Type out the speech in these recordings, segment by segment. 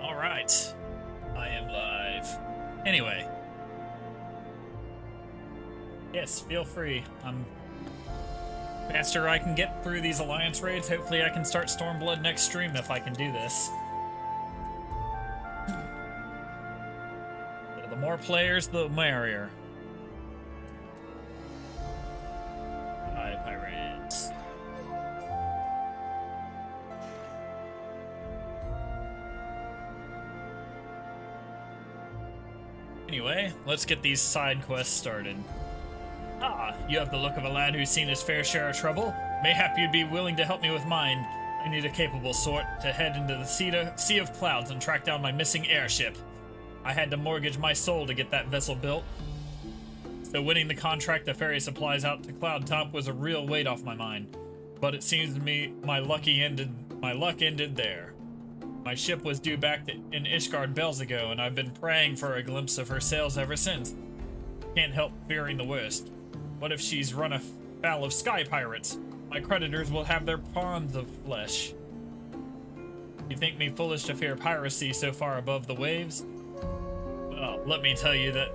Alright. I am live. Anyway. Yes, feel free. Faster I can get through these alliance raids, hopefully I can start Stormblood next stream if I can do this. So the more players, the merrier. Bye, pirates. Anyway, let's get these side quests started. Ah, you have the look of a lad who's seen his fair share of trouble. Mayhap you'd be willing to help me with mine. I need a capable sort to head into the sea of clouds and track down my missing airship. I had to mortgage my soul to get that vessel built. So winning the contract to ferry supplies out to Cloud Top was a real weight off my mind. But it seems to me my luck ended there. My ship was due back in Ishgard bells ago, and I've been praying for a glimpse of her sails ever since. Can't help fearing the worst. What if she's run afoul of sky pirates? My creditors will have their ponds of flesh. You think me foolish to fear piracy so far above the waves? Well, let me tell you that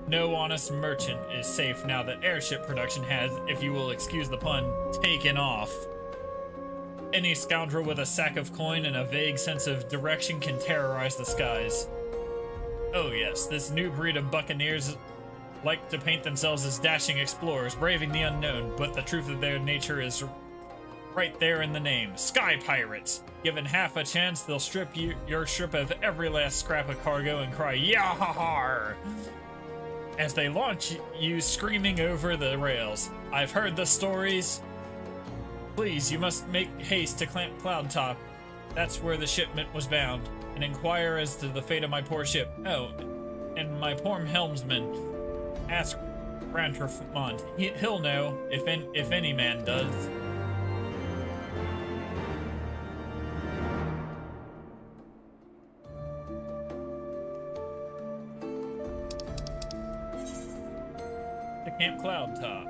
no honest merchant is safe now that airship production has, if you will excuse the pun, taken off. Any scoundrel with a sack of coin and a vague sense of direction can terrorize the skies. Oh yes, this new breed of buccaneers like to paint themselves as dashing explorers, braving the unknown, but the truth of their nature is right there in the name. Sky pirates! Given half a chance, they'll strip your ship of every last scrap of cargo and cry, "Yah-ha-har!" as they launch you screaming over the rails. I've heard the stories. Please, you must make haste to Cloud Top. That's where the shipment was bound, and inquire as to the fate of my poor ship. Oh, and my poor helmsman. Ask Rantermont. He'll know, if any man does. To Camp Cloud Top.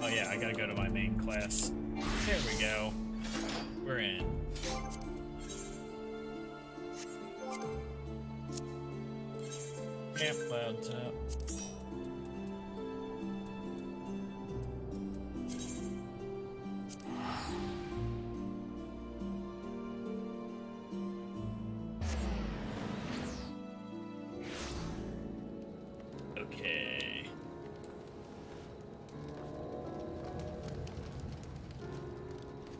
Oh yeah, I gotta go to my main class. There we go. We're in. Camp Cloud Top. Okay.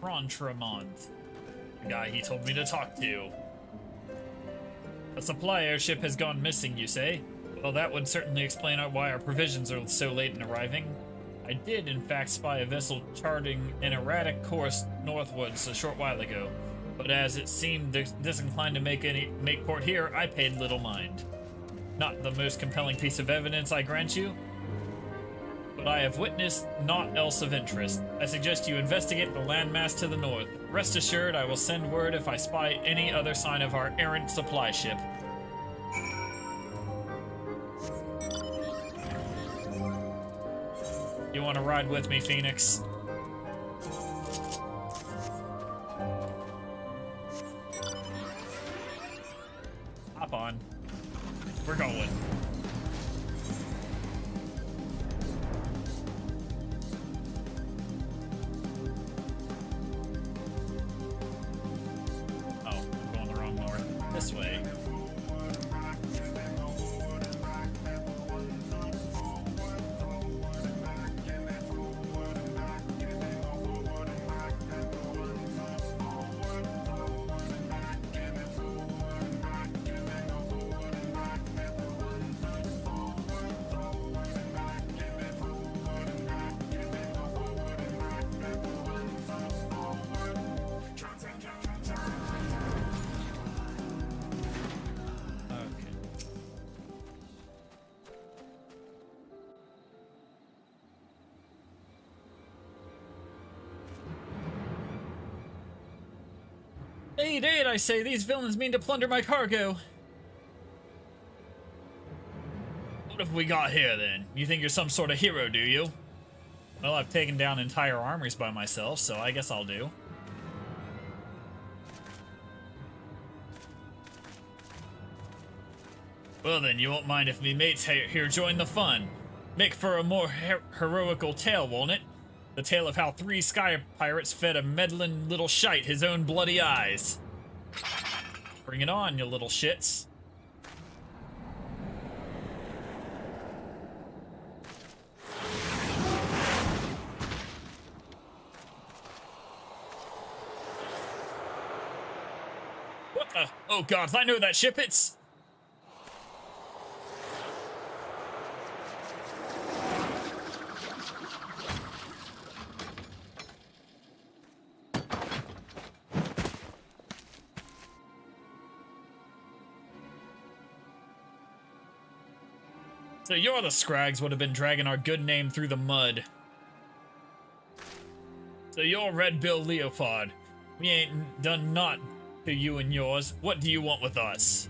Rantermont, the guy he told me to talk to. A supply airship has gone missing, you say? Well, that would certainly explain why our provisions are so late in arriving. I did, in fact, spy a vessel charting an erratic course northwards a short while ago, but as it seemed disinclined to make port here, I paid little mind. Not the most compelling piece of evidence, I grant you, but I have witnessed naught else of interest. I suggest you investigate the landmass to the north. Rest assured, I will send word if I spy any other sign of our errant supply ship. You want to ride with me, Phoenix? Hop on. We're going. This way. Aid, I say, these villains mean to plunder my cargo. What have we got here, then? You think you're some sort of hero, do you? Well, I've taken down entire armies by myself, so I guess I'll do. Well then, you won't mind if me mates here join the fun. Make for a more heroical tale, won't it? The tale of how 3 sky pirates fed a meddling little shite his own bloody eyes. Bring it on, you little shits. What the? Oh gods, I know that ship, it's... So you're the Scrags would have been dragging our good name through the mud. So you're Red Bill Leopard. We ain't done naught to you and yours. What do you want with us?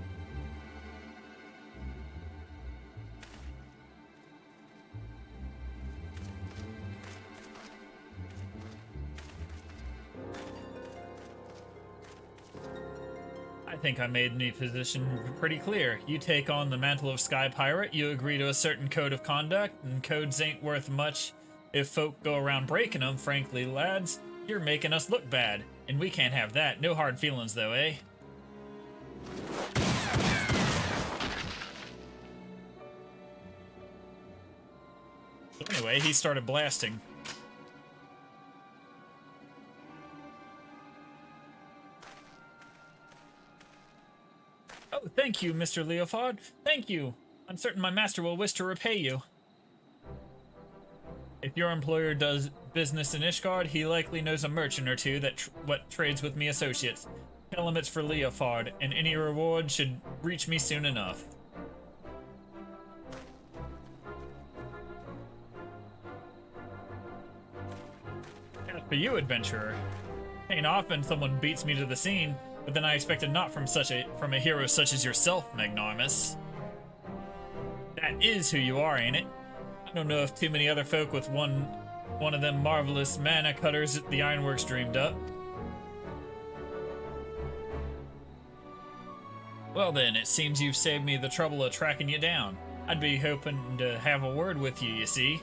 I think I made my position pretty clear. You take on the mantle of Sky Pirate, you agree to a certain code of conduct, and codes ain't worth much if folk go around breaking them. Frankly, lads, you're making us look bad, and we can't have that. No hard feelings, though, eh? So anyway, he started blasting. Oh, thank you, Mr. Leopard. Thank you. I'm certain my master will wish to repay you. If your employer does business in Ishgard, he likely knows a merchant or two that trades with me associates. Tell him it's for Leopard, and any reward should reach me soon enough. As for you, adventurer, ain't often someone beats me to the scene. But then I expected not from a hero such as yourself, Magnarmus. That is who you are, ain't it? I don't know if too many other folk with one of them marvelous mana cutters the Ironworks dreamed up. Well then, it seems you've saved me the trouble of tracking you down. I'd be hoping to have a word with you see.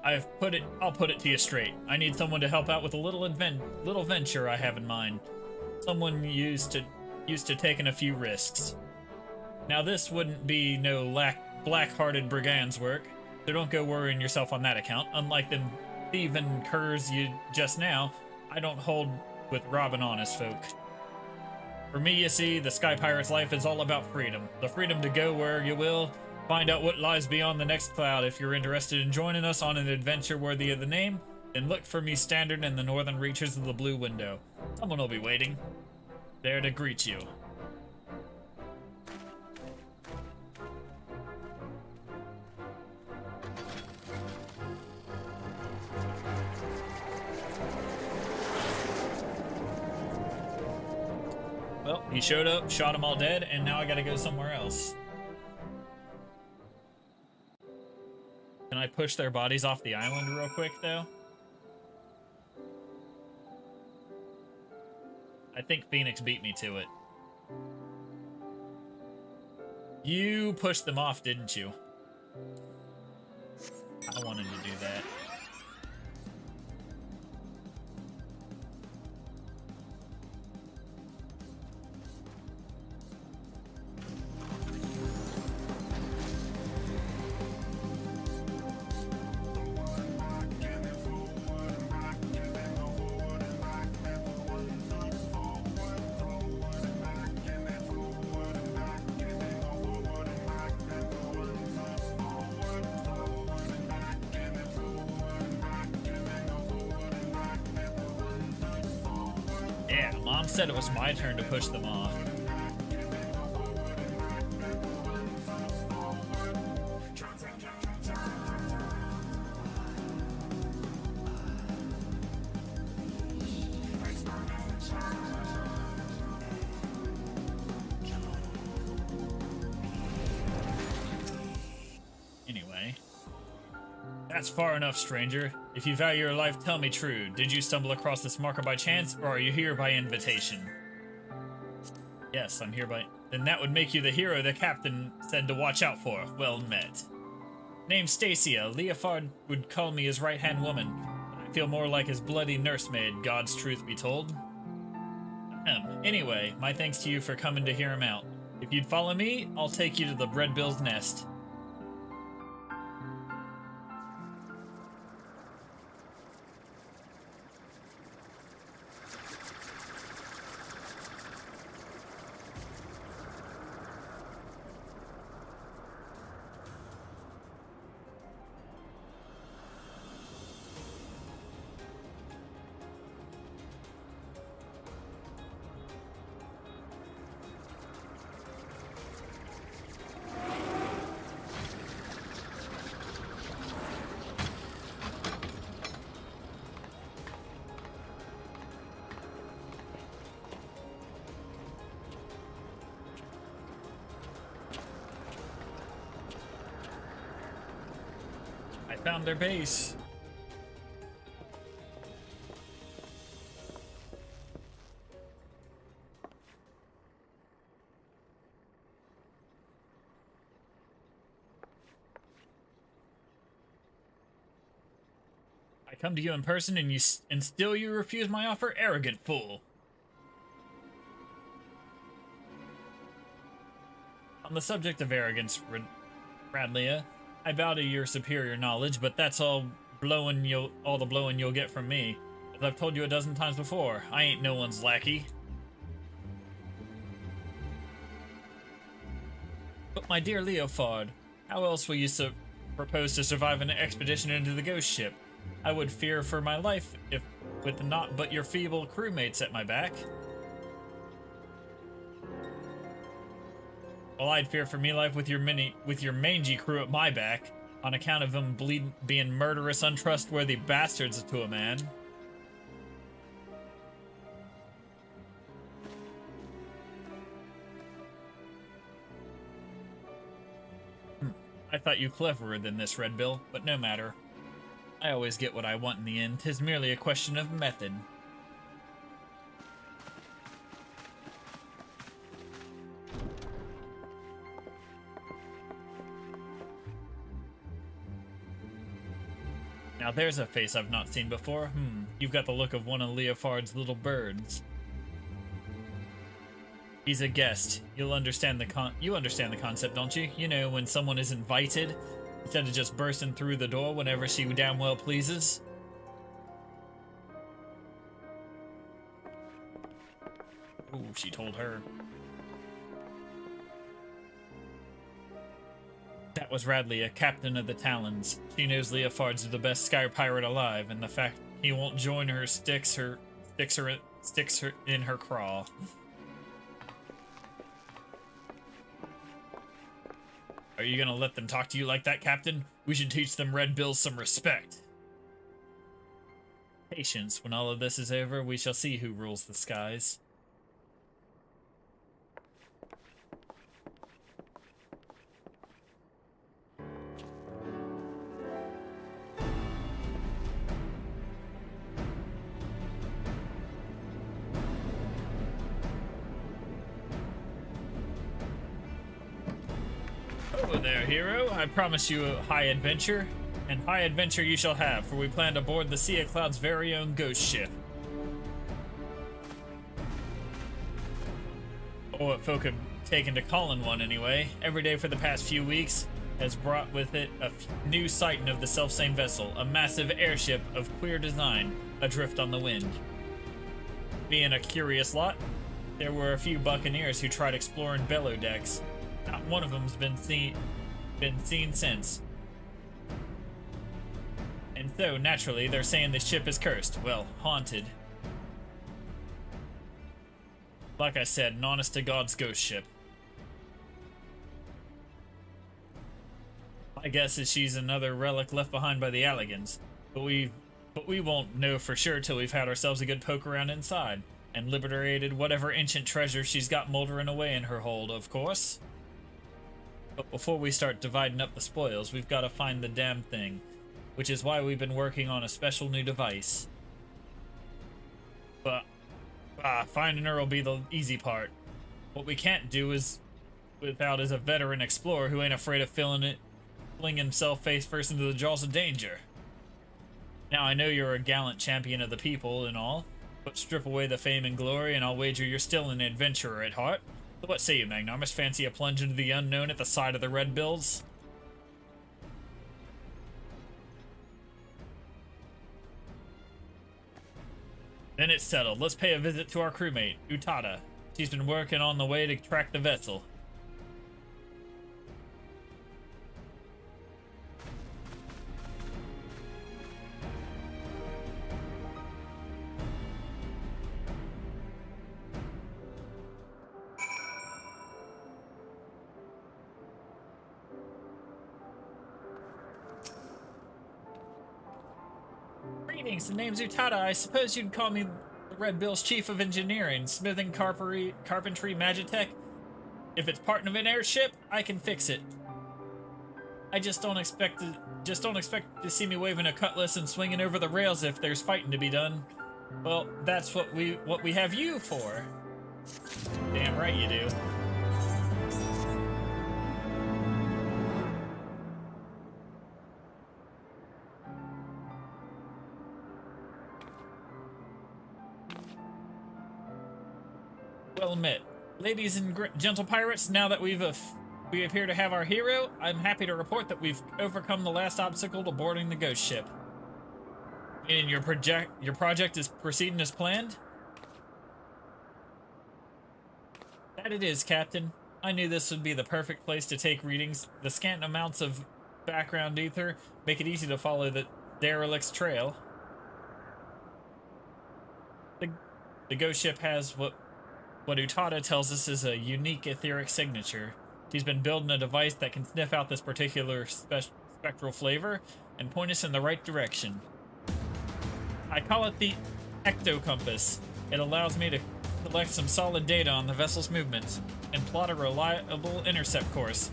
I'll put it to you straight. I need someone to help out with a little venture I have in mind. Someone used to taking a few risks. Now this wouldn't be no black-hearted brigands work, so don't go worrying yourself on that account. Unlike them thieving curs you just now, I don't hold with robbing honest folk. For me, you see, the Sky Pirate's life is all about freedom. The freedom to go where you will, find out what lies beyond the next cloud. If you're interested in joining us on an adventure worthy of the name, then look for me standard in the northern reaches of the Blue Window. Someone will be waiting, there to greet you. Well, he showed up, shot them all dead, and now I gotta go somewhere else. Can I push their bodies off the island real quick, though? I think Phoenix beat me to it. You pushed them off, didn't you? I wanted to do that. Yeah, Mom said it was my turn to push them off. Anyway, that's far enough, stranger. If you value your life, tell me true. Did you stumble across this marker by chance, or are you here by invitation? Yes, I'm here by... Then that would make you the hero the captain said to watch out for. Well met. Name's Stacia. Leofard would call me his right-hand woman. I feel more like his bloody nursemaid, God's truth be told. Anyway, my thanks to you for coming to hear him out. If you'd follow me, I'll take you to the Red Bill's nest. Found their base. I come to you in person and still you refuse my offer? Arrogant fool. On the subject of arrogance, Radlia, I bow to your superior knowledge, but that's all the blowing you'll get from me. As I've told you a dozen times before, I ain't no one's lackey. But my dear Leofard, how else will you propose to survive an expedition into the ghost ship? I would fear for my life if with naught but your feeble crewmates at my back. Well, I'd fear for me life with your mangy crew at my back, on account of them being murderous, untrustworthy bastards to a man. I thought you cleverer than this, Red Bill, but no matter. I always get what I want in the end. 'Tis merely a question of method. Now there's a face I've not seen before. You've got the look of one of Leofard's little birds. He's a guest. You understand the concept, don't you? You know, when someone is invited, instead of just bursting through the door whenever she damn well pleases. Ooh, she told her. That was Radlia, captain of the Talons. She knows Leofard's the best sky pirate alive, and the fact he won't join her sticks her in her craw. Are you gonna let them talk to you like that, Captain? We should teach them Red Bills some respect. Patience. When all of this is over, we shall see who rules the skies. Hello there, hero. I promise you a high adventure, and high adventure you shall have, for we plan to board the Sea of Cloud's very own ghost ship. Or what folk have taken to calling one anyway. Every day for the past few weeks has brought with it a new sighting of the selfsame vessel, a massive airship of queer design, adrift on the wind. Being a curious lot, there were a few buccaneers who tried exploring below decks. Not one of them's been seen since. And so, naturally, they're saying the ship is cursed. Well, haunted. Like I said, an honest-to-God's ghost ship. My guess is she's another relic left behind by the Alligans, but we won't know for sure till we've had ourselves a good poke around inside, and liberated whatever ancient treasure she's got moldering away in her hold, of course. But before we start dividing up the spoils, we've got to find the damn thing. which is why we've been working on a special new device. But finding her will be the easy part. What we can't do is without is a veteran explorer who ain't afraid of fling himself face first into the jaws of danger. Now I know you're a gallant champion of the people and all, but strip away the fame and glory and I'll wager you're still an adventurer at heart. So what say you, Magnarmus? Fancy a plunge into the unknown at the side of the Red Bills? Then it's settled. Let's pay a visit to our crewmate, Utada. She's been working on the way to track the vessel. Greetings, the name's Utada. I suppose you'd call me the Red Bill's Chief of Engineering, Smithing, Carpentry, Magitech. If it's part of an airship, I can fix it. I just don't expect to see me waving a cutlass and swinging over the rails if there's fighting to be done. Well, that's what we have you for. Damn right you do. Well met. Ladies and gentle pirates, now that we appear to have our hero, I'm happy to report that we've overcome the last obstacle to boarding the ghost ship. Meaning your project is proceeding as planned? That it is, Captain. I knew this would be the perfect place to take readings. The scant amounts of background ether make it easy to follow the derelict's trail. The ghost ship has what Utada tells us is a unique etheric signature. She's been building a device that can sniff out this particular spectral flavor and point us in the right direction. I call it the ectocompass. It allows me to collect some solid data on the vessel's movements and plot a reliable intercept course.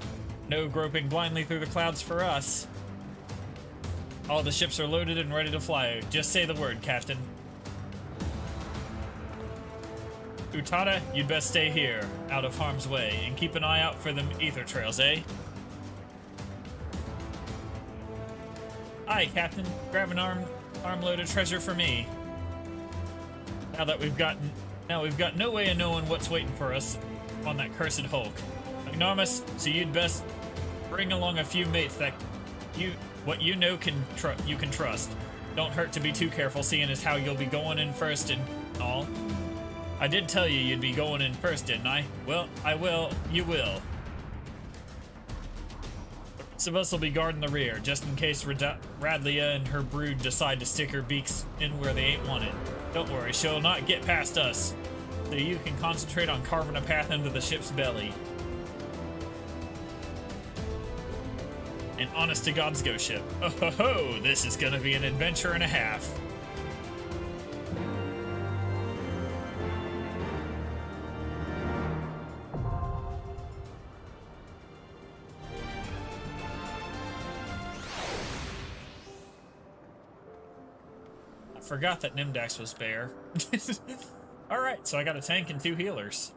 No groping blindly through the clouds for us. All the ships are loaded and ready to fly. Just say the word, Captain. Utada, you'd best stay here, out of harm's way, and keep an eye out for them ether trails, eh? Aye, Captain. Grab an armload of treasure for me. Now we've got no way of knowing what's waiting for us on that cursed hulk. Magnarmus, so you'd best bring along a few mates that you can trust. Don't hurt to be too careful, seeing as how you'll be going in first and all. I did tell you you'd be going in first, didn't I? Well, I will. You will. The rest of us will be guarding the rear, just in case Radlia and her brood decide to stick her beaks in where they ain't wanted. Don't worry, she'll not get past us. So you can concentrate on carving a path into the ship's belly. An honest-to-God's ghost ship. Oh ho ho! This is gonna be an adventure and a half. Forgot that Nimdax was bare. Alright, so I got a tank and 2 healers.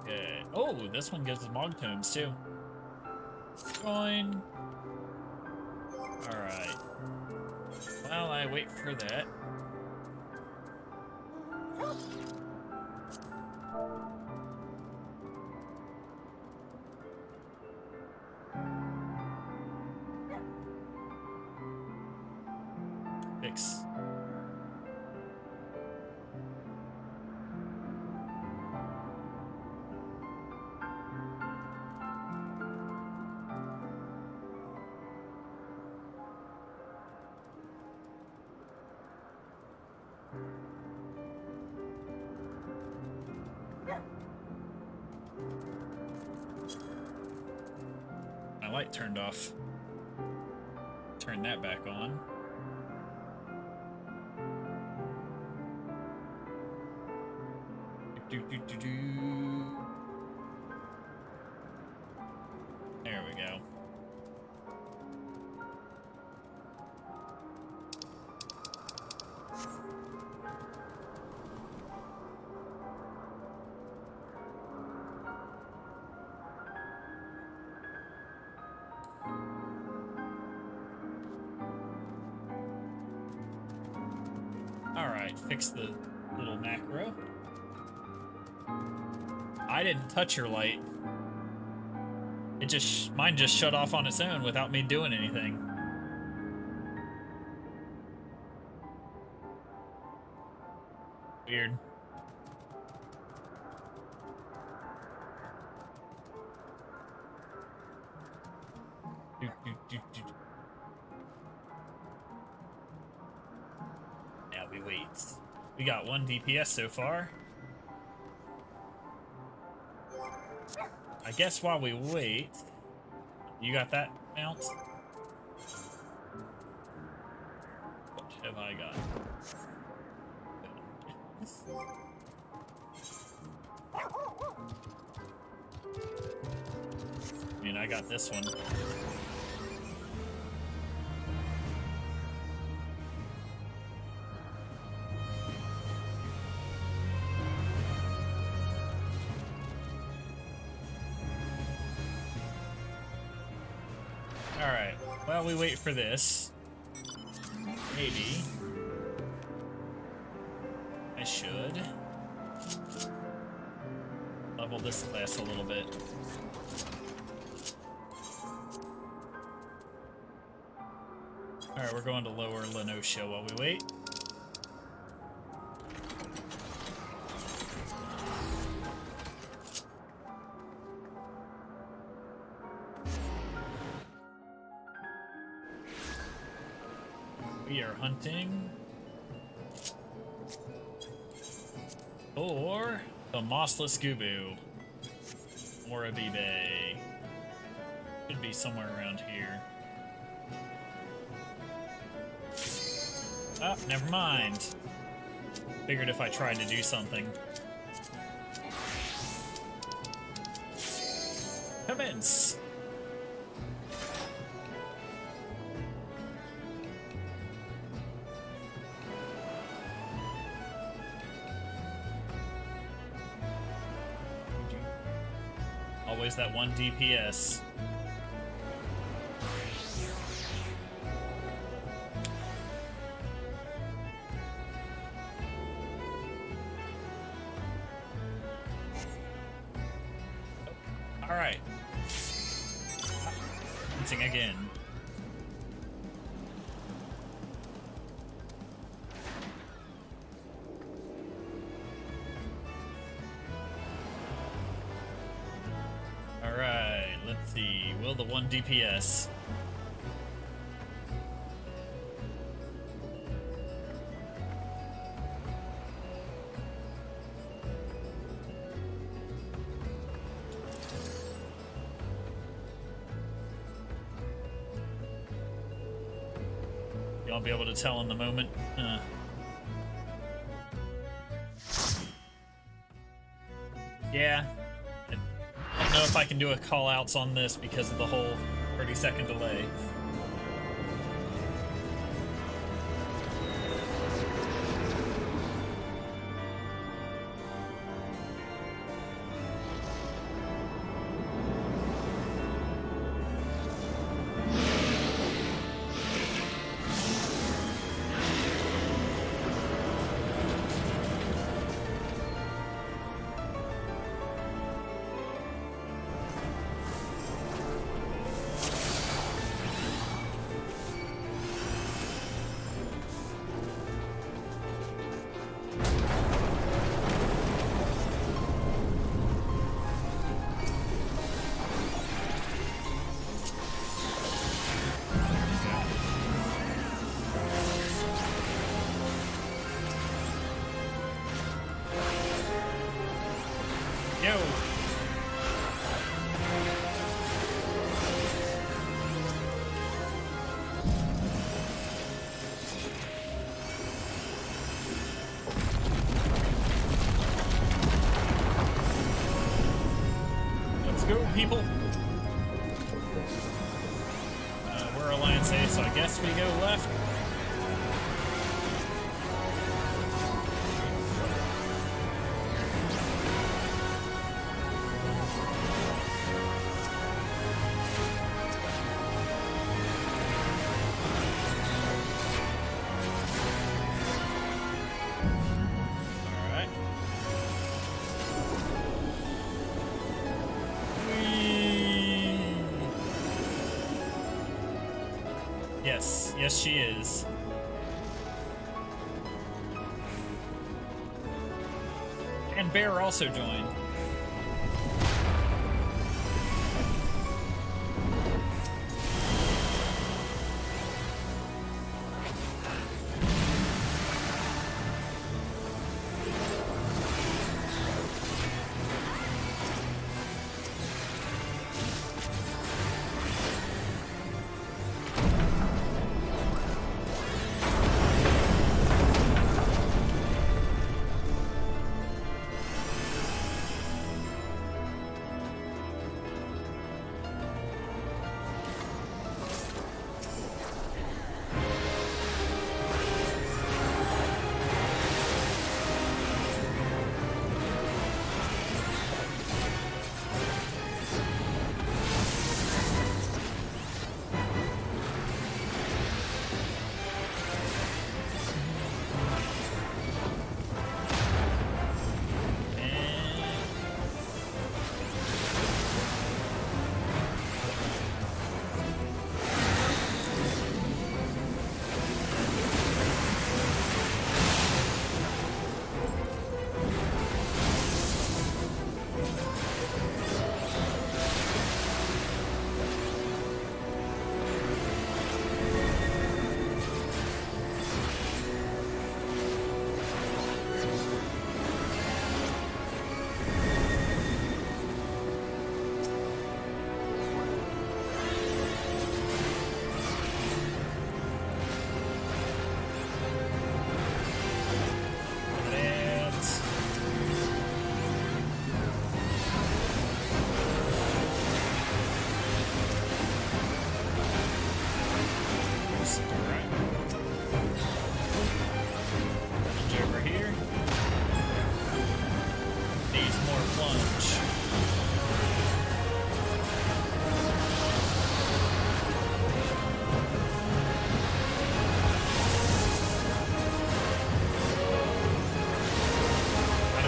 Okay. Oh, this one gives us Mog Tomes too. Join. Alright. While I wait for that. Fix. My light turned off. Turn that back on. There we go. Alright, fix the little macro. I didn't touch your light. Mine just shut off on its own without me doing anything. Weird. Now we wait. We got 1 DPS so far. I guess while we wait, you got that mount? What have I got? I mean, I got this one. Alright, while we wait for this, maybe I should level this class a little bit. Alright, we're going to lower Lenosha while we wait. We are hunting for the Mossless Gubu. Morabibe. Should be somewhere around here. Oh, never mind. Figured if I tried to do something. Commence! Always that 1 DPS. Alright. Hunting again. Alright, let's see. Will the 1 DPS? Y'all be able to tell in the moment. Yeah. I don't know if I can do a call-outs on this because of the whole 30-second delay. Yo! go, people. We're Alliance A, so I guess we go left. Yes, she is. And Bear also joined.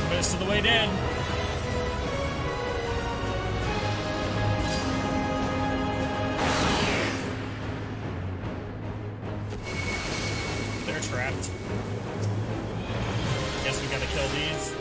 Most of the way down. They're trapped. Guess we gotta kill these.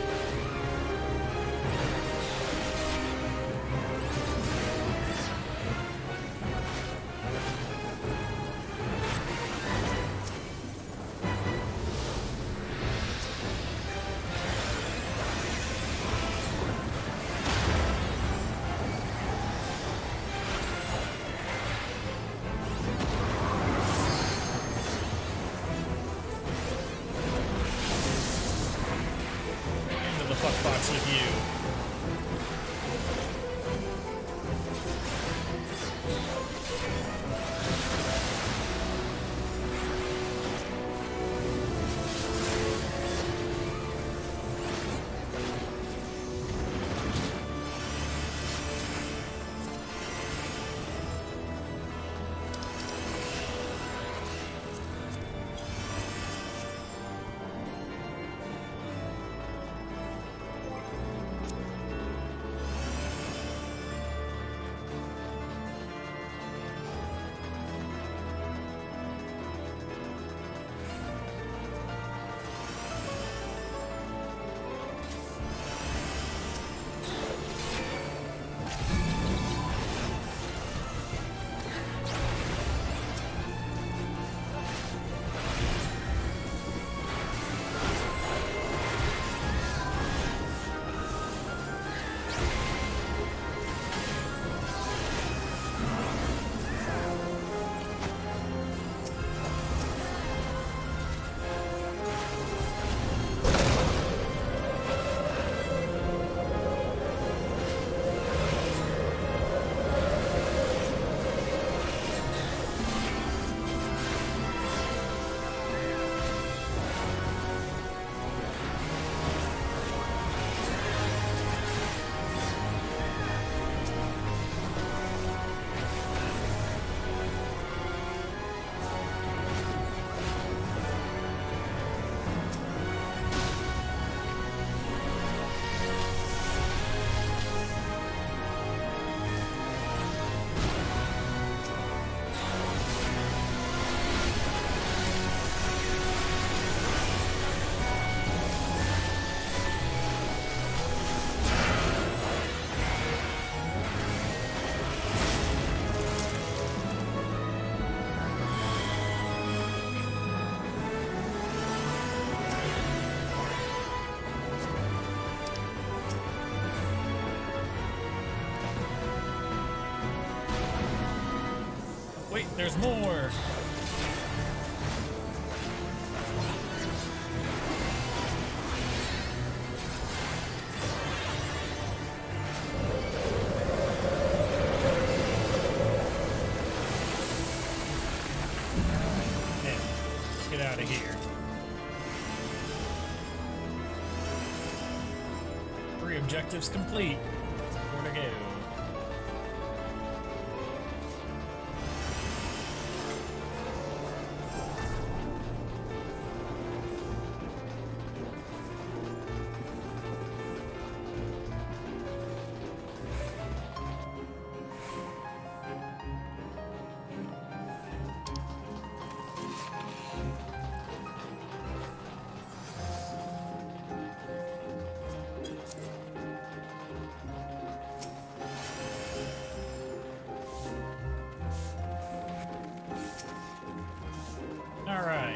there's more. Get out of here. 3 objectives complete. 4 to go. All right.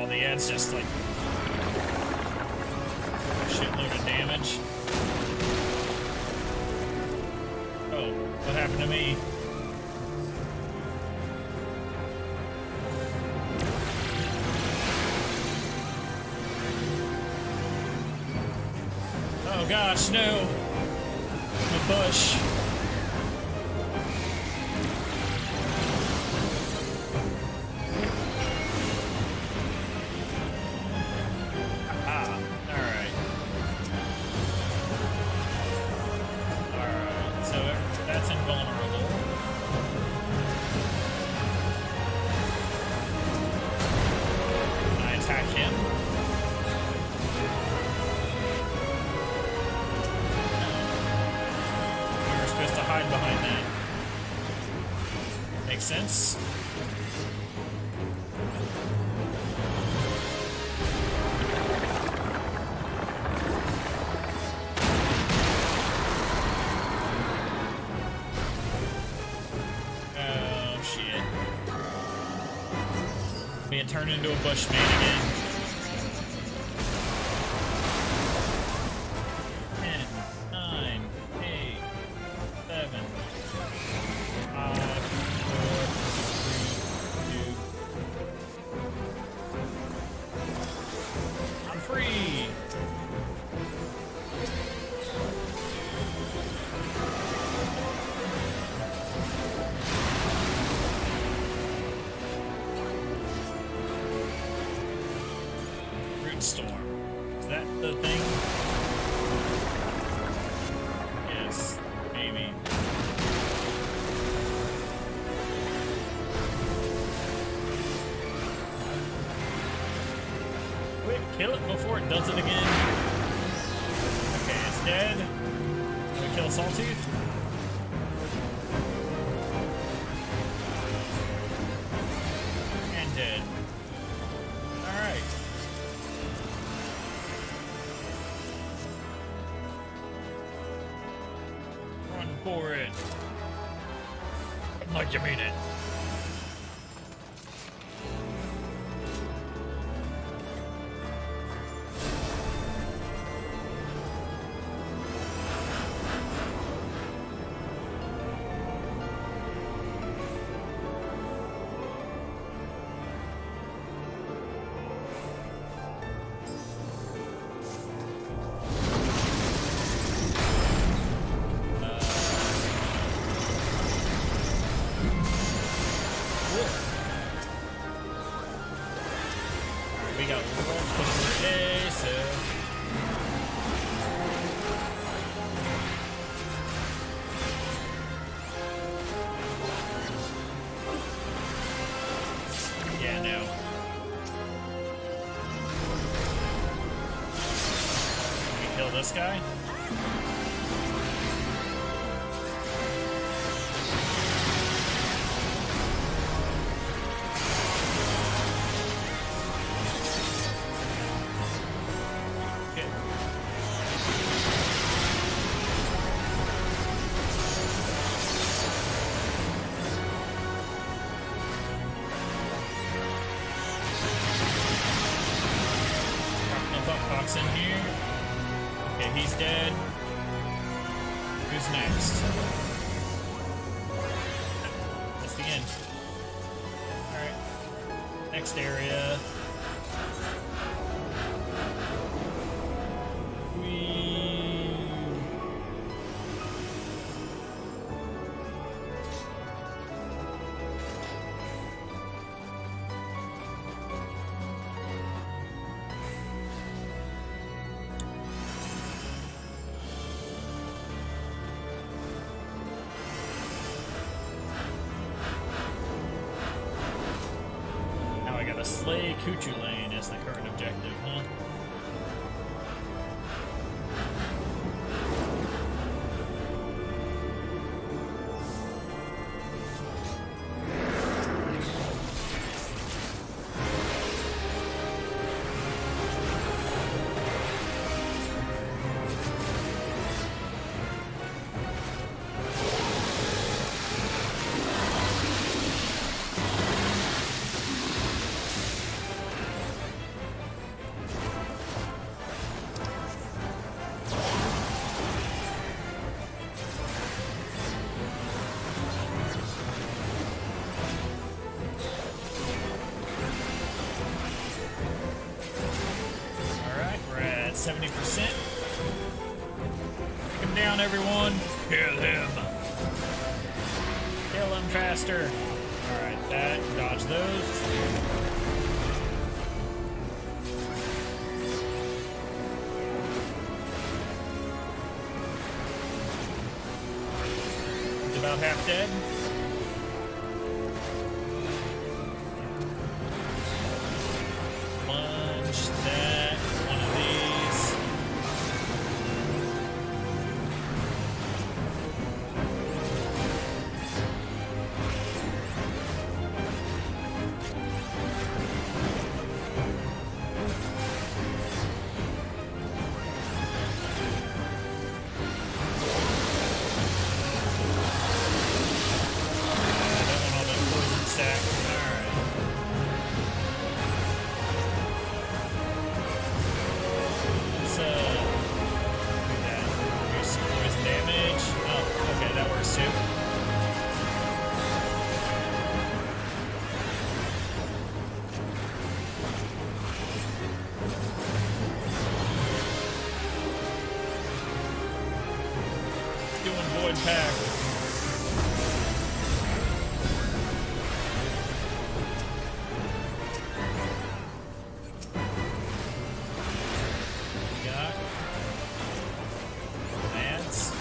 The ad's just like a shitload of damage. Oh, what happened to me? Oh gosh, no! The bush. Behind that. Makes sense. Oh shit. Being turned into a bushman again. 10, 9, 8, 7, 5, 4, 3, 2. I'm free! Root storm. Is that the thing? Yes, maybe. Quick, kill it before it does it again. Okay, it's dead. Can we kill Sawtooth? And dead. Alright. Run for it. Like you mean it. We got one for A, so this guy. In here. Okay, he's dead. Who's next? That's the end. Alright. Next area. Slay Kuchu Lane as the current objective, huh? Alright, we're at 70%. Take him down, everyone. Kill him. Kill him faster. Alright, that, dodge those. He's about half dead. Plunge that, one of these. Void pack. Got Lance.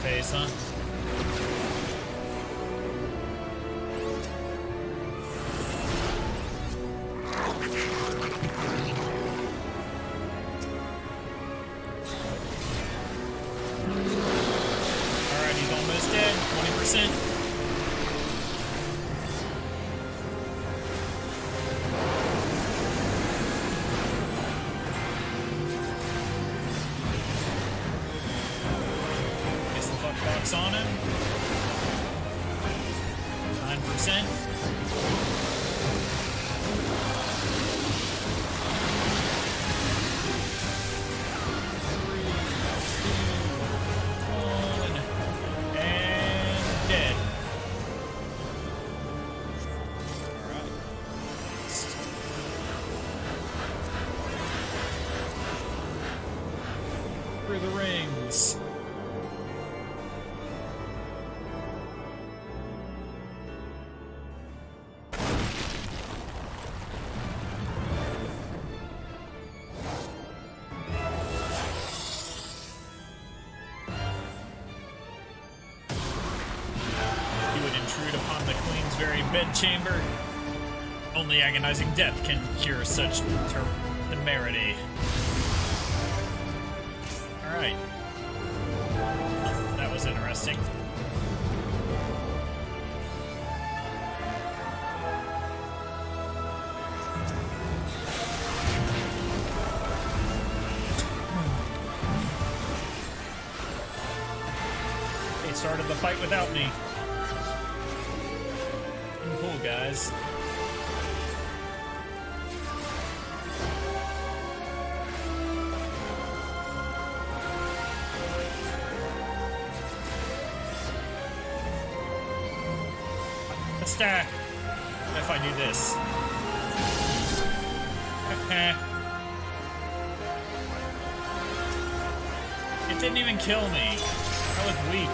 Phase, huh? Alright, he's almost dead. 20%. Box on him. 9%. And dead. Alright. Through the rings. intrude upon the queen's very bedchamber. Only agonizing death can cure such temerity. Alright. That was interesting. They started the fight without me. Cool, guys. Stack if I do this. It didn't even kill me. I was weak.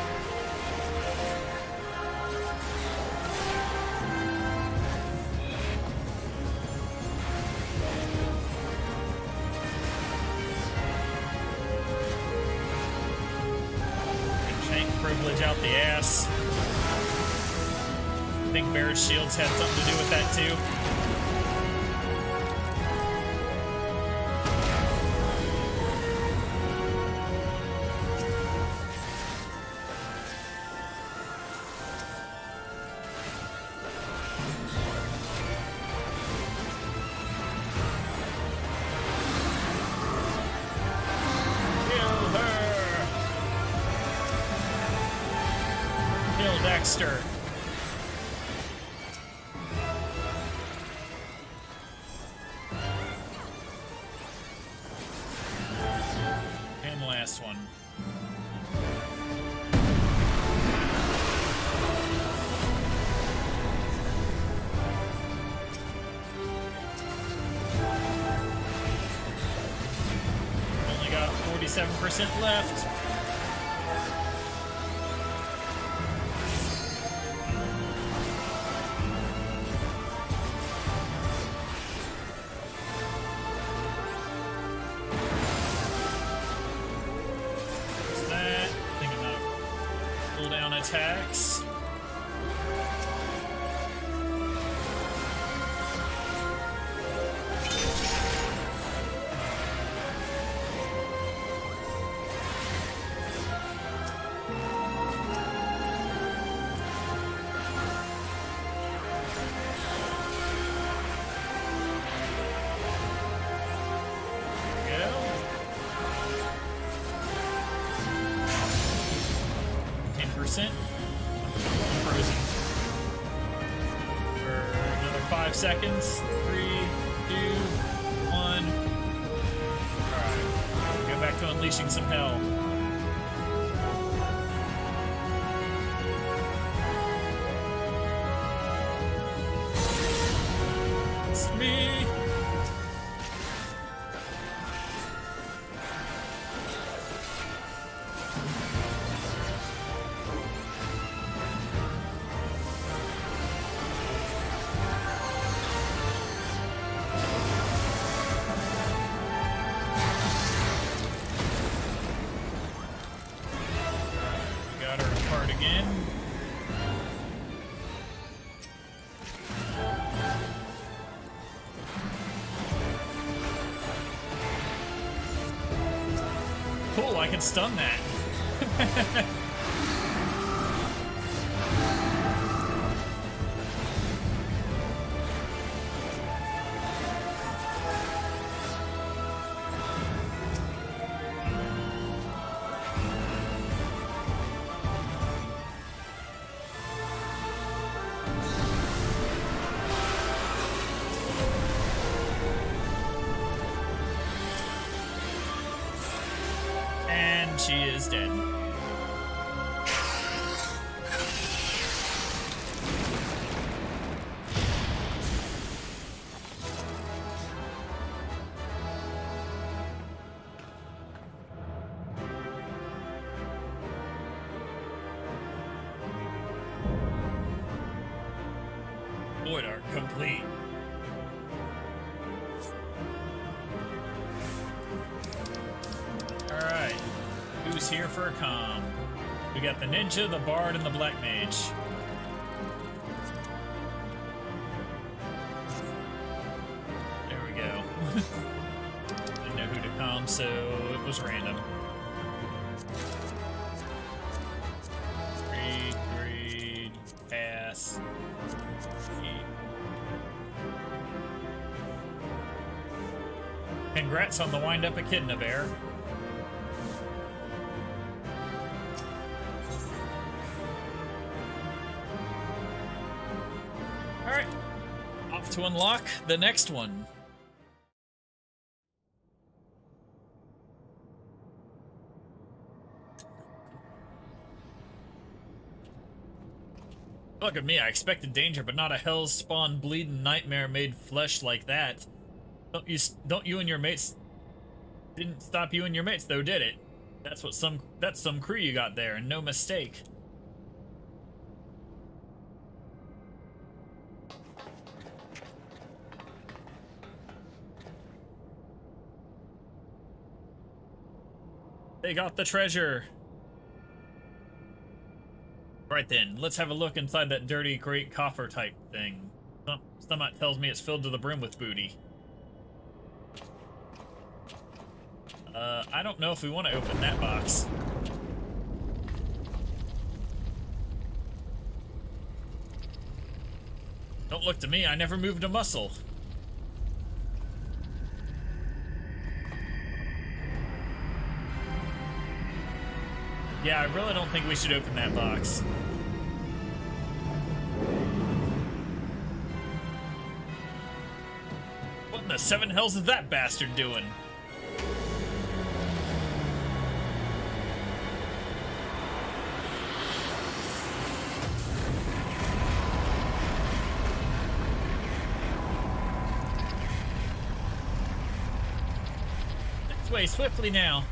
Shank privilege out the ass. I think Barrett's shields had something to do with that too. Kill her! Kill Dexter. One. Only got 47% left. Attacks. There we go. 10%. Frozen. For another 5 seconds. 3, 2, 1. Alright. Go back to unleashing some hell. It's me! Again. Cool, I can stun that. She is dead. Order complete. Alright. Who's here for a comm? We got the ninja, the bard, and the black mage. so it was random. Read, pass. Congrats on the wind-up Echidna Bear. Alright. Off to unlock the next one. Look at me, I expected danger, but not a hell's spawn bleeding nightmare made flesh like that. Don't you and your mates didn't stop you and your mates though, did it? That's some crew you got there, and no mistake. They got the treasure. Right then, let's have a look inside that dirty great coffer type thing. Stomach tells me it's filled to the brim with booty. I don't know if we want to open that box. Don't look to me, I never moved a muscle. Yeah, I really don't think we should open that box. What in the seven hells is that bastard doing? This way, swiftly now.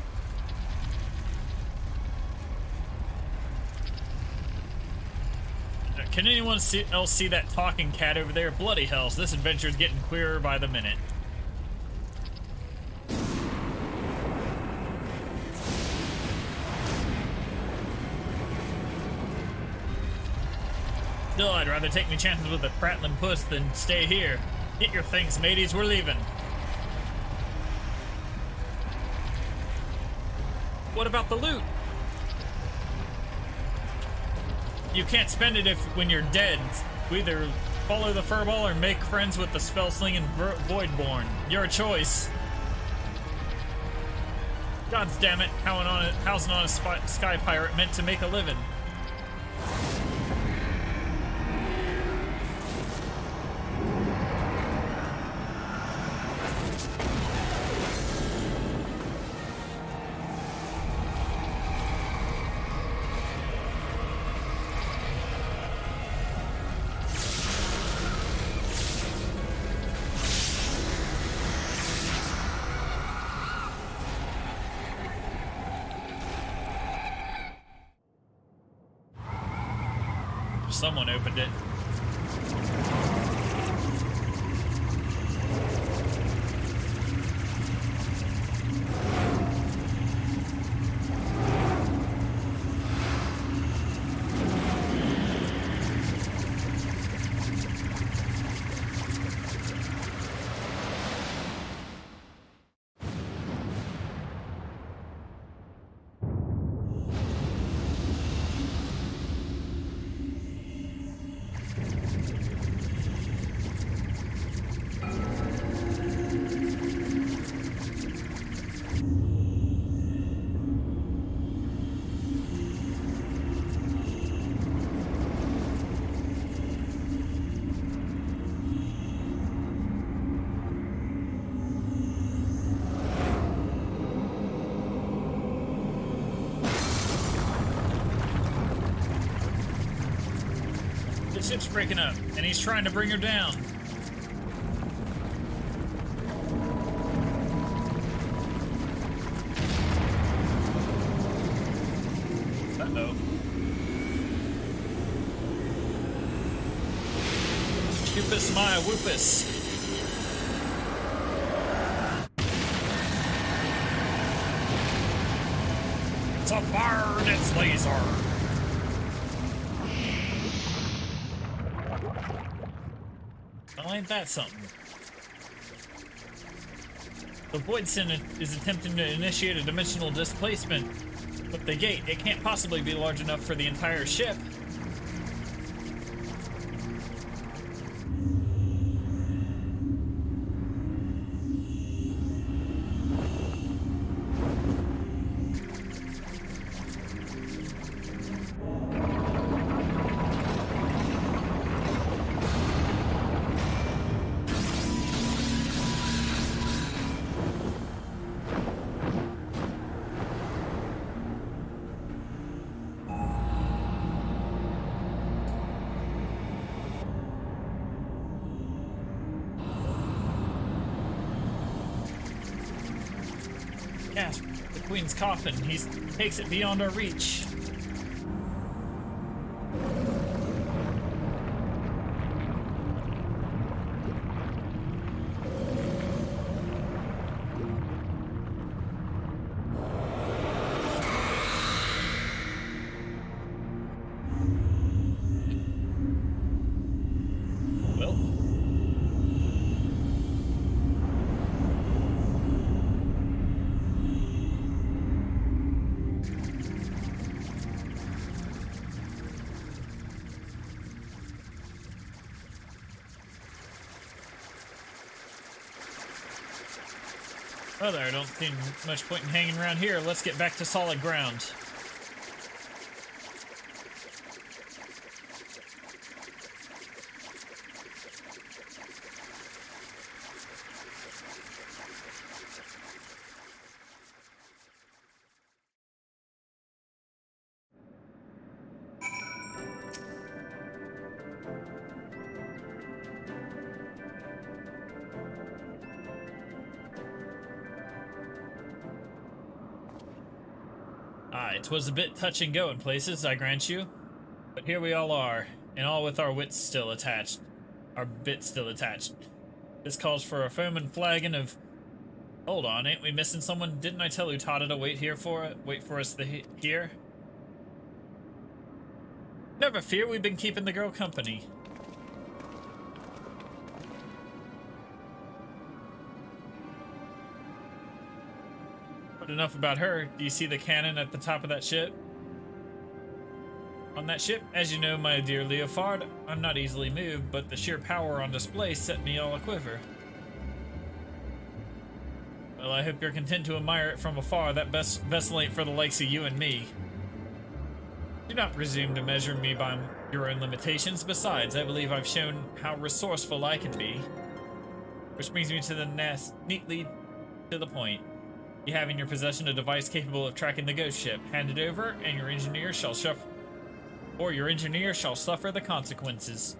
Can anyone else see that talking cat over there? Bloody hells, this adventure's getting queerer by the minute. Still, I'd rather take me chances with a prattling puss than stay here. Get your things, mateys, we're leaving. What about the loot? You can't spend it when you're dead. We either follow the furball or make friends with the spell-slinging Voidborn. Your choice. God damn it, housing on a sky pirate meant to make a living. Someone opened it. The ship's breaking up, and he's trying to bring her down. Uh-oh. Cupus Maya Whoopus. It's a fire and its laser. Well, ain't that something? The Void Sin is attempting to initiate a dimensional displacement. With the gate, it can't possibly be large enough for the entire ship. Gasp! The Queen's coffin. He takes it beyond our reach. Well. Well, there, I don't see much point in hanging around here. Let's get back to solid ground. It was a bit touch and go in places, I grant you. But here we all are, and all with our wits still attached. Our bits still attached. This calls for a foaming flagon of... Hold on, ain't we missing someone? Didn't I tell Utada to wait for us here? Never fear, we've been keeping the girl company. But enough about her. Do you see the cannon at the top of that ship? On that ship, as you know, my dear Leofard, I'm not easily moved, but the sheer power on display set me all a-quiver. Well, I hope you're content to admire it from afar. That vessel ain't for the likes of you and me. Do not presume to measure me by your own limitations. Besides, I believe I've shown how resourceful I can be. Which brings me to the neatly to the point. You have in your possession a device capable of tracking the ghost ship. Hand it over, and your engineer shall suffer the consequences.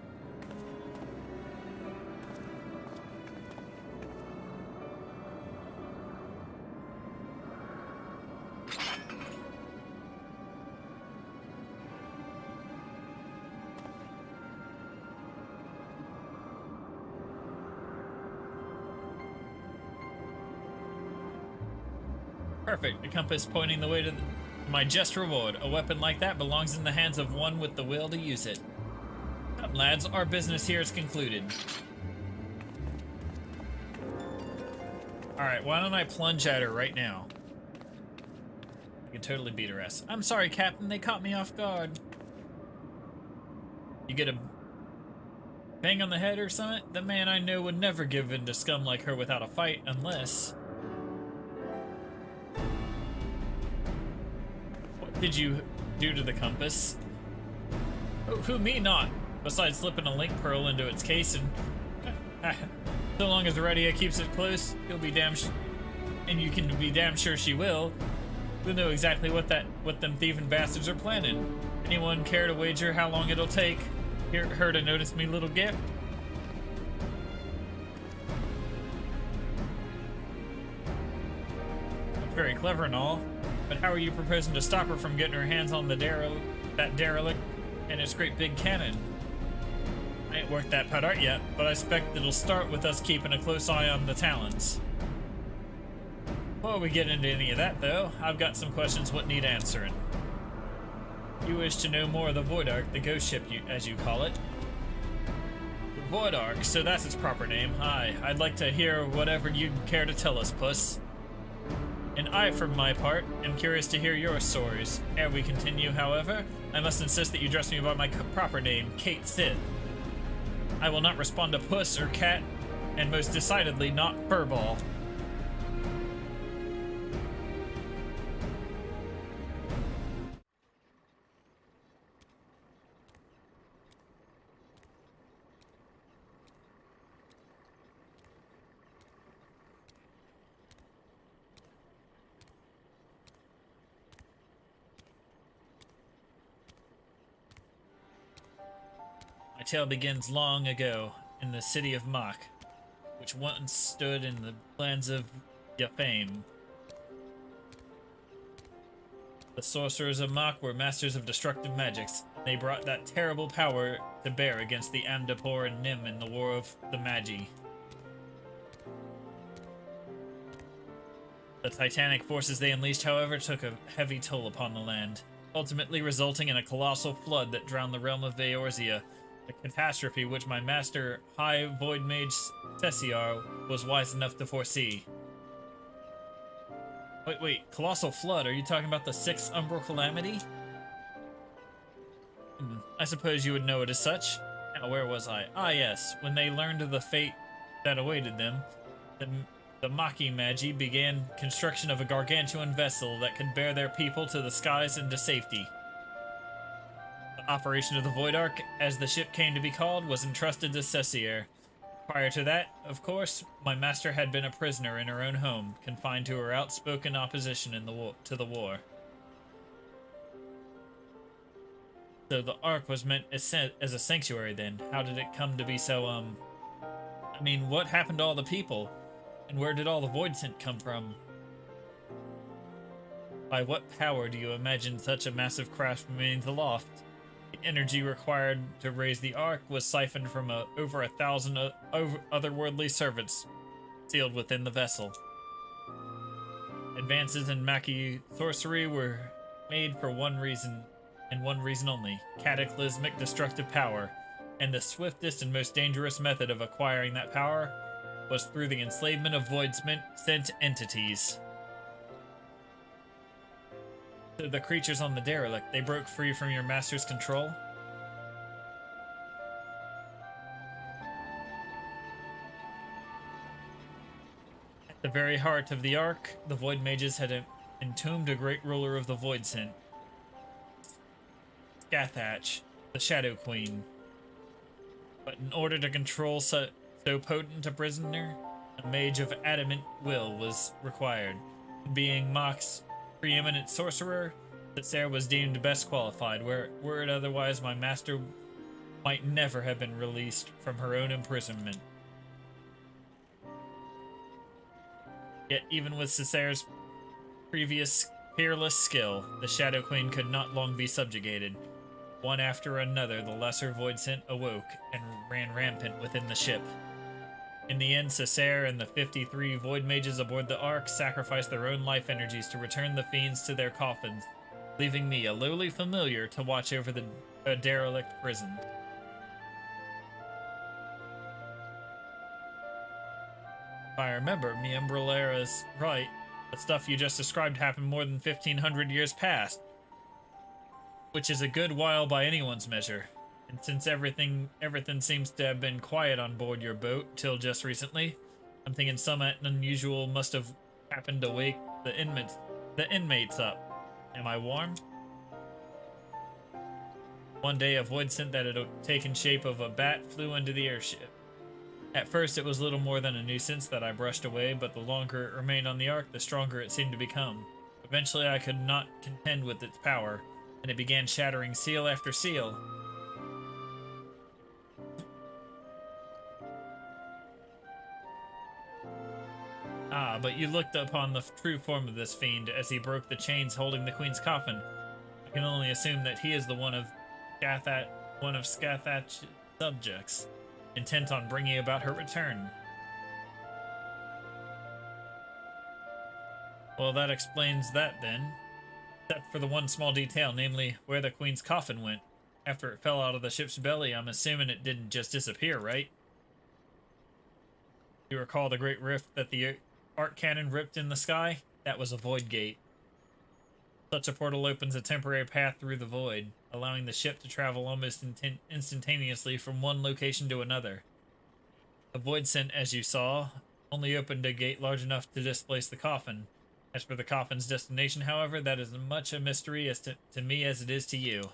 Perfect. The compass pointing the way to my just reward. A weapon like that belongs in the hands of one with the will to use it. Come, lads, our business here is concluded. Alright, why don't I plunge at her right now? I can totally beat her ass. I'm sorry, Captain, they caught me off guard. You get a bang on the head or something? The man I know would never give in to scum like her without a fight, unless... Did you do to the compass? Oh, who me not? Besides slipping a link pearl into its case and... so long as Aurelia keeps it close, you'll be and you can be damn sure she will. We'll know exactly what them thieving bastards are planning. Anyone care to wager how long it'll take her to notice me little gift? That's very clever and all. But how are you proposing to stop her from getting her hands on that derelict and its great big cannon? I ain't worked that part out yet, but I expect it'll start with us keeping a close eye on the Talons. Before we get into any of that, though, I've got some questions what need answering. You wish to know more of the Void Ark, the ghost ship, as you call it. Void Ark, so that's its proper name. Aye, I'd like to hear whatever you'd care to tell us, Puss. And I, for my part, am curious to hear your stories. Ere we continue, however, I must insist that you address me by my proper name, Kate Sith. I will not respond to Puss or Cat, and most decidedly not Furball. My tale begins long ago in the city of Mach, which once stood in the lands of Yafame. The sorcerers of Mach were masters of destructive magics. They brought that terrible power to bear against the Amdapor and Nim in the War of the Magi. The titanic forces they unleashed, however, took a heavy toll upon the land, ultimately resulting in a colossal flood that drowned the realm of Eorzea, a catastrophe which my master, High Void Mage Cessiar, was wise enough to foresee. Wait, colossal flood? Are you talking about the sixth umbral calamity? I suppose you would know it as such. Now, where was I? Ah, yes. When they learned of the fate that awaited them, the Maki Magi began construction of a gargantuan vessel that could bear their people to the skies and to safety. The operation of the Void Ark, as the ship came to be called, was entrusted to Cessier. Prior to that, of course, my master had been a prisoner in her own home, confined to her outspoken opposition to the war. So the Ark was meant as a sanctuary then. How did it come to be so, I mean, what happened to all the people? And where did all the Void Scent come from? By what power do you imagine such a massive craft remains aloft? The energy required to raise the Ark was siphoned from over 1,000 otherworldly servants sealed within the vessel. Advances in Maki sorcery were made for one reason, and one reason only: cataclysmic destructive power. And the swiftest and most dangerous method of acquiring that power was through the enslavement of void-sent entities. So the creatures on the derelict, they broke free from your master's control? At the very heart of the Ark, the Void Mages had entombed a great ruler of the Void Scent, Scathach, the Shadow Queen. But in order to control so potent a prisoner, a mage of adamant will was required. Being Mach's preeminent sorcerer, Cessair was deemed best qualified. Were it otherwise, my master might never have been released from her own imprisonment. Yet even with Cessair's previous peerless skill, the Shadow Queen could not long be subjugated. One after another, the lesser Void Scent awoke and ran rampant within the ship. In the end, Cessair and the 53 Void Mages aboard the Ark sacrificed their own life energies to return the fiends to their coffins, leaving me, a lowly familiar, to watch over the derelict prison. If I remember, me Umbrellera's right, the stuff you just described happened more than 1,500 years past, which is a good while by anyone's measure. And since everything seems to have been quiet on board your boat till just recently, I'm thinking something unusual must have happened to wake the inmates up. Am I warm? One day, a void scent that had taken shape of a bat flew into the airship. At first, it was little more than a nuisance that I brushed away, but the longer it remained on the Ark, the stronger it seemed to become. Eventually, I could not contend with its power, and it began shattering seal after seal. Ah, but you looked upon the true form of this fiend as he broke the chains holding the Queen's coffin. I can only assume that he is the one of Scathach's subjects, intent on bringing about her return. Well, that explains that then. Except for the one small detail, namely where the Queen's coffin went. After it fell out of the ship's belly, I'm assuming it didn't just disappear, right? You recall the great rift that the arc cannon ripped in the sky? That was a void gate. Such a portal opens a temporary path through the void, allowing the ship to travel almost instantaneously from one location to another. The void sent, as you saw, only opened a gate large enough to displace the coffin. As for the coffin's destination, however, that is as much a mystery as to me as it is to you.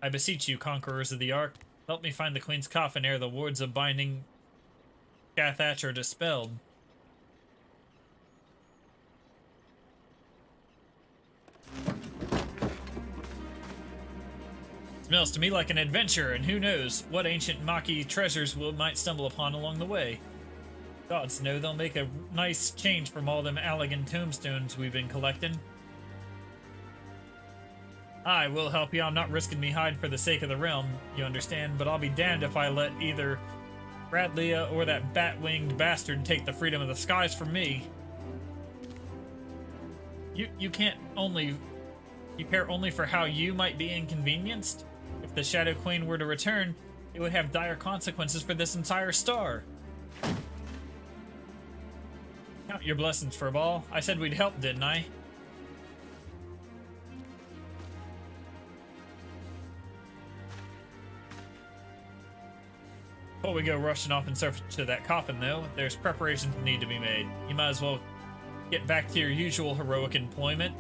I beseech you, conquerors of the Ark, help me find the Queen's coffin ere the wards of binding Scathach are dispelled. Smells to me like an adventure, and who knows what ancient Maki treasures we might stumble upon along the way. Gods know they'll make a nice change from all them Allegan tombstones we've been collecting. I will help you. I'm not risking me hide for the sake of the realm, you understand, but I'll be damned if I let either Bradlea or that bat-winged bastard take the freedom of the skies from me. You care only for how you might be inconvenienced? If the Shadow Queen were to return, it would have dire consequences for this entire star. Count your blessings, Furball. I said we'd help, didn't I? Before we go rushing off in search to that coffin, though, there's preparations that need to be made. You might as well get back to your usual heroic employment,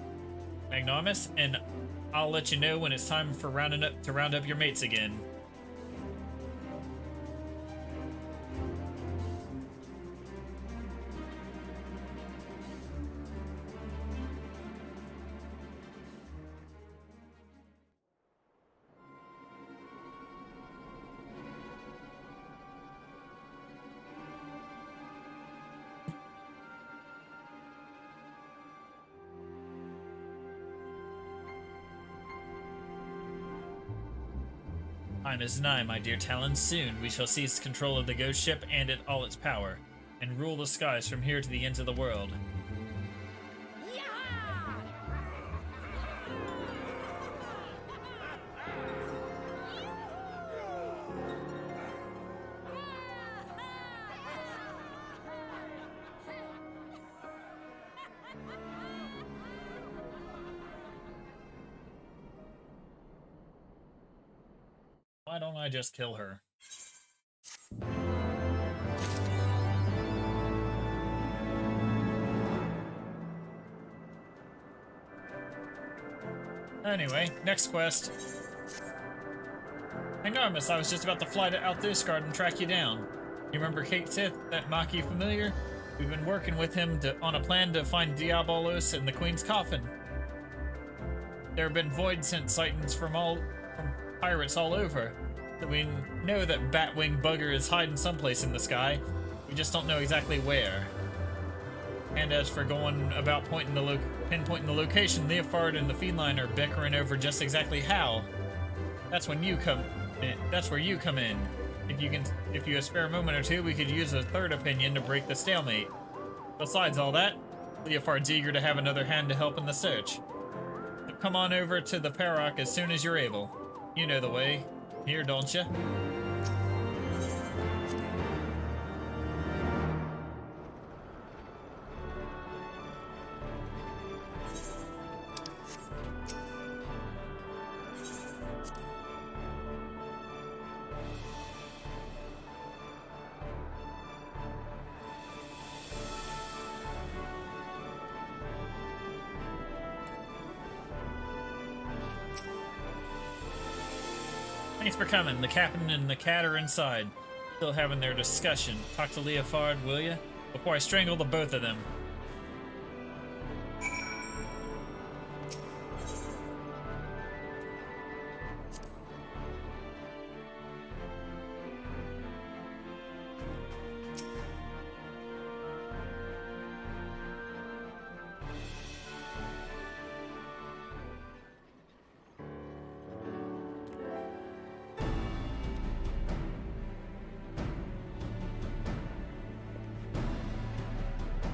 Magnanimous, and I'll let you know when it's time for round up your mates again. Time is nigh, my dear Talon. Soon we shall seize control of the ghost ship and all its power, and rule the skies from here to the ends of the world. Why don't I just kill her? Anyway, next quest. Magnanimous, I was just about to fly to Althusgard and track you down. You remember Kate Sith, that Maki familiar? We've been working with him on a plan to find Diabolos and the Queen's coffin. There have been void sent sightings from pirates all over. So we know that Batwing Bugger is hiding someplace in the sky. We just don't know exactly where. And as for going about pinpointing the location, Leofard and the Feline are bickering over just exactly how. That's when you come in. That's where you come in. If you spare a moment or two, we could use a third opinion to break the stalemate. Besides all that, Leofard's eager to have another hand to help in the search. So come on over to the Parrock as soon as you're able. You know the way. Here, don't you? Thanks for coming. The captain and the cat are inside, still having their discussion. Talk to Leofard, will you? Before I strangle the both of them.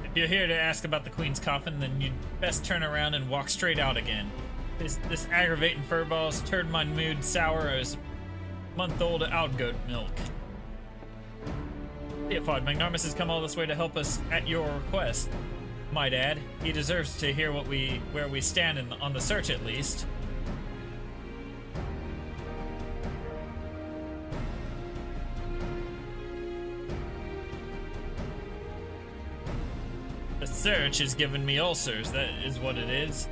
If you're here to ask about the Queen's coffin, then you'd best turn around and walk straight out again. This aggravating furball's turned my mood sour as month-old outgoat milk. Leopold, Magnarmus has come all this way to help us at your request. Might add, he deserves to hear where we stand on the search at least. The search has given me ulcers, that is what it is.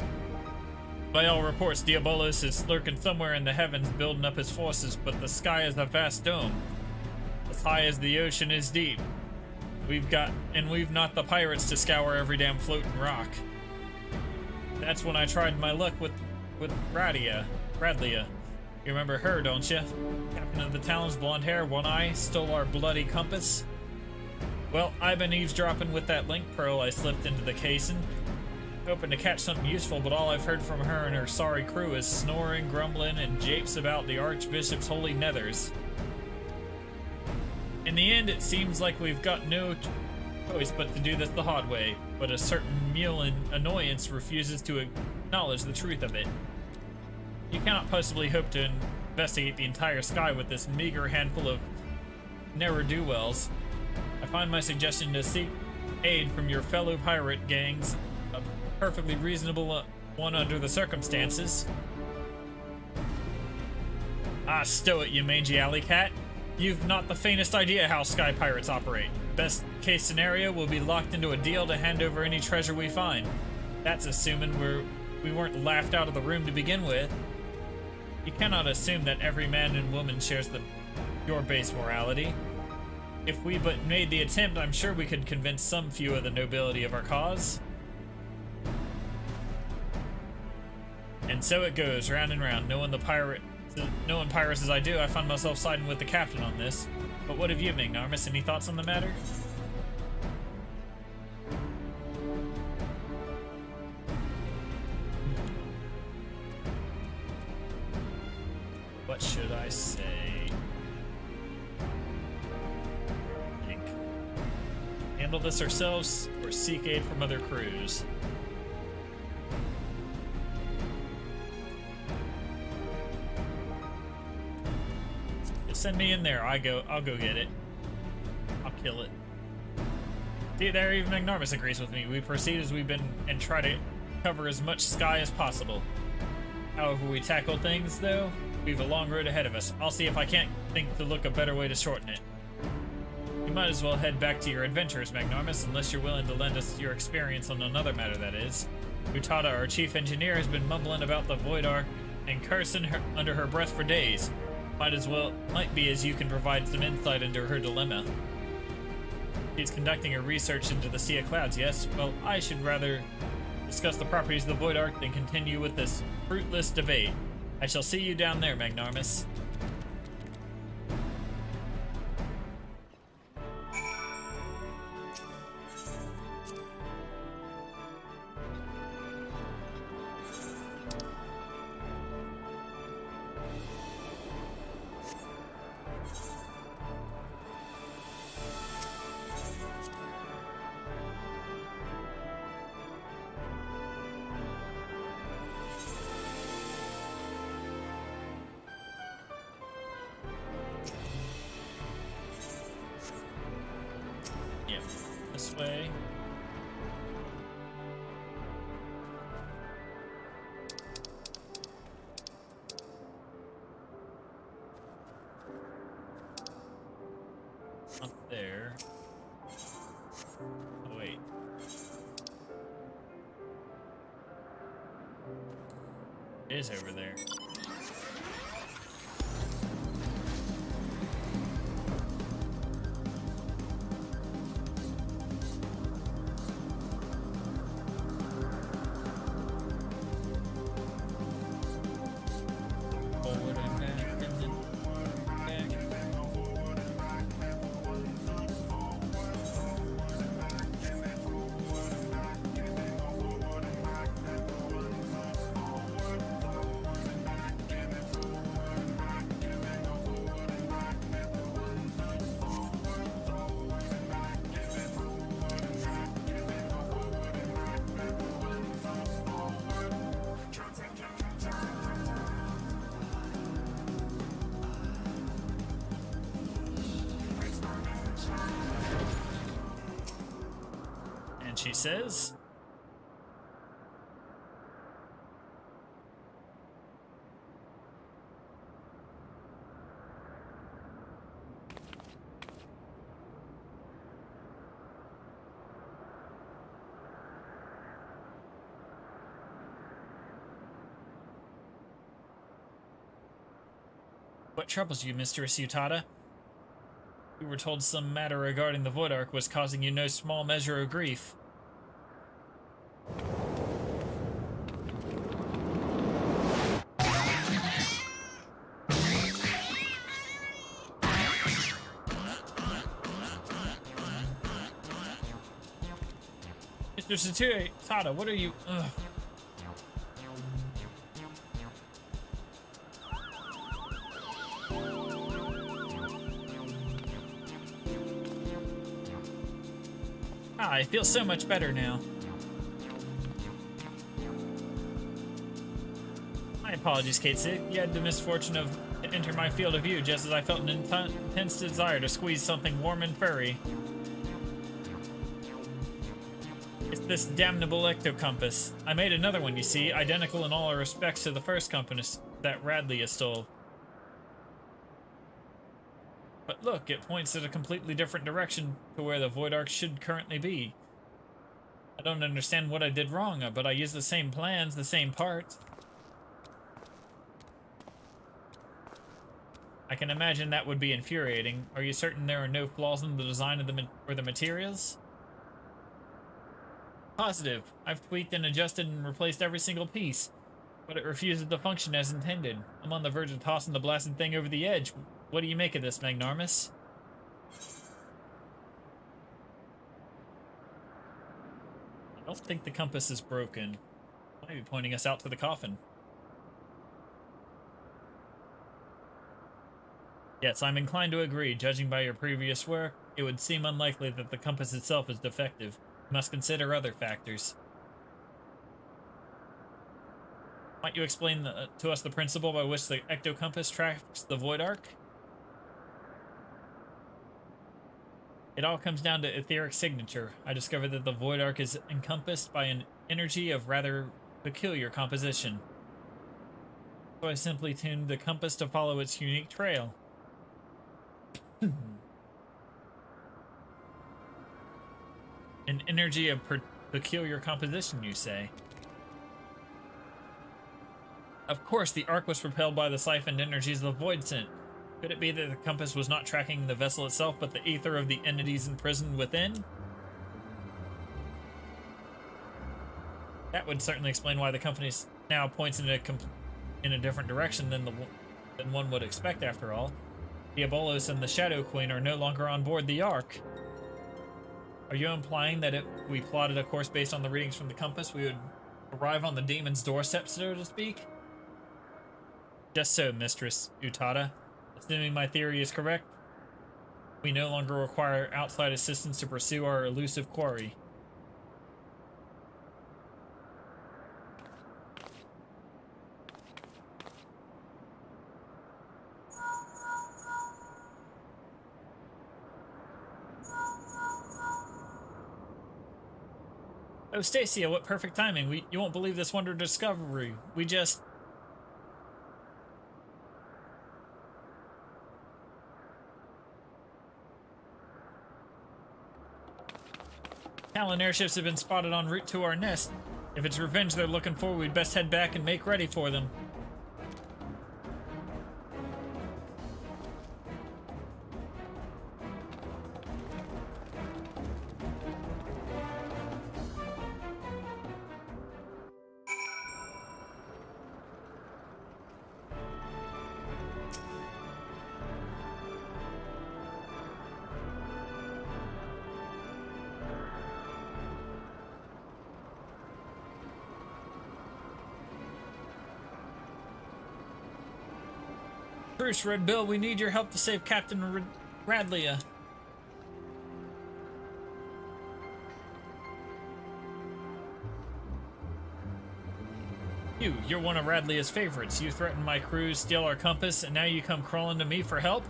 By all reports, Diabolos is lurking somewhere in the heavens building up his forces, but the sky is a vast dome. As high as the ocean is deep. We've not the pirates to scour every damn floating rock. That's when I tried my luck with Radlia. You remember her, don't you? Captain of the Talons, blonde hair, one eye, stole our bloody compass. Well, I've been eavesdropping with that link pearl I slipped into the casing, hoping to catch something useful, but all I've heard from her and her sorry crew is snoring, grumbling, and japes about the Archbishop's holy nethers. In the end, it seems like we've got no choice but to do this the hard way, but a certain mule annoyance refuses to acknowledge the truth of it. You cannot possibly hope to investigate the entire sky with this meager handful of ne'er-do-wells. I find my suggestion to seek aid from your fellow pirate gangs a perfectly reasonable one under the circumstances. Ah, stow it, you mangy alley cat. You've not the faintest idea how sky pirates operate. Best case scenario, we'll be locked into a deal to hand over any treasure we find. That's assuming we weren't laughed out of the room to begin with. You cannot assume that every man and woman shares your base morality. If we but made the attempt, I'm sure we could convince some few of the nobility of our cause. And so it goes, round and round. Knowing pirates as I do, I find myself siding with the captain on this. But what have you, Magnarmus? Any thoughts on the matter? What should I say? Handle this ourselves, or seek aid from other crews. Just send me in there. I'll go get it. I'll kill it. See there, even Magnarmus agrees with me. We proceed as we've been and try to cover as much sky as possible. However we tackle things, though, we've a long road ahead of us. I'll see if I can't think to look a better way to shorten it. You might as well head back to your adventures, Magnarmus, unless you're willing to lend us your experience on another matter, that is. Utada, our chief engineer, has been mumbling about the Void Ark and cursing her under her breath for days. Might be as you can provide some insight into her dilemma. She's conducting her research into the Sea of Clouds, yes? Well, I should rather discuss the properties of the Void Ark than continue with this fruitless debate. I shall see you down there, Magnarmus. This way. Up there. Oh, wait. It is over there. she says. What troubles you, Mistress Utada? You were told some matter regarding the Void Ark was causing you no small measure of grief. Mr. Utada, what are you... Ugh. I feel so much better now. My apologies, Katsu. You had the misfortune of to enter my field of view just as I felt an intense desire to squeeze something warm and furry. It's this damnable ectocompass. I made another one, you see, identical in all respects to the first compass that Radley stole. But look, it points in a completely different direction to where the Void Ark should currently be. I don't understand what I did wrong, but I used the same plans, the same parts. I can imagine that would be infuriating. Are you certain there are no flaws in the design of the materials? Positive. I've tweaked and adjusted and replaced every single piece, but it refuses to function as intended. I'm on the verge of tossing the blasted thing over the edge. What do you make of this, Magnarmus? I don't think the compass is broken. Might be pointing us out to the coffin. Yes, I'm inclined to agree. Judging by your previous work, it would seem unlikely that the compass itself is defective. You must consider other factors. Might you explain to us the principle by which the ectocompass tracks the Void Ark? It all comes down to etheric signature. I discovered that the Void Ark is encompassed by an energy of rather peculiar composition. So I simply tuned the compass to follow its unique trail. An energy of peculiar composition, you say? Of course, the Ark was propelled by the siphoned energies the Void sent. Could it be that the compass was not tracking the vessel itself, but the ether of the entities imprisoned within? That would certainly explain why the company now points in a different direction than one would expect, after all. Diabolos and the Shadow Queen are no longer on board the Ark. Are you implying that if we plotted a course based on the readings from the compass, we would arrive on the demon's doorstep, so to speak? Just so, Mistress Utada. Assuming my theory is correct, we no longer require outside assistance to pursue our elusive quarry. Oh, Stacia, what perfect timing. You won't believe this wonder discovery. We just... Talon airships have been spotted en route to our nest. If it's revenge they're looking for, we'd best head back and make ready for them. Bruce, Red Bill, we need your help to save Captain Radlia. You're one of Radlia's favorites. You threatened my crew, steal our compass, and now you come crawling to me for help?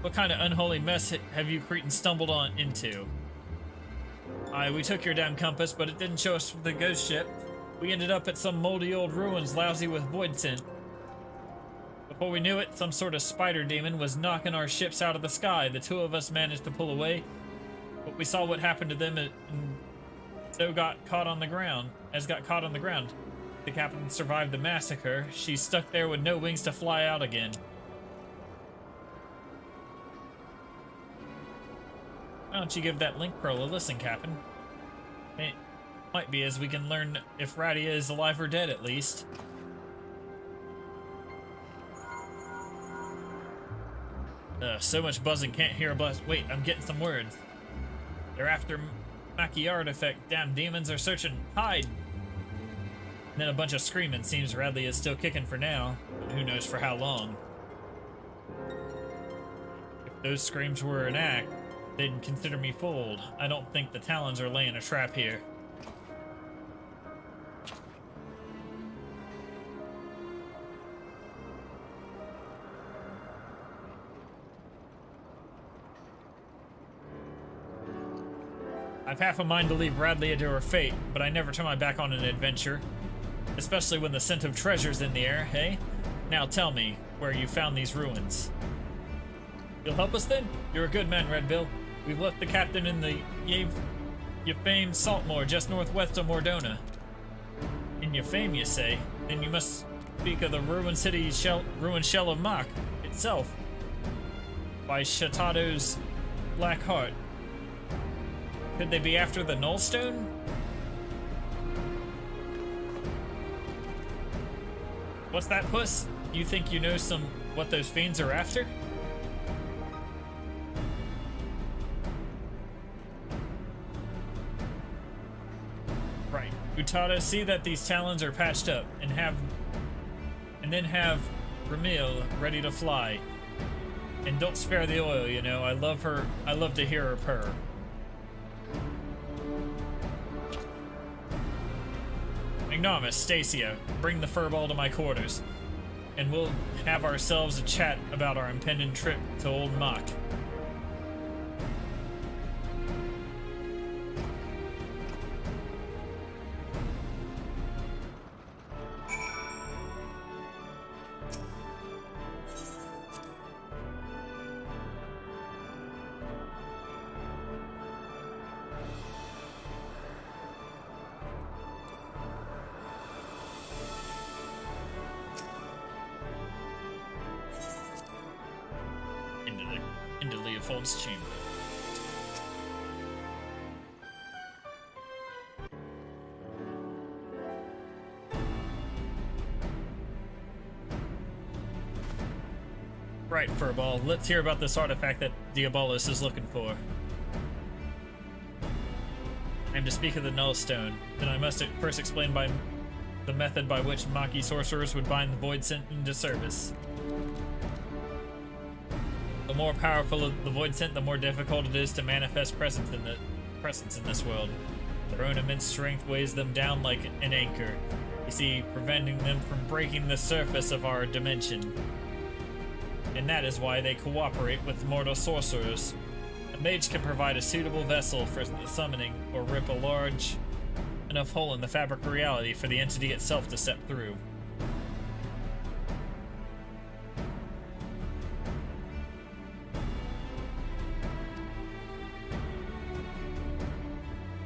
What kind of unholy mess have you Cretans stumbled into? Aye, we took your damn compass, but it didn't show us the ghost ship. We ended up at some moldy old ruins lousy with void scent. Before we knew it, some sort of spider demon was knocking our ships out of the sky. The two of us managed to pull away, but we saw what happened to them and so got caught on the ground. The captain survived the massacre. She's stuck there with no wings to fly out again. Why don't you give that link pearl a listen, Captain? It might be as we can learn if Radia is alive or dead, at least. So much buzzing, can't hear a blast. Wait, I'm getting some words. They're after Maki artifact. Damn demons are searching. Hide! And then a bunch of screaming. Seems Radley is still kicking for now, but who knows for how long. If those screams were an act, they'd consider me fooled. I don't think the Talons are laying a trap here. I've half a mind to leave Radley to her fate, but I never turn my back on an adventure. Especially when the scent of treasure's in the air, hey? Now tell me where you found these ruins. You'll help us then? You're a good man, Red Bill. We've left the captain in the Yafame Saltmoor just northwest of Mordona. In Yafame, you say? Then you must speak of the ruined shell of Mach itself. By Shatado's Black Heart. Could they be after the Nullstone? What's that, Puss? You think you know what those fiends are after? Right. Utada, see that these Talons are patched up and then have Ramil ready to fly. And don't spare the oil, you know. I love to hear her purr. Ignomus, Stacia, bring the furball to my quarters, and we'll have ourselves a chat about our impending trip to Old Mach. Into Leopold's chamber. Right, Furball, let's hear about this artifact that Diabolos is looking for. I am to speak of the Nullstone. Then I must first explain by the method by which Maki sorcerers would bind the Void Scent into service. The more powerful the Void Scent, the more difficult it is to manifest presence in this world. Their own immense strength weighs them down like an anchor, you see, preventing them from breaking the surface of our dimension. And that is why they cooperate with mortal sorcerers. A mage can provide a suitable vessel for the summoning, or rip a large enough hole in the fabric of reality for the entity itself to step through.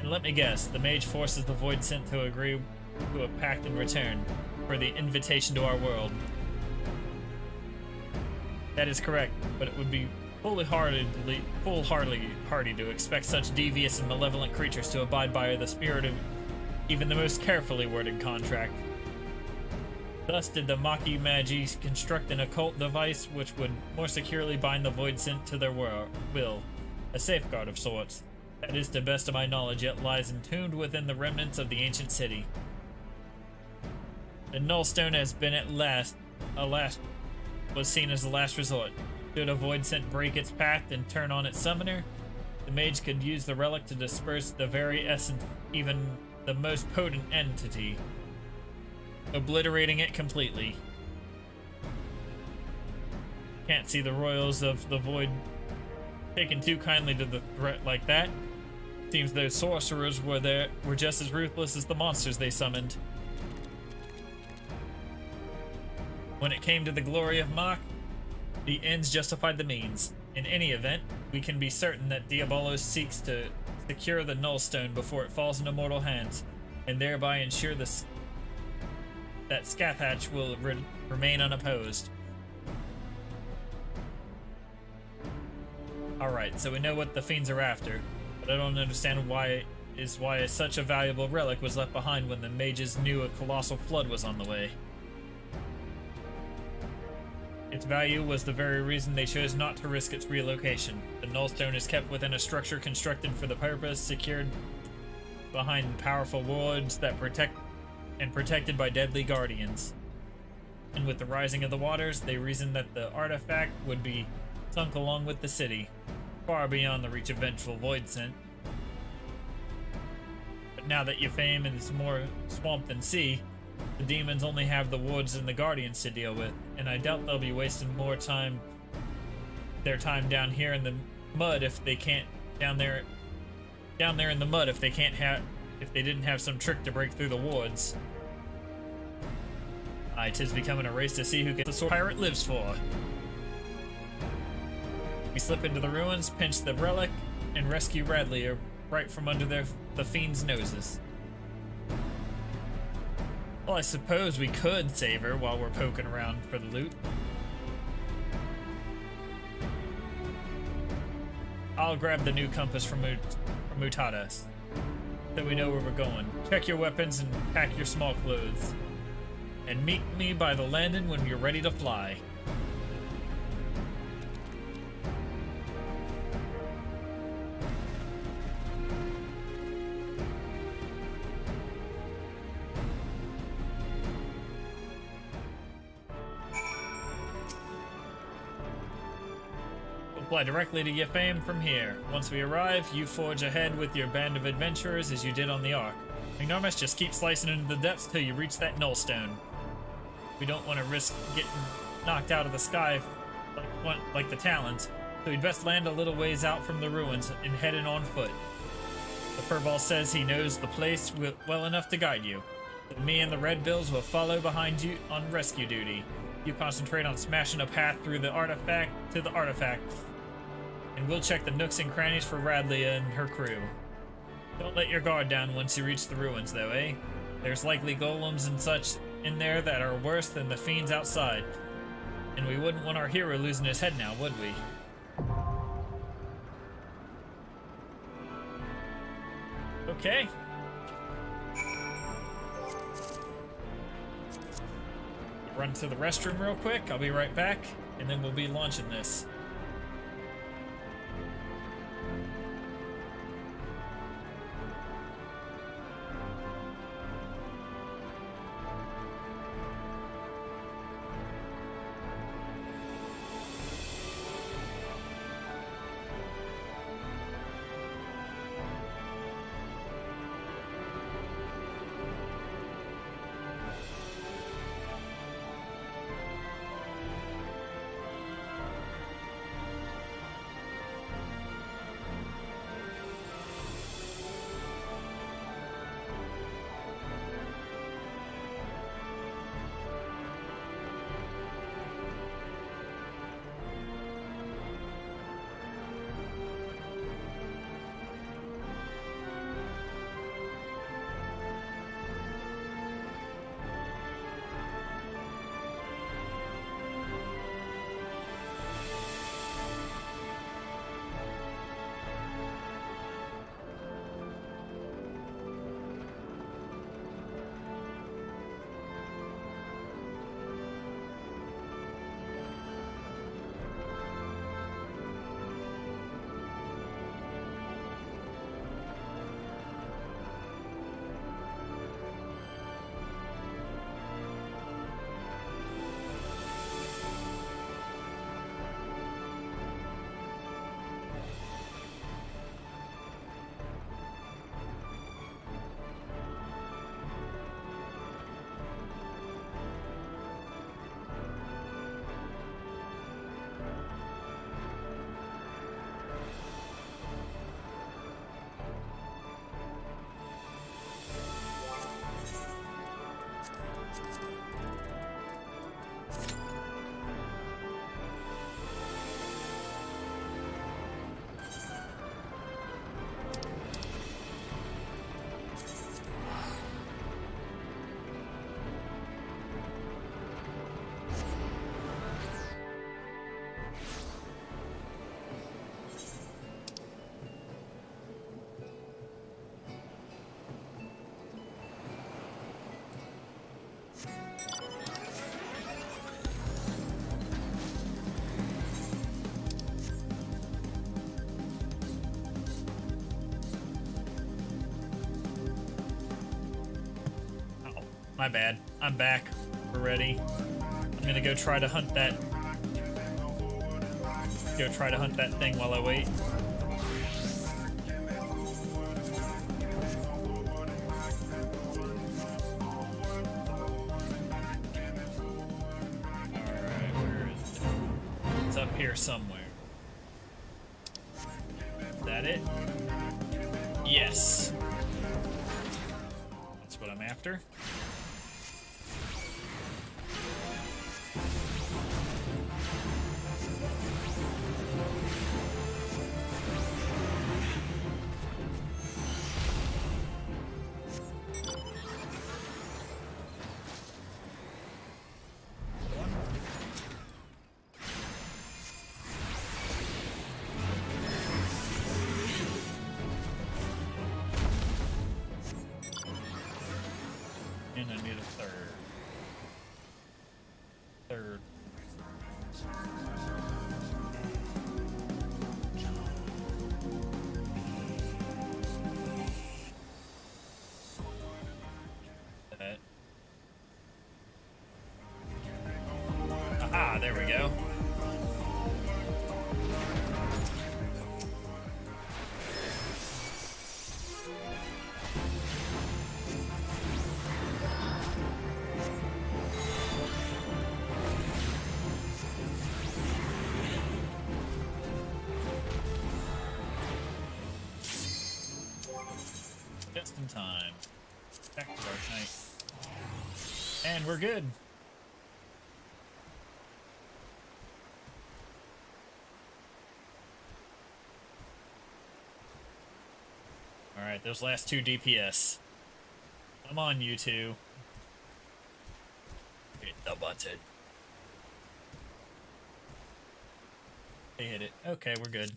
And let me guess, the mage forces the Void Scent to agree to a pact in return for the invitation to our world. That is correct, but it would be foolhardy to expect such devious and malevolent creatures to abide by the spirit of even the most carefully worded contract. Thus did the Maki Magi construct an occult device which would more securely bind the Void Scent to their will, a safeguard of sorts. That is, to best of my knowledge, yet lies entombed within the remnants of the ancient city. The Nullstone has been was seen as the last resort. Should a Void Scent break its pact and turn on its summoner, the mage could use the relic to disperse the very essence, even the most potent entity, obliterating it completely. Can't see the royals of the Void taking too kindly to the threat like that. Seems those sorcerers were just as ruthless as the monsters they summoned. When it came to the glory of Mach, the ends justified the means. In any event, we can be certain that Diabolos seeks to secure the Nullstone before it falls into mortal hands, and thereby ensure that Scathach will remain unopposed. Alright, so we know what the fiends are after, but I don't understand why such a valuable relic was left behind when the mages knew a colossal flood was on the way. Its value was the very reason they chose not to risk its relocation. The Nullstone is kept within a structure constructed for the purpose, secured behind powerful wards that protected by deadly guardians. And with the rising of the waters, they reasoned that the artifact would be sunk along with the city, far beyond the reach of vengeful Voidsent. But now that Yfame is more swamp than sea, the demons only have the wards and the guardians to deal with, and I doubt they'll be wasting their time down here in the mud if they can't down there in the mud if they didn't have some trick to break through the wards. Aye, 'tis becoming a race to see who gets the sword pirate lives for. We slip into the ruins, pinch the relic, and rescue Radley right from under the fiend's noses. Well, I suppose we could save her while we're poking around for the loot. I'll grab the new compass from Mutadas, so we know where we're going. Check your weapons and pack your small clothes. And meet me by the landing when you're ready to fly. Fly directly to Yfame from here. Once we arrive, you forge ahead with your band of adventurers as you did on the Ark. Ignoramus, just keep slicing into the depths till you reach that Nullstone. We don't want to risk getting knocked out of the sky like the Talons, so we'd best land a little ways out from the ruins and head in on foot. The Furball says he knows the place well enough to guide you. But me and the Red Bills will follow behind you on rescue duty. You concentrate on smashing a path through the artifact to the artifact, and we'll check the nooks and crannies for Radley and her crew. Don't let your guard down once you reach the ruins, though, eh? There's likely golems and such in there that are worse than the fiends outside. And we wouldn't want our hero losing his head now, would we? Okay. Run to the restroom real quick. I'll be right back, and then we'll be launching this. My bad. I'm back. We're ready. I'm gonna go try to hunt that. Go try to hunt that thing while I wait. Alright, where is it? It's up here somewhere. Is that it? Yes. That's what I'm after. And I need a third. Third. That. Aha, there we go. Just in time. Back to Dark Knight. And we're good. Alright, those last two DPS. Come on, you two. Hit the button. They hit it. Okay, we're good.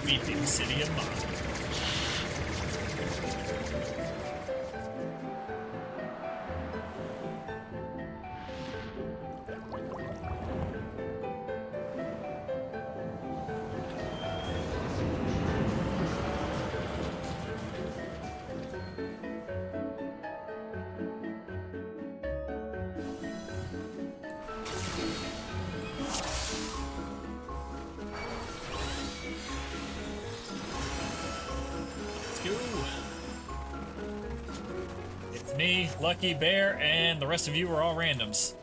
Weeping City of Mine. It's me, Lucky Bear, and the rest of you are all randoms.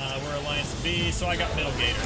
We're Alliance B, so I got Middle Gator.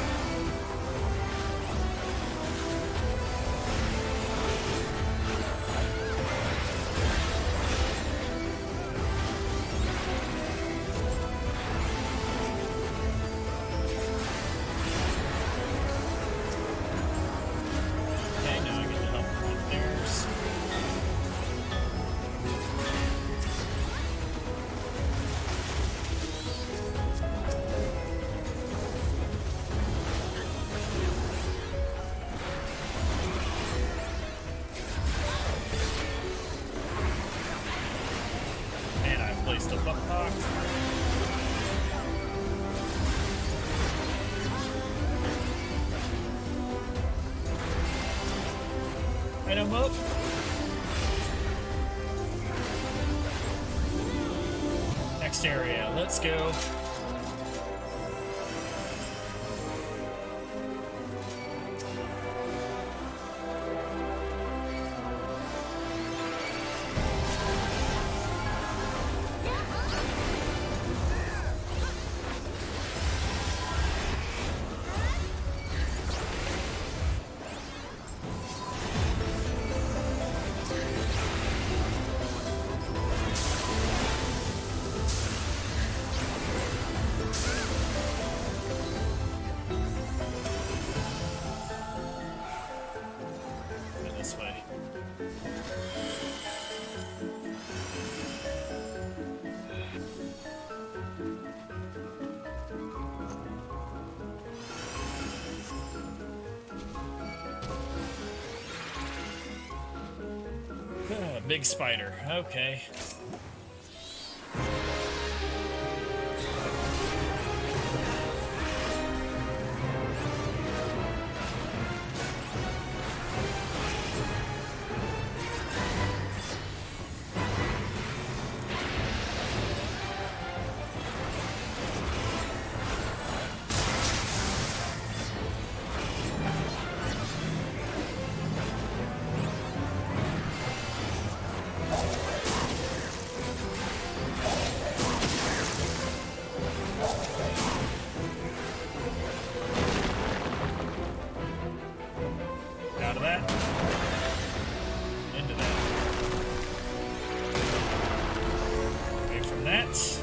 The buck box. Item up. Next area. Let's go. This way. Big spider. Okay. out of that. Into that. Away from that.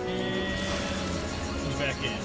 And goes back in.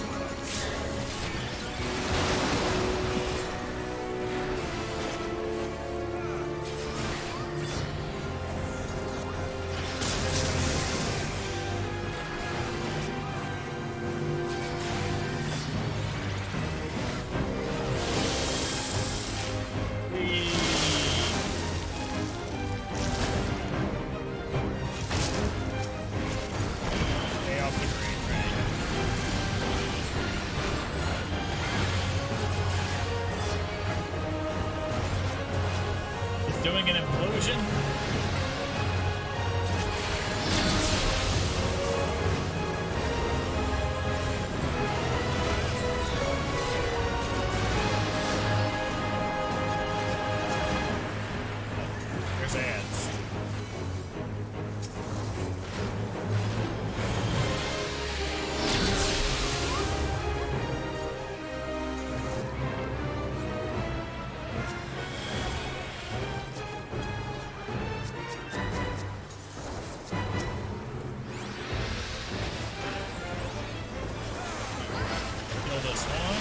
Doing an implosion. There's ads. This one.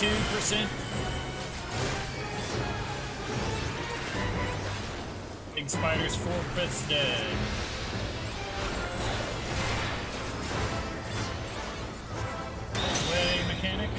%. Big spider's 4/5 dead. Way mechanic.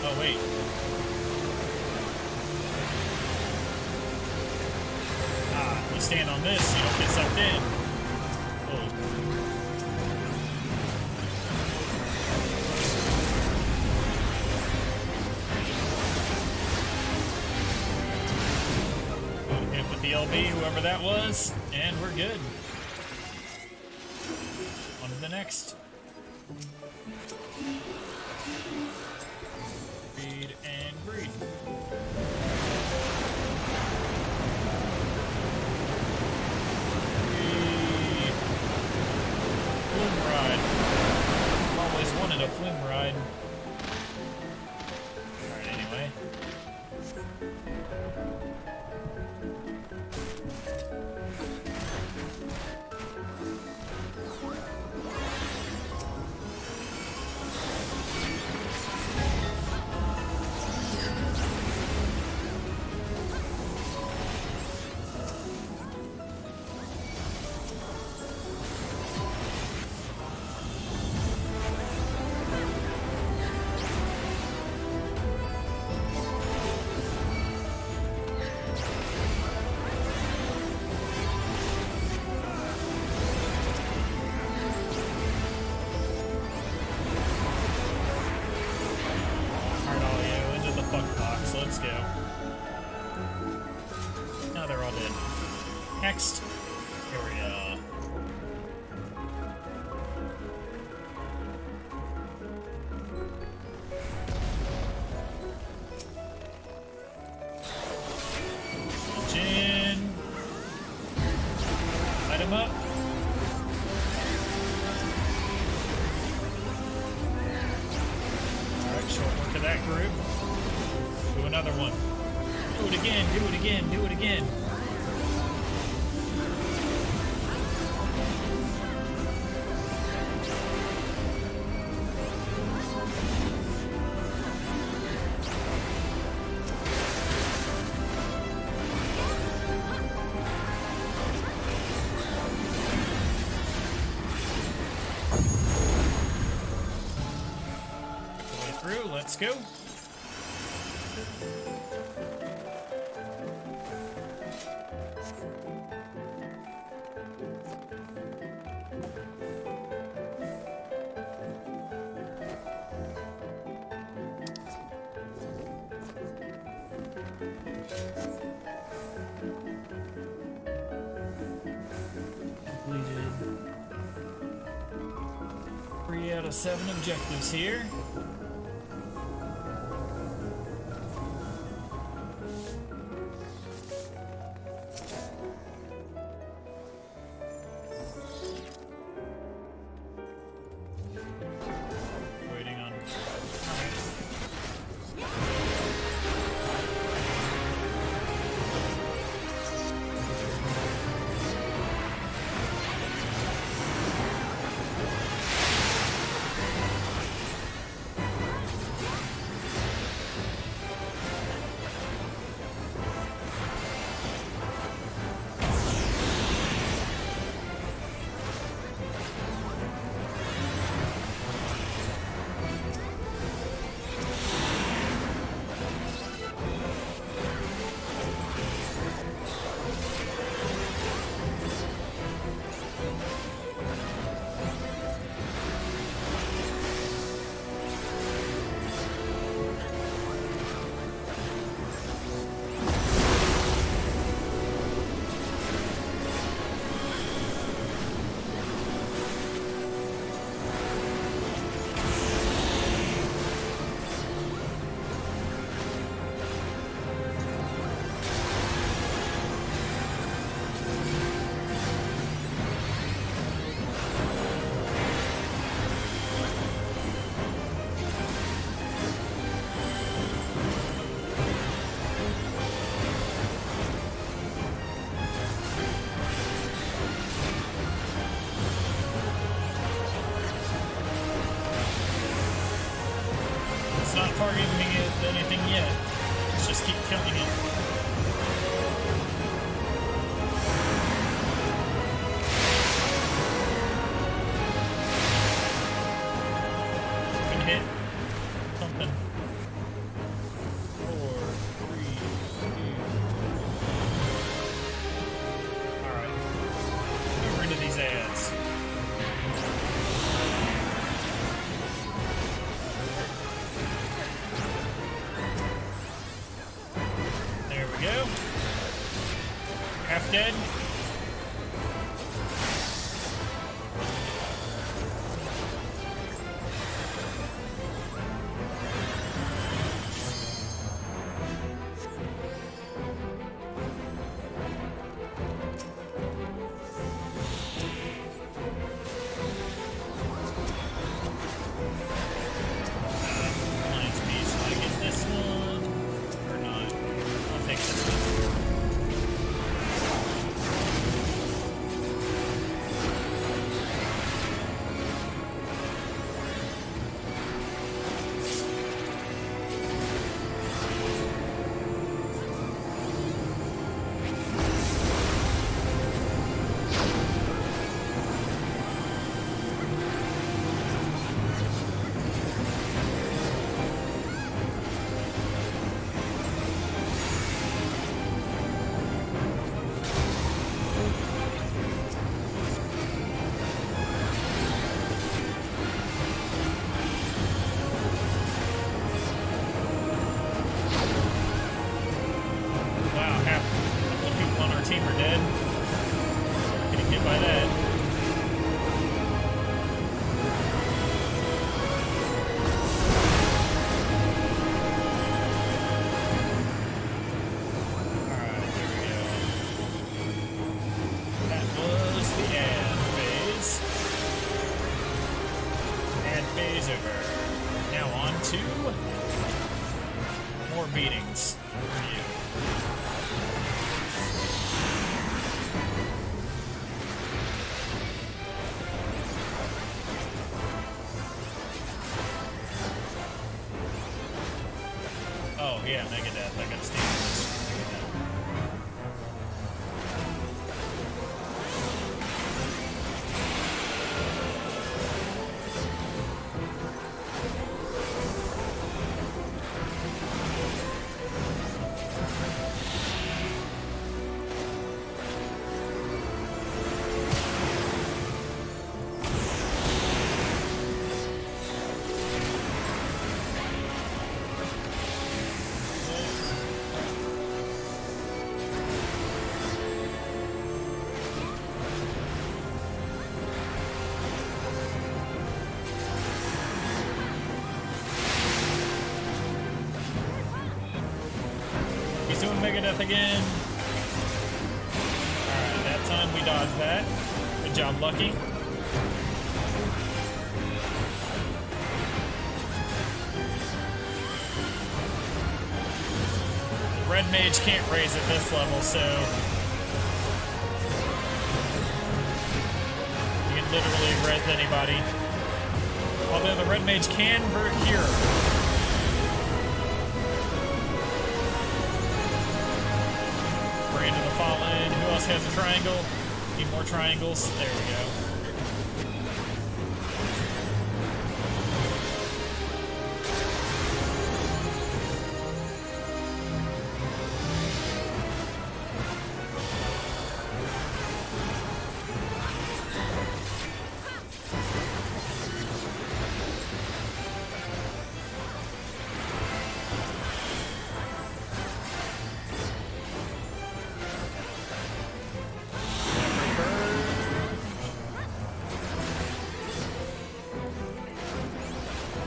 Oh, wait. Ah, you stand on this, you don't get sucked in. Oh. Hit with the LB, whoever that was, and we're good. On to the next. Breed and breed. Flume ride. I've always wanted a flume ride. Alright, anyway. all dead. Next area. Engine. Light him up. Alright, short work of that group. Do another one. Do it again, do it again, do it again. Way through, let's go. Completed 3 out of 7 objectives here. Waiting on. It's not targeting anything yet. Let's just keep killing it. Can hit something. 4, 3, 2. Alright. Get rid of these ads. There we go. Half dead. Reminds me, so I get this one or not? I'll take this one. you by that. Alright, here we go. That was the ad phase. Ad phase over. Now on to more beatings for you. Oh yeah, Megadeth. I gotta stand for this. He's doing Megadeth again. Alright, that time we dodged that. Good job, Lucky. Red Mage can't raise at this level, so you can literally res anybody. Although the Red Mage can cure. Brand of the Fallen. Who else has a triangle? Need more triangles. There we go.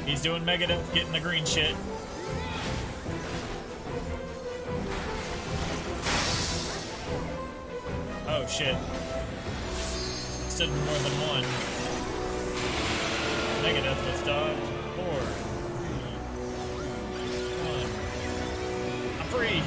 He's doing Megadeth, getting the green shit. Oh shit. Stood more than one. Megadeth was dodged. 4, 3, 1. I'm free.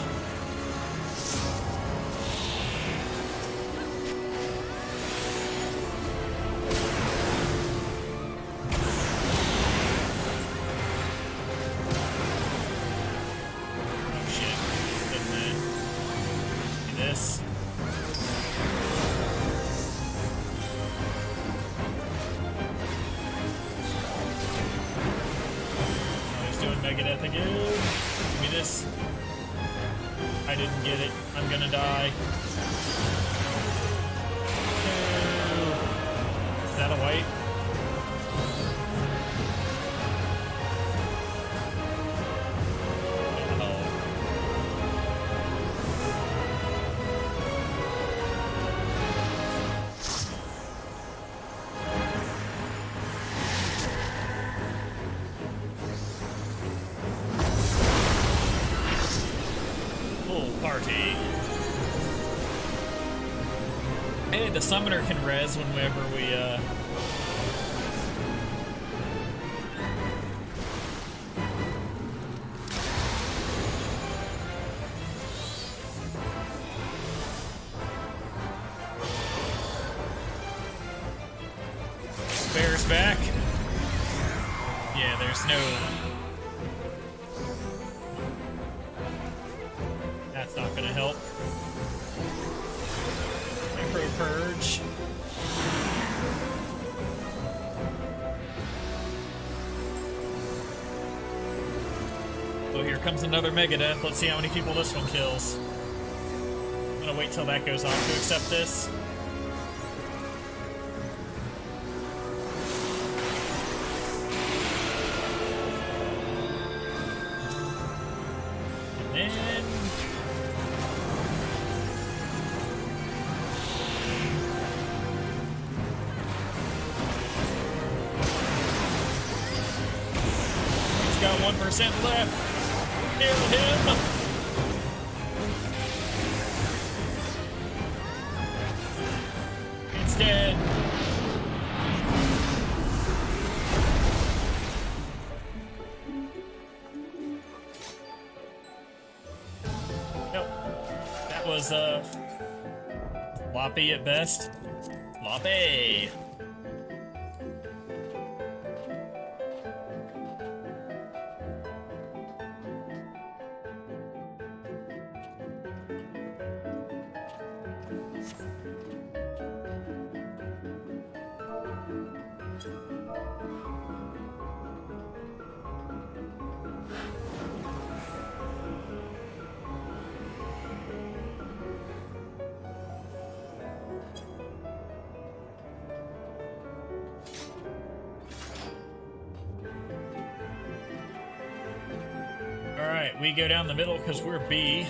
Megadeth again. Give me this. I didn't get it. I'm gonna die. Is that a white? Party. Hey, the summoner can res whenever we Bear's back. Yeah, there's no. That's not gonna help. Necro Purge. So here comes another Megadeth. Let's see how many people this one kills. I'm gonna wait till that goes off to accept this. And then 1% left. Kill him. It's dead. Nope. That was, floppy at best. Floppy. Alright, we go down the middle because we're B.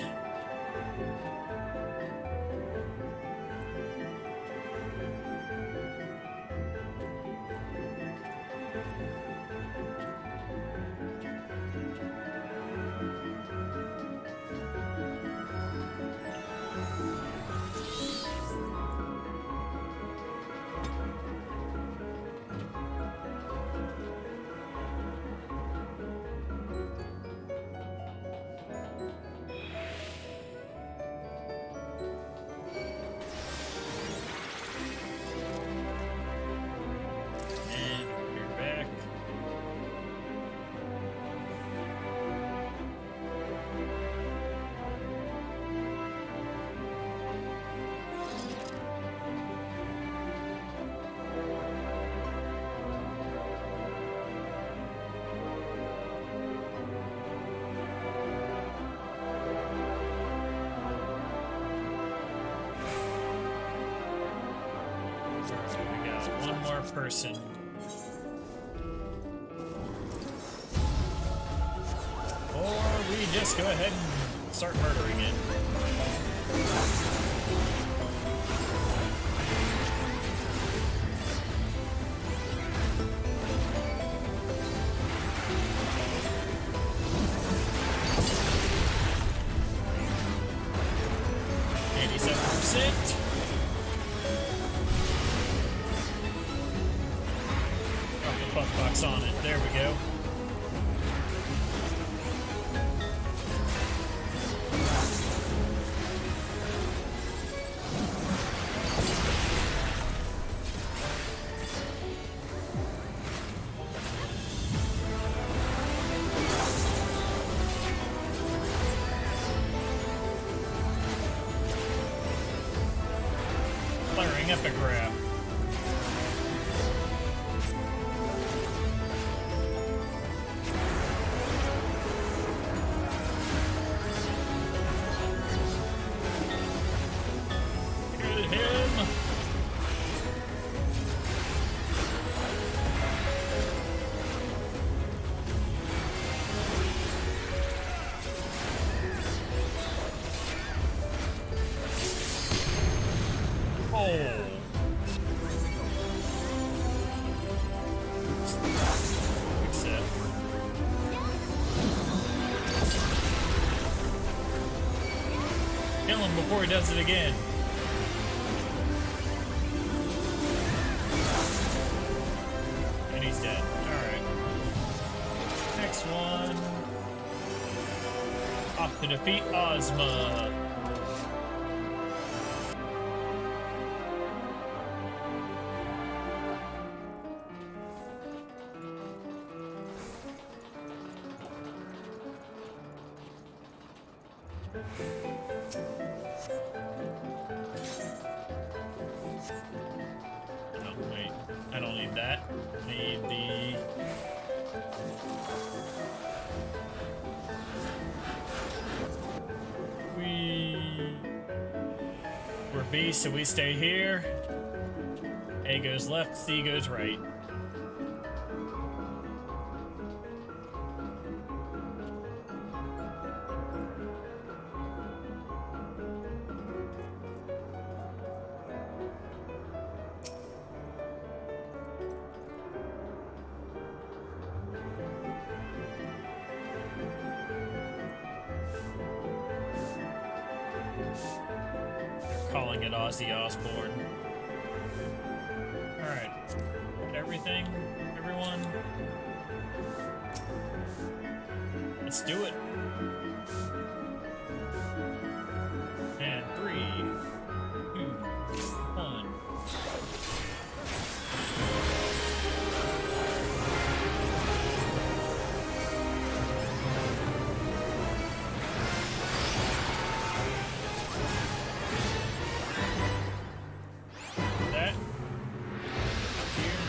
Person. Or we just go ahead and start murdering it. On it. There we go. Firing epigraph. Kill him before he does it again. And he's dead. Alright. Next one. Off to defeat Ozma. I don't need that. I need the... We're B, so we stay here. A goes left, C goes right. calling it Ozzy Osbourne. Alright. Everything? Everyone? Let's do it. And 3, 2, 1. That. Here.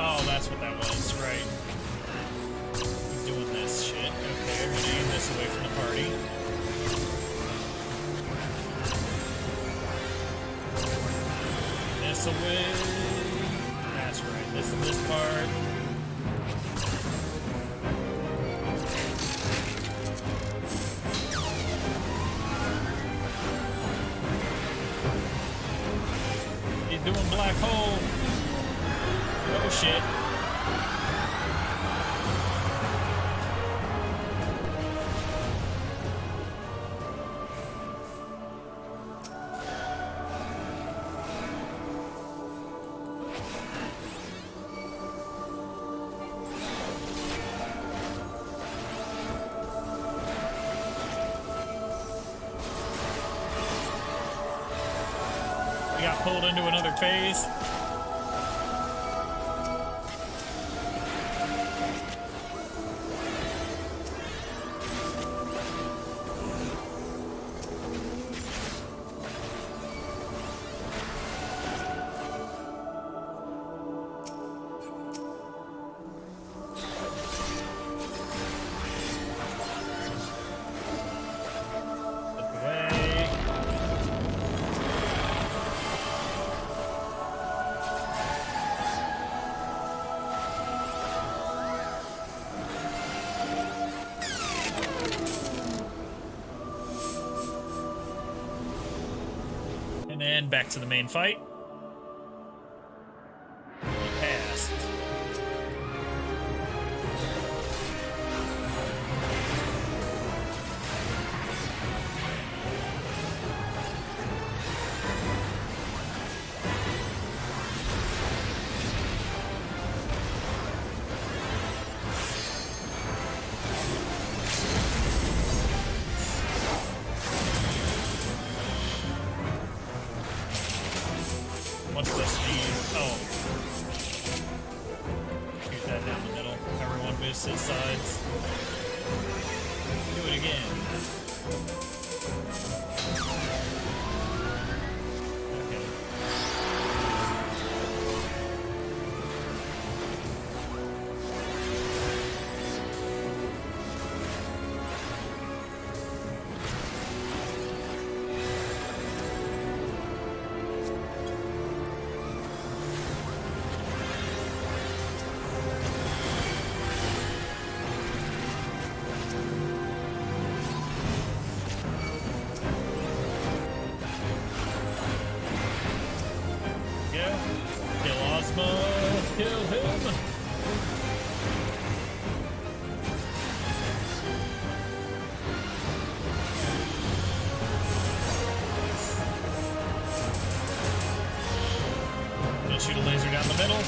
Oh, that's what that was, right. He's doing this shit. Okay, we're gonna aim this away from the party. This away. That's right, this is this part. He's doing black hole. Oh shit. We got pulled into another phase. And back to the main fight. Passed. What's this mean? Oh. Shoot that down the middle. Everyone moves to the sides. Do it again. Okay. Kill him! Gonna shoot a laser down the middle.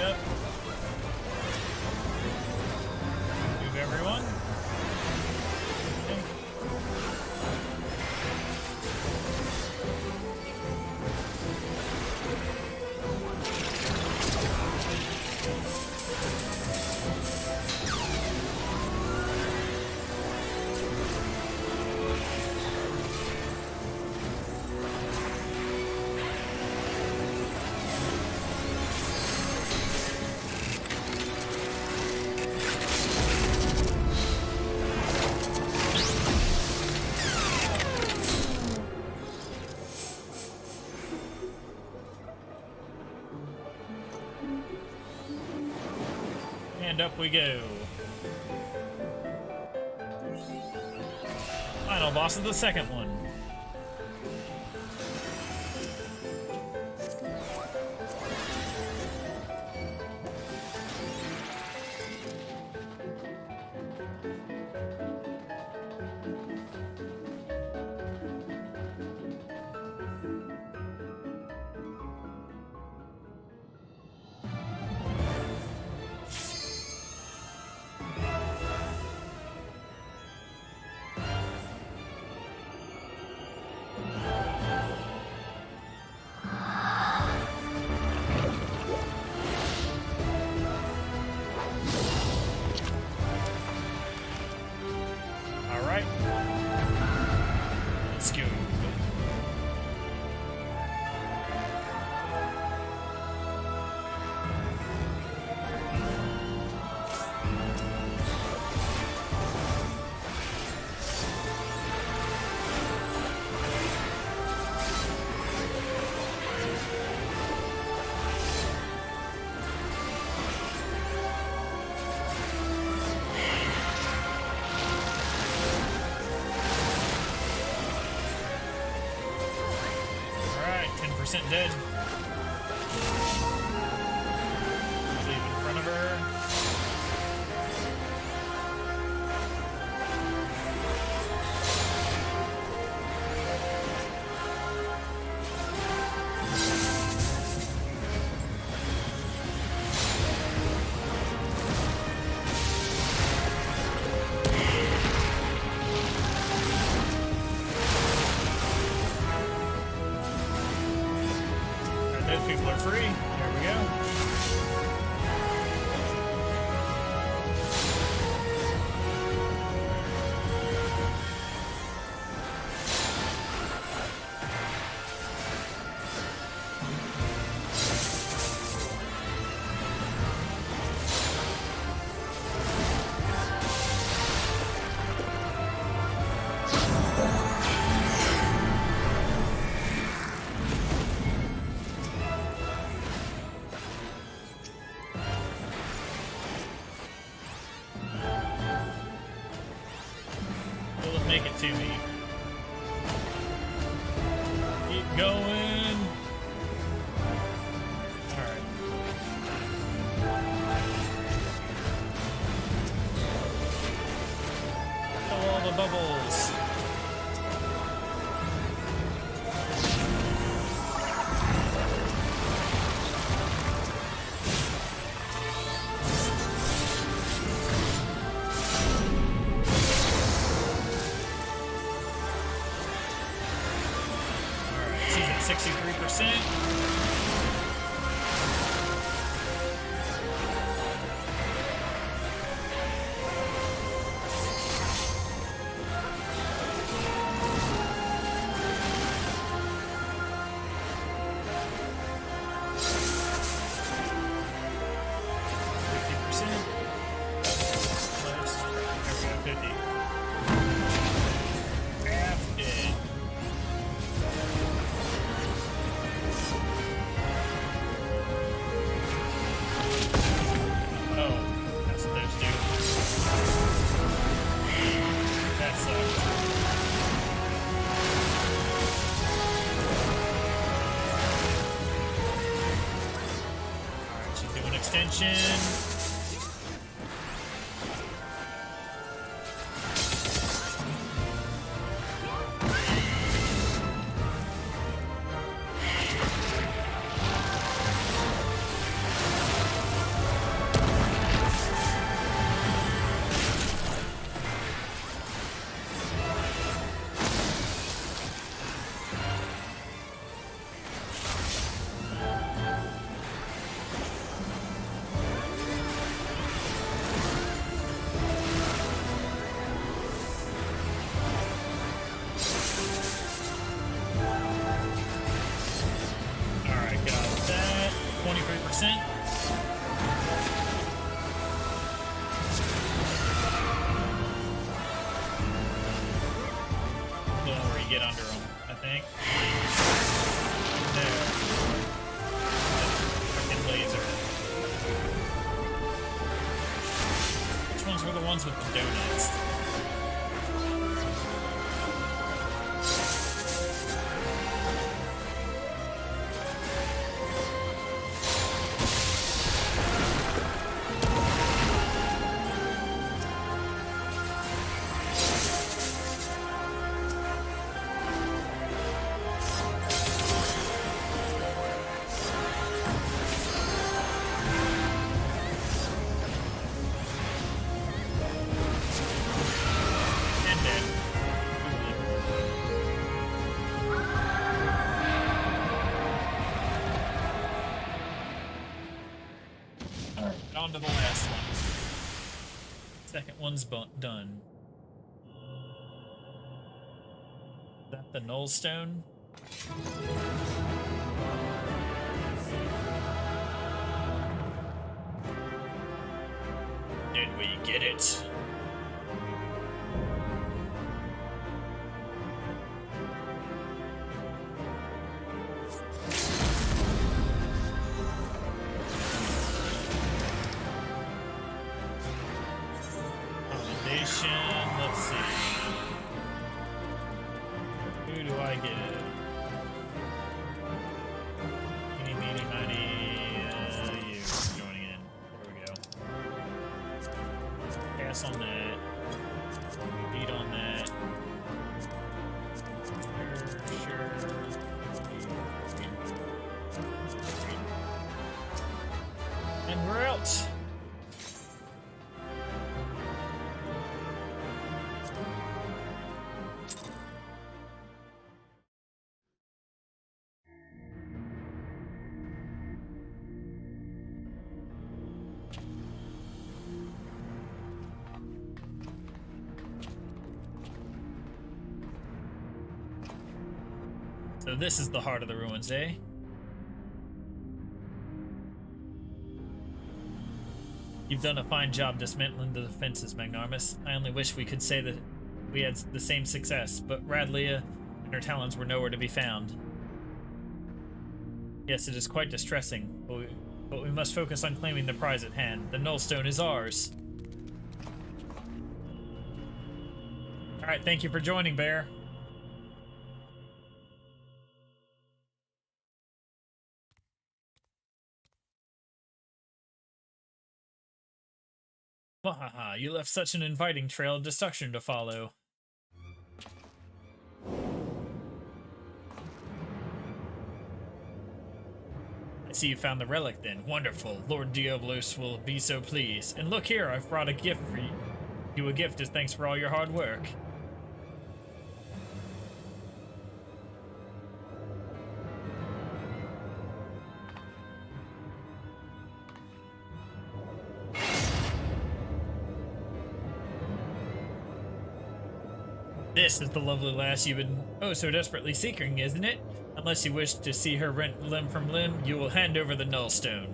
up. Move everyone. Okay. And up we go. Final boss of the second one. Let's go. Dead. Leave in front of her. Those people are free. There we go. Make it to me. Keep going. Alright. Kill all the bubbles. She's at 63%. Extension. ones with the donuts. On to the last one. Second one's done. Is that the Null Stone? Did we get it? Let's see. Who do I get? Eeny, meeny, miny, you joining in. There we go. Pass on that. Beat on that. Sure. And we're out. So this is the heart of the ruins, eh? You've done a fine job dismantling the defenses, Magnarmus. I only wish we could say that we had the same success, but Radlia and her talons were nowhere to be found. Yes, it is quite distressing, but we must focus on claiming the prize at hand. The Nullstone is ours. Alright, thank you for joining, Bear. Wahaha, you left such an inviting trail of destruction to follow. I see you found the relic then. Wonderful. Lord Diablos will be so pleased. And look here, I've brought a gift for you. You a gift as thanks for all your hard work. This is the lovely lass you've been oh so desperately seeking, isn't it? Unless you wish to see her rent limb from limb, you will hand over the Nullstone.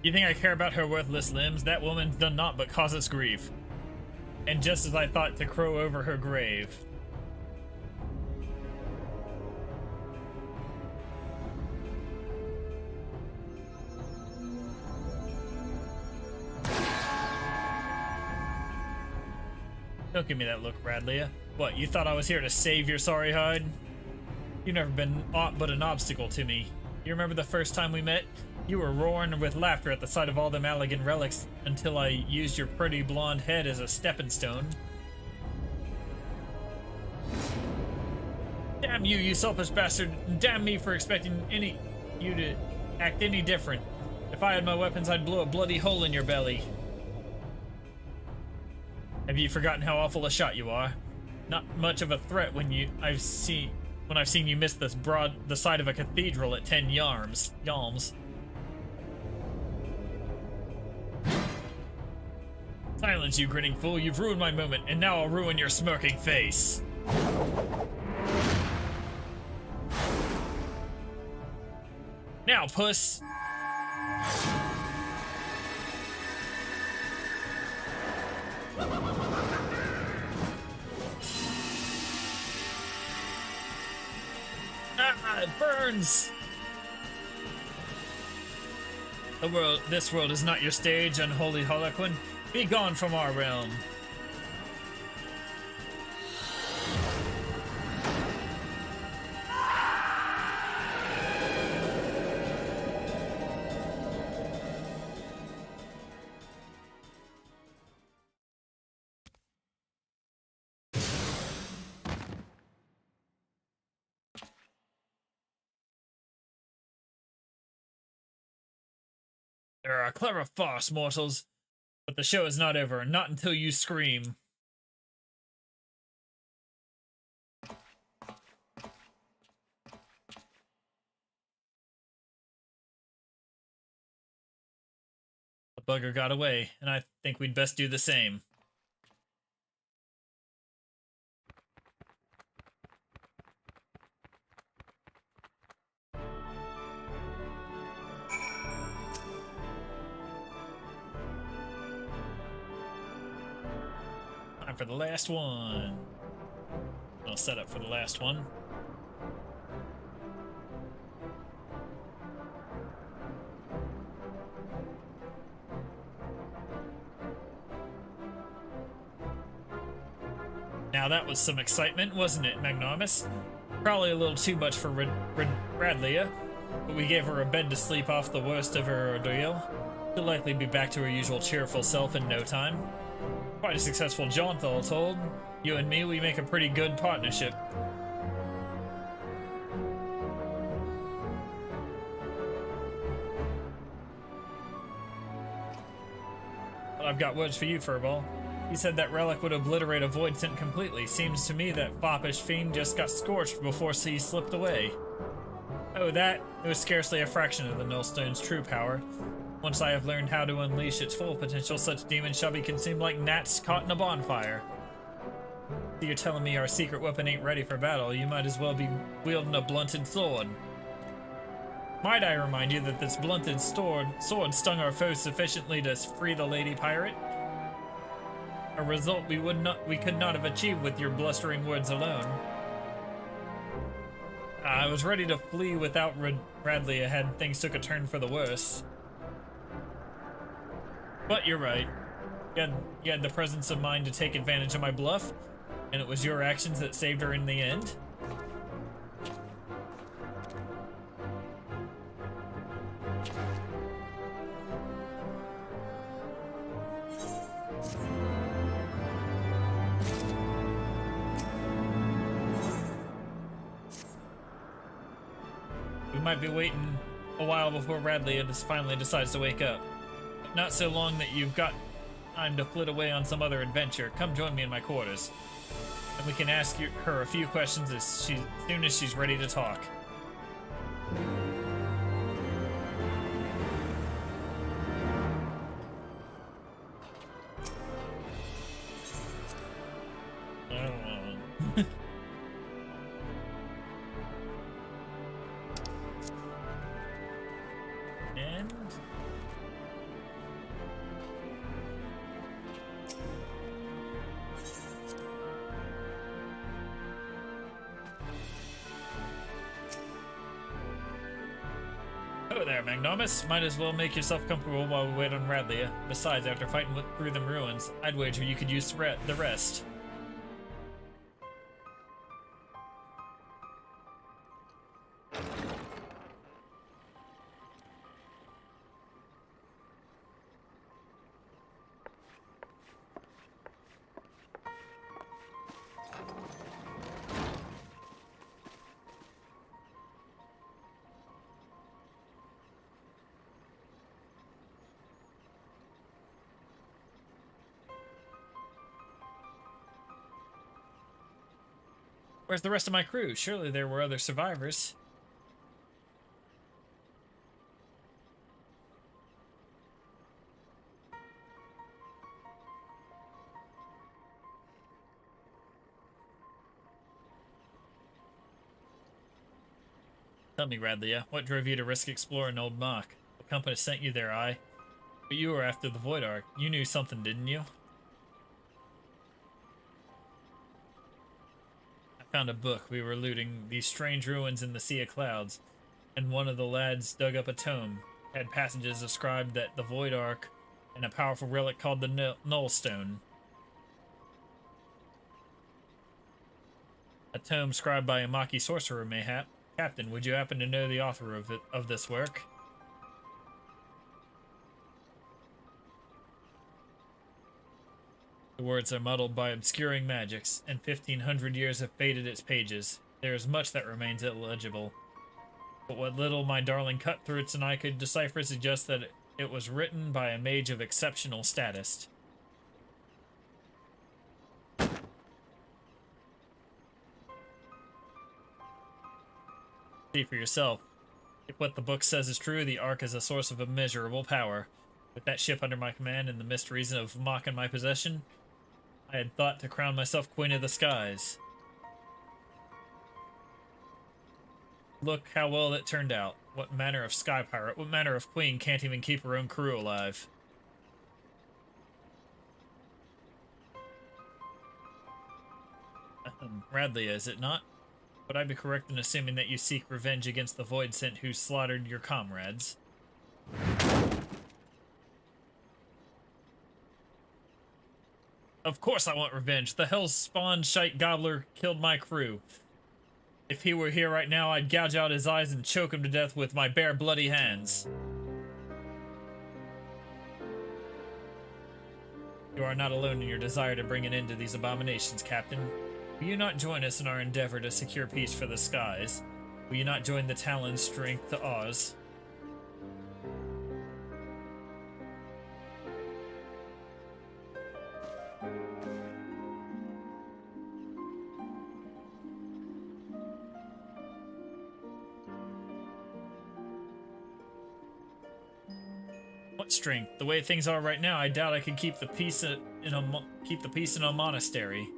You think I care about her worthless limbs? That woman's done naught but cause us grief. And just as I thought to crow over her grave. Don't give me that look, Radlia. What, you thought I was here to save your sorry hide? You've never been aught but an obstacle to me. You remember the first time we met? You were roaring with laughter at the sight of all them elegant relics until I used your pretty blonde head as a stepping stone. Damn you, you selfish bastard, and damn me for expecting you to act any different. If I had my weapons, I'd blow a bloody hole in your belly. Have you forgotten how awful a shot you are? Not much of a threat when I've seen when I've seen you miss the side of a cathedral at 10 yalms. Silence, you grinning fool. You've ruined my moment, and now I'll ruin your smirking face. Now, puss. Ah, it burns. This world is not your stage, unholy Harlequin. Be gone from our realm. They're a clever farce, mortals. But the show is not over, not until you scream. The bugger got away, and I think we'd best do the same. Time for the last one. I'll set up for the last one. Now that was some excitement, wasn't it, Magnanimous? Probably a little too much for Radlia, but we gave her a bed to sleep off the worst of her ordeal. She'll likely be back to her usual cheerful self in no time. Quite a successful jaunt, all told. You and me, we make a pretty good partnership. Well, I've got words for you, Furball. He said that relic would obliterate a void scent completely. Seems to me that foppish fiend just got scorched before he slipped away. Oh, that? It was scarcely a fraction of the Nullstone's true power. Once I have learned how to unleash its full potential, such demons shall be consumed like gnats caught in a bonfire. So you're telling me our secret weapon ain't ready for battle? You might as well be wielding a blunted sword. Might I remind you that this blunted sword stung our foes sufficiently to free the lady pirate? A result we could not have achieved with your blustering words alone. I was ready to flee without Radley had things took a turn for the worse. But you're right. You had the presence of mind to take advantage of my bluff, and it was your actions that saved her in the end. We might be waiting a while before Radley finally decides to wake up. But not so long that you've got time to flit away on some other adventure. Come join me in my quarters. And we can ask her a few questions as soon as she's ready to talk. And oh there, Magnanimous. Might as well make yourself comfortable while we wait on Radlia. Besides, after fighting through them ruins, I'd wager you could use the rest. Where's the rest of my crew? Surely there were other survivors. Tell me, Radlia, what drove you to risk exploring Old Mach? What company sent you there, But you were after the Void Ark. You knew something, didn't you? I found a book. We were looting these strange ruins in the Sea of Clouds, and one of the lads dug up a tome. It had passages described that the Void Ark and a powerful relic called the Null Stone. A tome scribed by a Maki sorcerer, mayhap. Captain, would you happen to know the author of this work? The words are muddled by obscuring magics, and 1,500 years have faded its pages. There is much that remains illegible. But what little my darling cutthroats and I could decipher suggests that it was written by a mage of exceptional status. See for yourself. If what the book says is true, the Ark is a source of immeasurable power. With that ship under my command and the mysteries of Mach in my possession, I had thought to crown myself Queen of the Skies. Look how well it turned out. What manner of sky pirate, what manner of queen can't even keep her own crew alive? Radlia, is it not? Would I be correct in assuming that you seek revenge against the Void Sent who slaughtered your comrades? Of course I want revenge. The hell's spawn shite gobbler killed my crew. If he were here right now, I'd gouge out his eyes and choke him to death with my bare bloody hands. You are not alone in your desire to bring an end to these abominations, Captain. Will you not join us in our endeavor to secure peace for the skies? Will you not join the Talon's strength to Oz? What strength? The way things are right now, I doubt I can keep the peace in a monastery.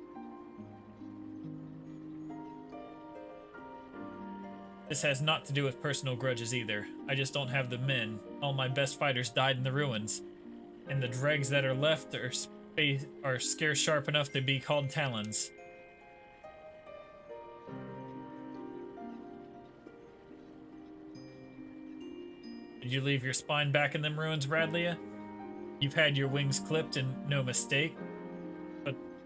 This has not to do with personal grudges either. I just don't have the men. All my best fighters died in the ruins, and the dregs that are left are scarce sharp enough to be called talons. Did you leave your spine back in them ruins, Radlia? You've had your wings clipped and no mistake,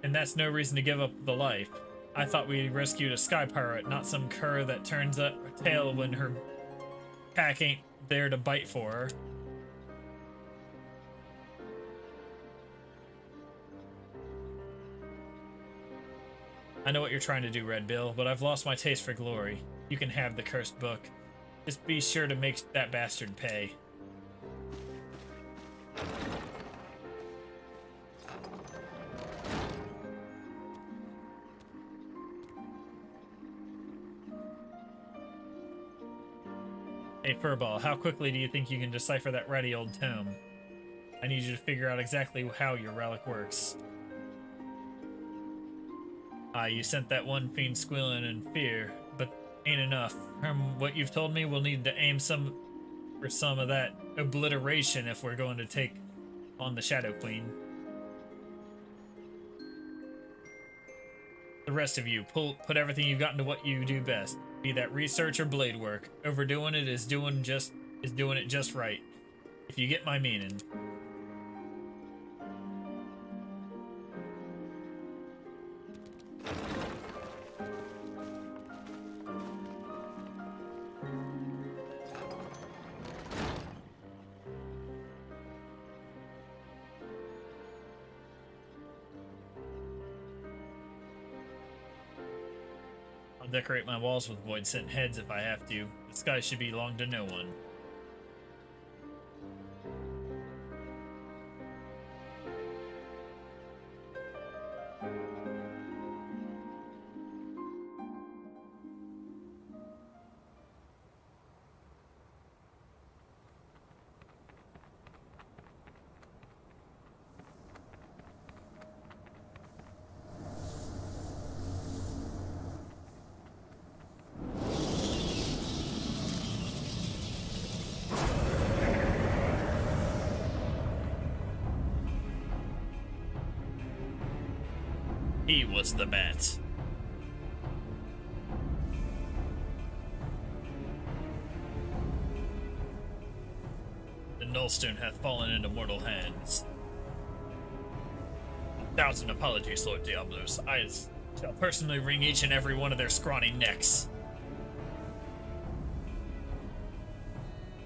and that's no reason to give up the life. I thought we rescued a sky pirate, not some cur that turns up her tail when her pack ain't there to bite for her. I know what you're trying to do, Red Bill, but I've lost my taste for glory. You can have the cursed book. Just be sure to make that bastard pay. Hey, Furball, how quickly do you think you can decipher that ratty old tome? I need you to figure out exactly how your relic works. You sent that one fiend squealing in fear, but ain't enough. From what you've told me, we'll need to aim for some of that obliteration if we're going to take on the Shadow Queen. The rest of you, put everything you've got into what you do best. Be that research or blade work. Overdoing it is doing it just right. If you get my meaning. I'll decorate my walls with Void Sent heads if I have to. The sky should belong to no one. He was the bat. The Nullstone hath fallen into mortal hands. 1,000 apologies, Lord Diablos. I shall personally wring each and every one of their scrawny necks.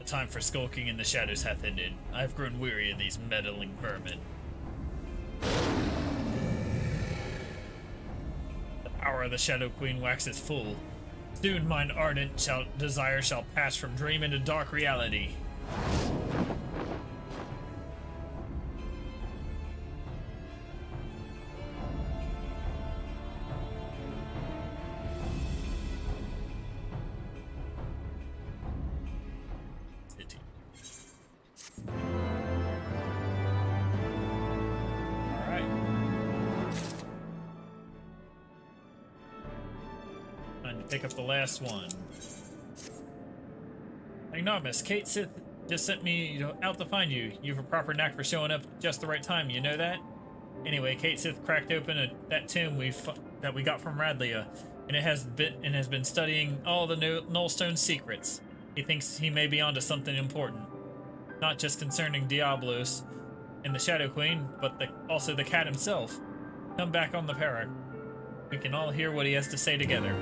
The time for skulking in the shadows hath ended. I have grown weary of these meddling vermin. The power of the Shadow Queen waxes full. Soon mine ardent desire shall pass from dream into dark reality. Pick up the last one. Ignomus, Kate Sith just sent me out to find you. You have a proper knack for showing up just the right time, you know that? Anyway, Kate Sith cracked open that tomb that we got from Radlia, and has been studying all the Nullstone secrets. He thinks he may be onto something important, not just concerning Diablos and the Shadow Queen, but also the cat himself. Come back on the Parrot. We can all hear what he has to say together.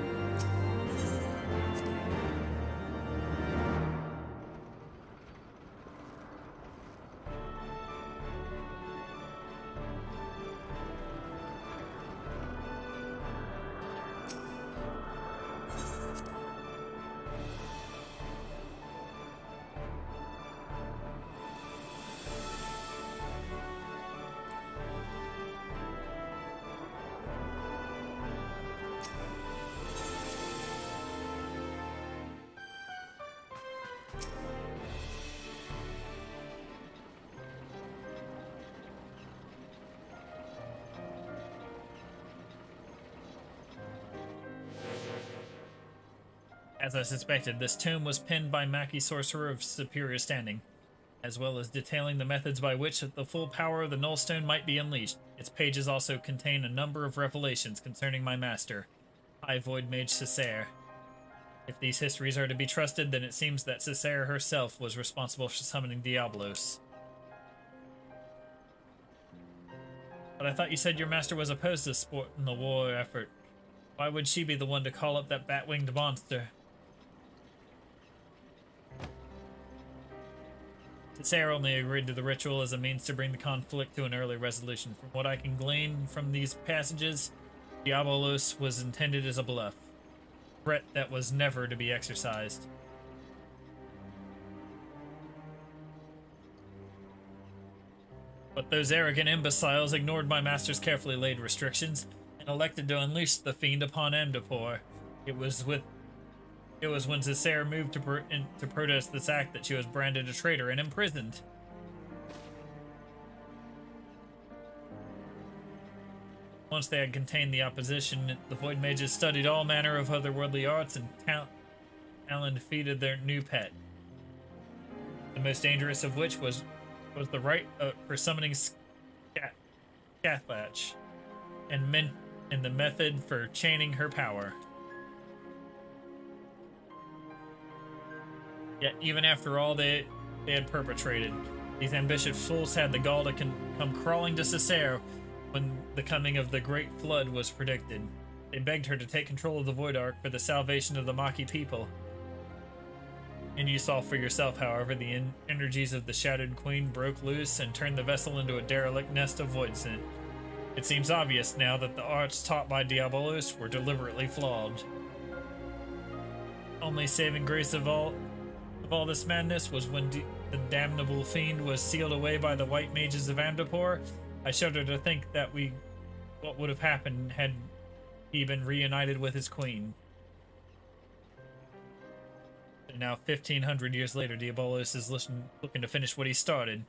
As I suspected, this tomb was penned by Mackie Sorcerer of superior standing, as well as detailing the methods by which the full power of the Nullstone might be unleashed. Its pages also contain a number of revelations concerning my master, High Void Mage Cessair. If these histories are to be trusted, then it seems that Cessair herself was responsible for summoning Diablos. But I thought you said your master was opposed to sport in the war effort. Why would she be the one to call up that bat-winged monster? Cessair only agreed to the ritual as a means to bring the conflict to an early resolution. From what I can glean from these passages, Diabolos was intended as a bluff. A threat that was never to be exercised. But those arrogant imbeciles ignored my master's carefully laid restrictions and elected to unleash the fiend upon Amdapor. It was when Cessair moved to protest this act that she was branded a traitor and imprisoned. Once they had contained the opposition, the Void Mages studied all manner of otherworldly arts and Talon defeated their new pet. The most dangerous of which was the rite for summoning Scathlatch, and the method for chaining her power. Yet, even after all they had perpetrated, these ambitious fools had the gall to come crawling to Cessair when the coming of the Great Flood was predicted. They begged her to take control of the Void Ark for the salvation of the Maki people. And you saw for yourself, however, the energies of the Shadowed Queen broke loose and turned the vessel into a derelict nest of void scent. It seems obvious now that the arts taught by Diabolos were deliberately flawed. Only saving grace of all this madness was when the damnable fiend was sealed away by the white mages of Amdapor. I shudder to think what would have happened had he been reunited with his queen. And now, 1,500 years later, Diabolos is looking to finish what he started.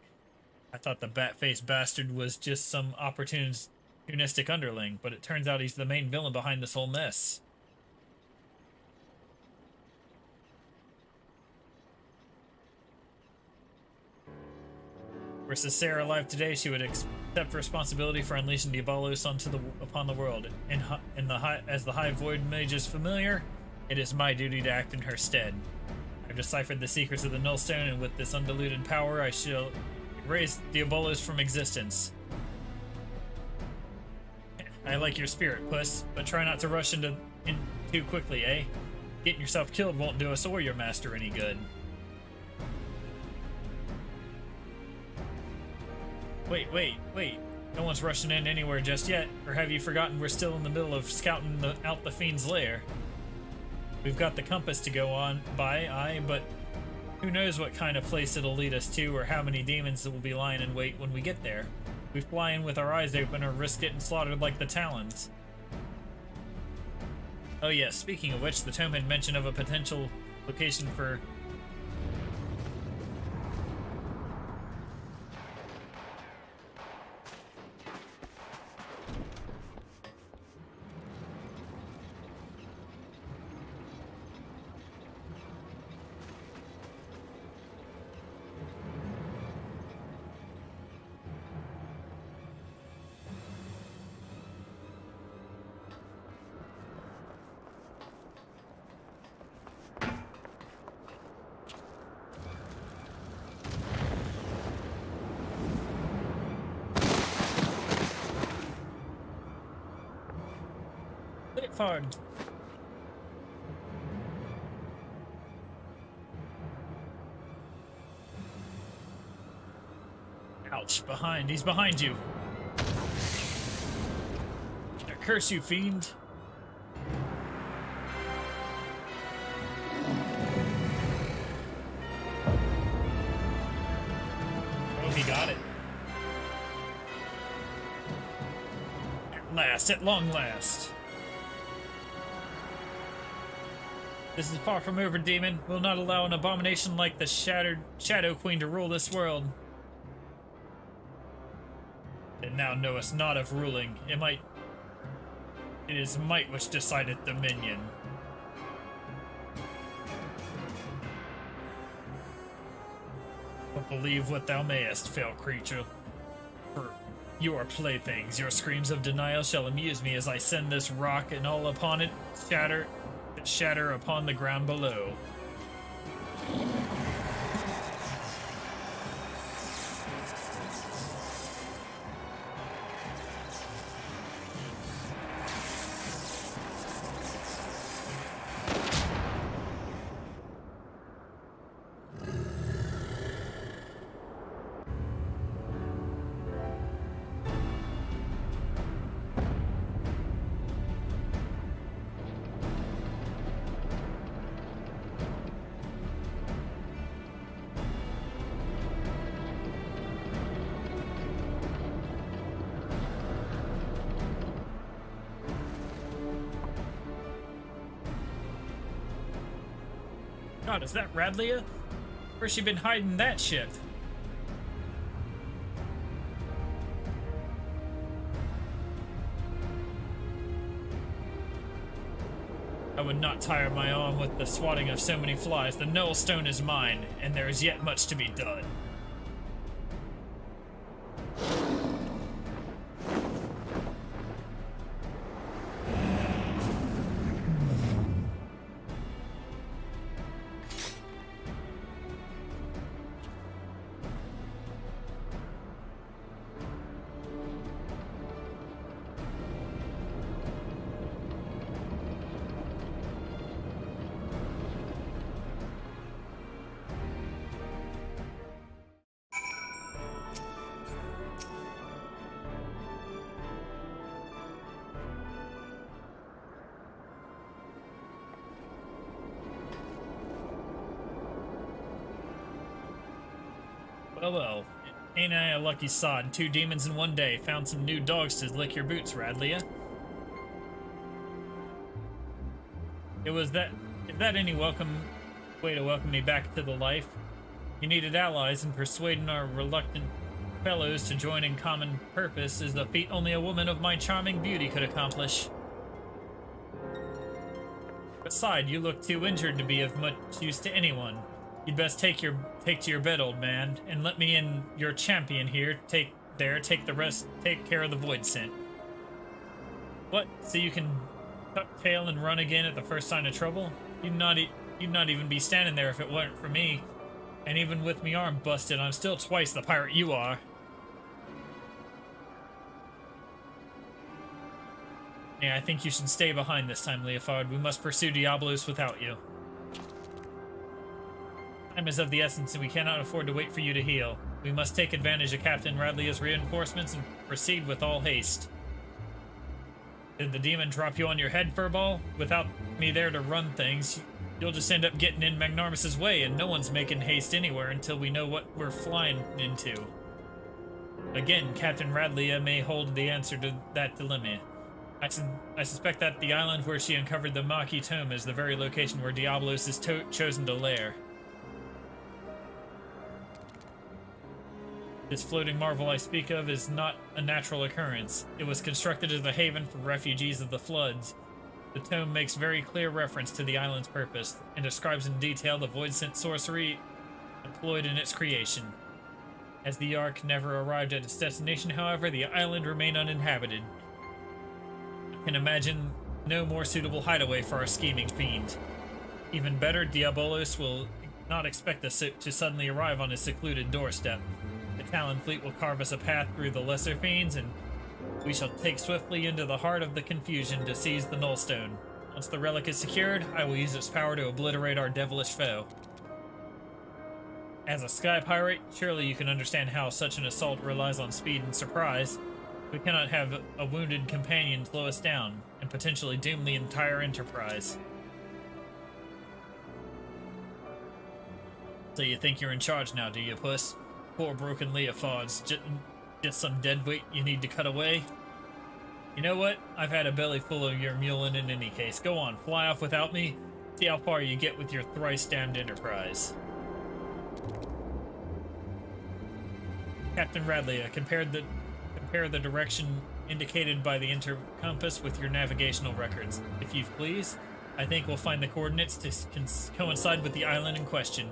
I thought the bat-faced bastard was just some opportunistic underling, but it turns out he's the main villain behind this whole mess. Were Cicera alive today, she would accept responsibility for unleashing Diabolos upon the world. As the High Void Mage's familiar, it is my duty to act in her stead. I've deciphered the secrets of the Nullstone, and with this undiluted power, I shall erase Diabolos from existence. I like your spirit, Puss, but try not to rush in too quickly, eh? Getting yourself killed won't do us or your master any good. Wait. No one's rushing in anywhere just yet, or have you forgotten we're still in the middle of scouting out the Fiend's lair? We've got the compass to go on by, aye, but who knows what kind of place it'll lead us to, or how many demons will be lying in wait when we get there. We fly in with our eyes open or risk getting slaughtered like the Talons. Oh yes, speaking of which, the tome had mention of a potential location for... hard. Ouch, behind. He's behind you. I curse you, fiend. Oh, he got it. At long last. This is far from over, demon. We'll not allow an abomination like the Shadow Queen to rule this world. And now knowest not of ruling. It is might which decideth dominion. But believe what thou mayest, fell creature. For your playthings, your screams of denial shall amuse me as I send this rock and all upon it shatter upon the ground below. God, is that Radlia? Where's she been hiding that shit? I would not tire my arm with the swatting of so many flies. The Nullstone is mine, and there is yet much to be done. Well, ain't I a lucky sod? 2 demons in one day. Found some new dogs to lick your boots, Radlia. Is that any way to welcome me back to the life? You needed allies, and persuading our reluctant fellows to join in common purpose is a feat only a woman of my charming beauty could accomplish. Besides, you look too injured to be of much use to anyone. You'd best take to your bed, old man, and let me in, your champion here. Take care of the void scent. What? So you can tuck tail and run again at the first sign of trouble? You'd not even be standing there if it weren't for me. And even with me arm busted, I'm still twice the pirate you are. Yeah, I think you should stay behind this time, Leofard. We must pursue Diabolos without you. Time is of the essence, and we cannot afford to wait for you to heal. We must take advantage of Captain Radley's reinforcements and proceed with all haste. Did the demon drop you on your head, Furball? Without me there to run things, you'll just end up getting in Magnarmus's way, and no one's making haste anywhere until we know what we're flying into. Again, Captain Radley may hold the answer to that dilemma. I suspect that the island where she uncovered the Maki Tome is the very location where Diabolos is chosen to lair. This floating marvel I speak of is not a natural occurrence. It was constructed as a haven for refugees of the floods. The tome makes very clear reference to the island's purpose, and describes in detail the void-sent sorcery employed in its creation. As the Ark never arrived at its destination, however, the island remained uninhabited. I can imagine no more suitable hideaway for our scheming fiend. Even better, Diabolos will not expect us to suddenly arrive on his secluded doorstep. The Talon fleet will carve us a path through the lesser fiends, and we shall take swiftly into the heart of the confusion to seize the Nullstone. Once the relic is secured, I will use its power to obliterate our devilish foe. As a sky pirate, surely you can understand how such an assault relies on speed and surprise. We cannot have a wounded companion slow us down, and potentially doom the entire enterprise. So you think you're in charge now, do you, puss? Poor broken Leofards, just some deadweight you need to cut away? You know what? I've had a belly full of your mulin in any case. Go on, fly off without me. See how far you get with your thrice-damned enterprise. Captain Radley, compare the direction indicated by the intercompass with your navigational records. If you please, I think we'll find the coordinates to coincide with the island in question.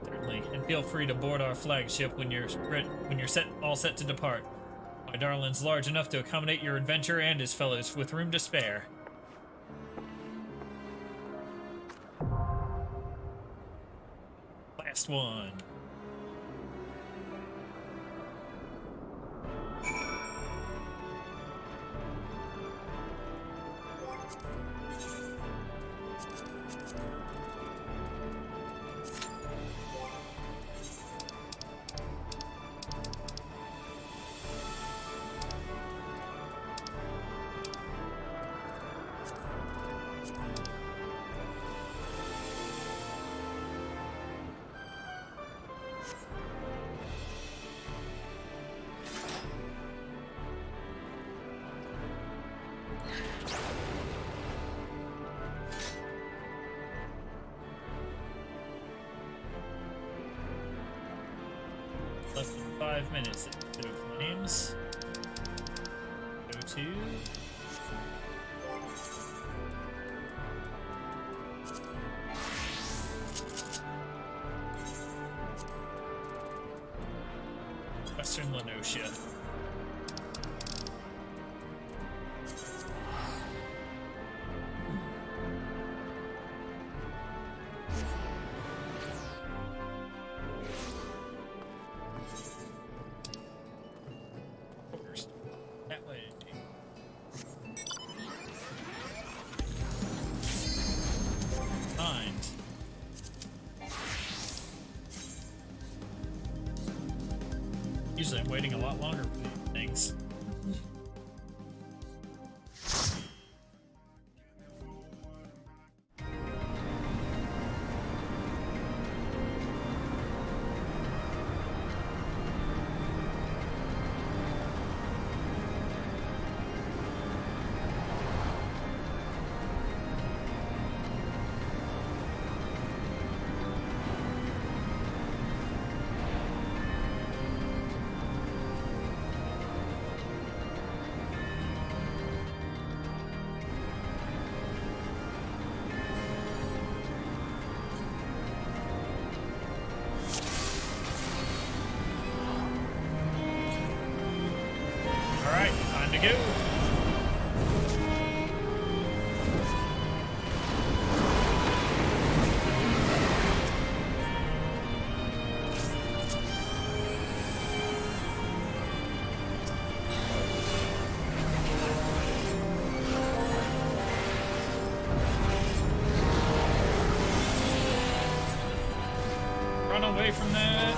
Certainly, and feel free to board our flagship when you're all set to depart. My darling's large enough to accommodate your adventure and his fellows with room to spare. Last one. Less than 5 minutes into flames. Go to Western Lenosia. That way. Mind. Usually I'm waiting a lot longer for these things. Alright, time to go. Run away from that.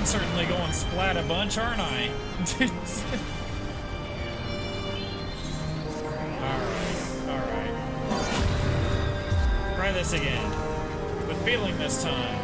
Certainly going splat a bunch, aren't I? Alright. Try this again. With feeling this time.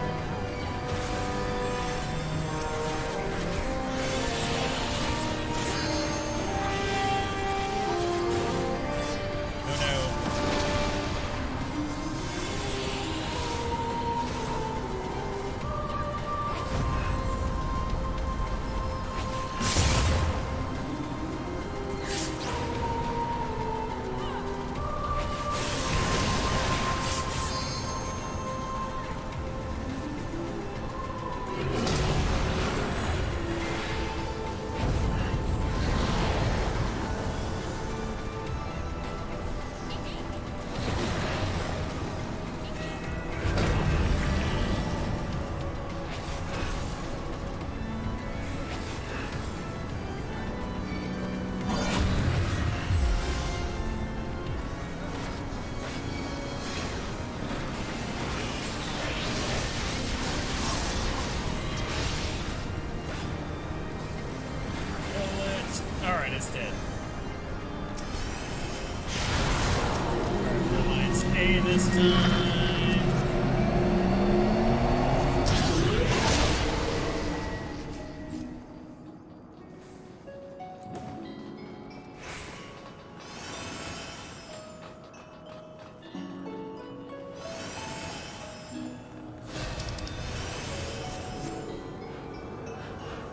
It's dead. Reliance A this time.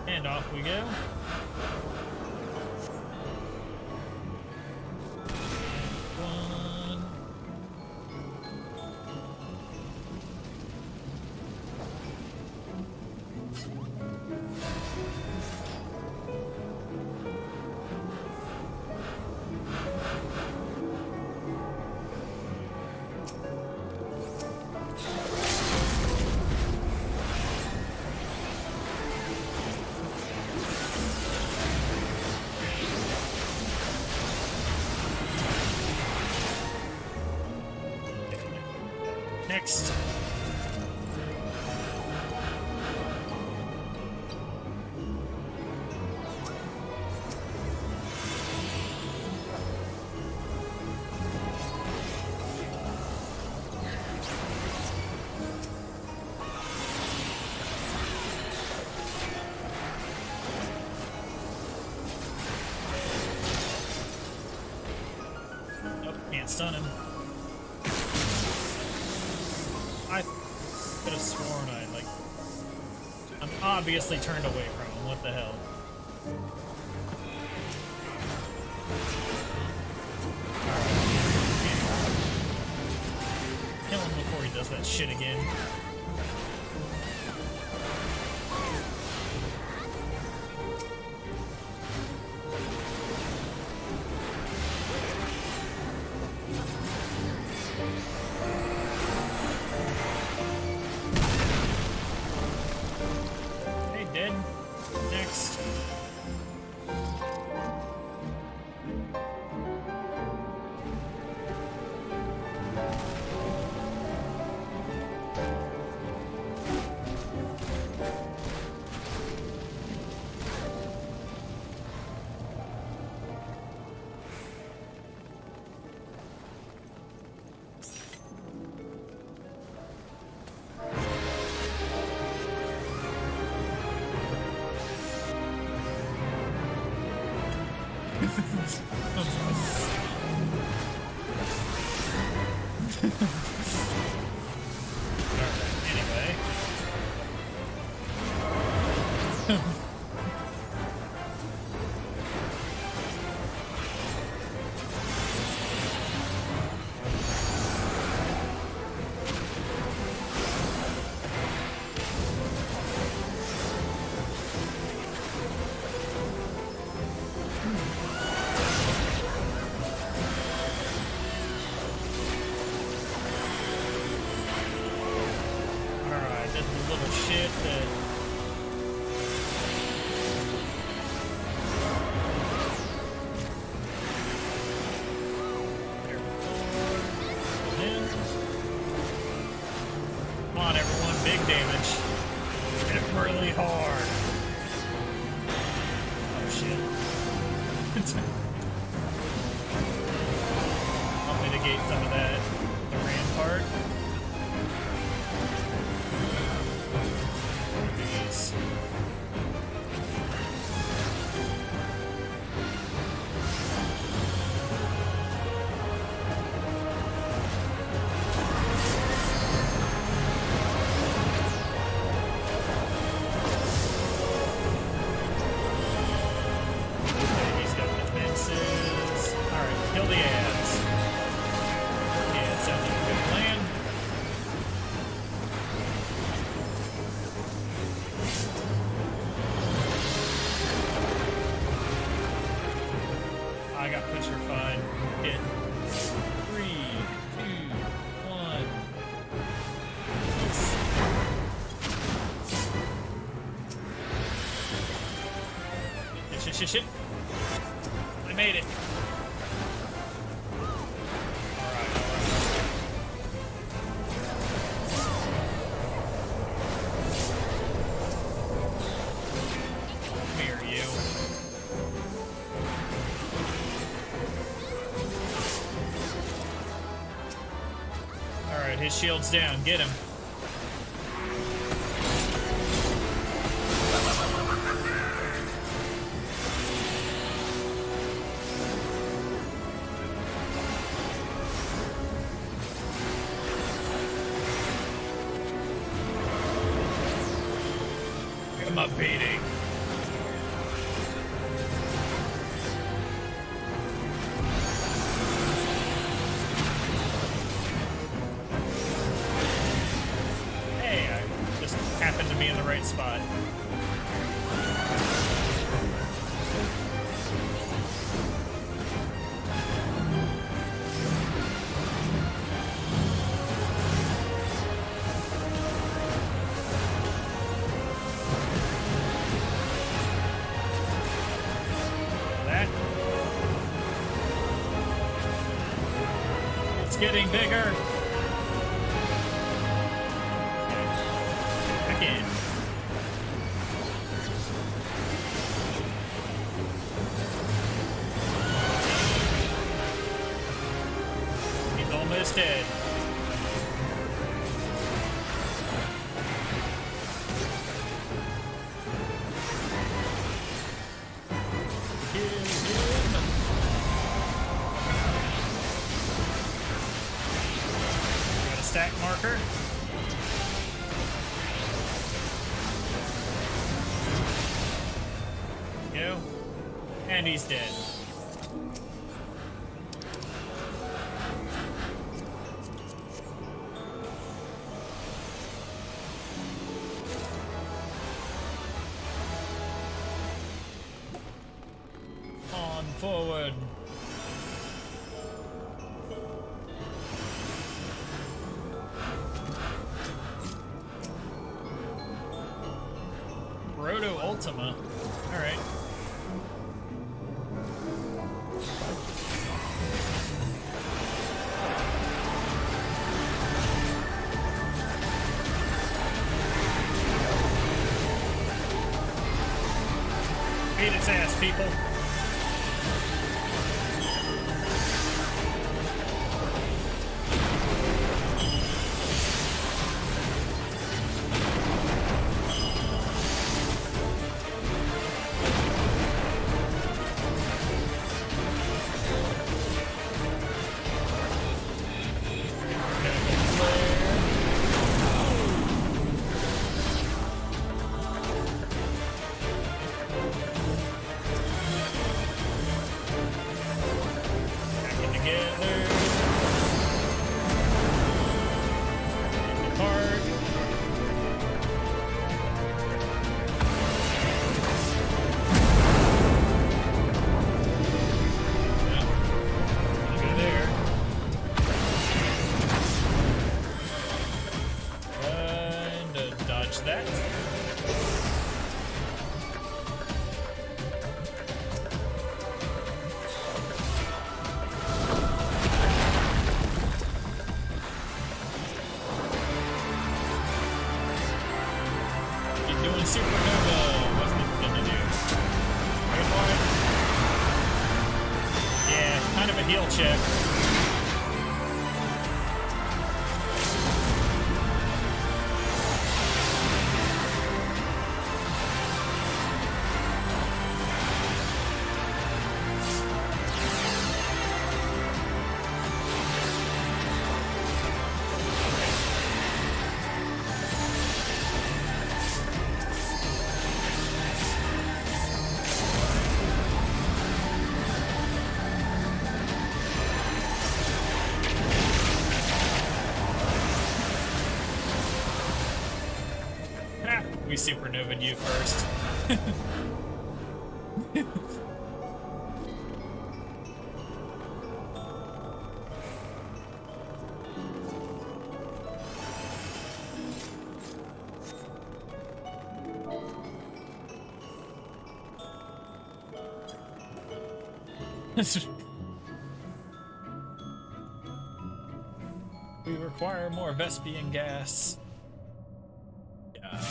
And off we go. Next. Can't stun him. I could have sworn I'm obviously turned away from him. What the hell? Kill him before he does that shit again. Anyway. Shit. I made it. Alright. Come here, you. Alright, his shield's down. Get him. I'm beating. Hey, I just happened to be in the right spot. Getting bigger. Back in. He's almost dead. attack marker. Go. And he's dead. On forward. Proto Ultima. Alright. Beat its ass, people. That. Keep doing supernova. Wasn't even gonna do. Good boy. Yeah, kind of a heal check. We supernovaed you first. We require more Vespian gas. Yeah.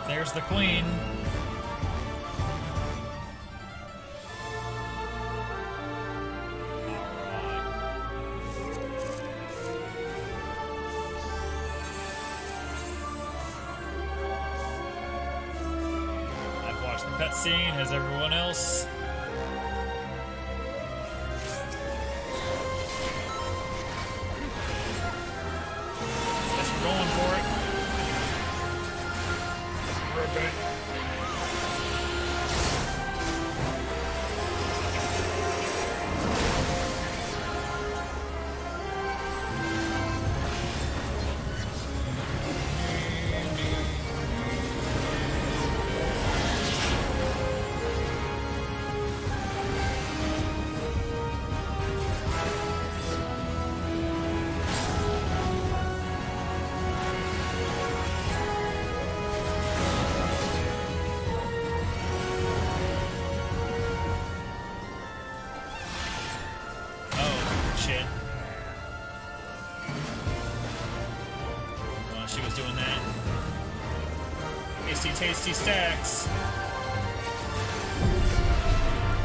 There's the queen. I've watched the cutscene. Has everyone else? Guess we're going for it. Okay. tasty stacks.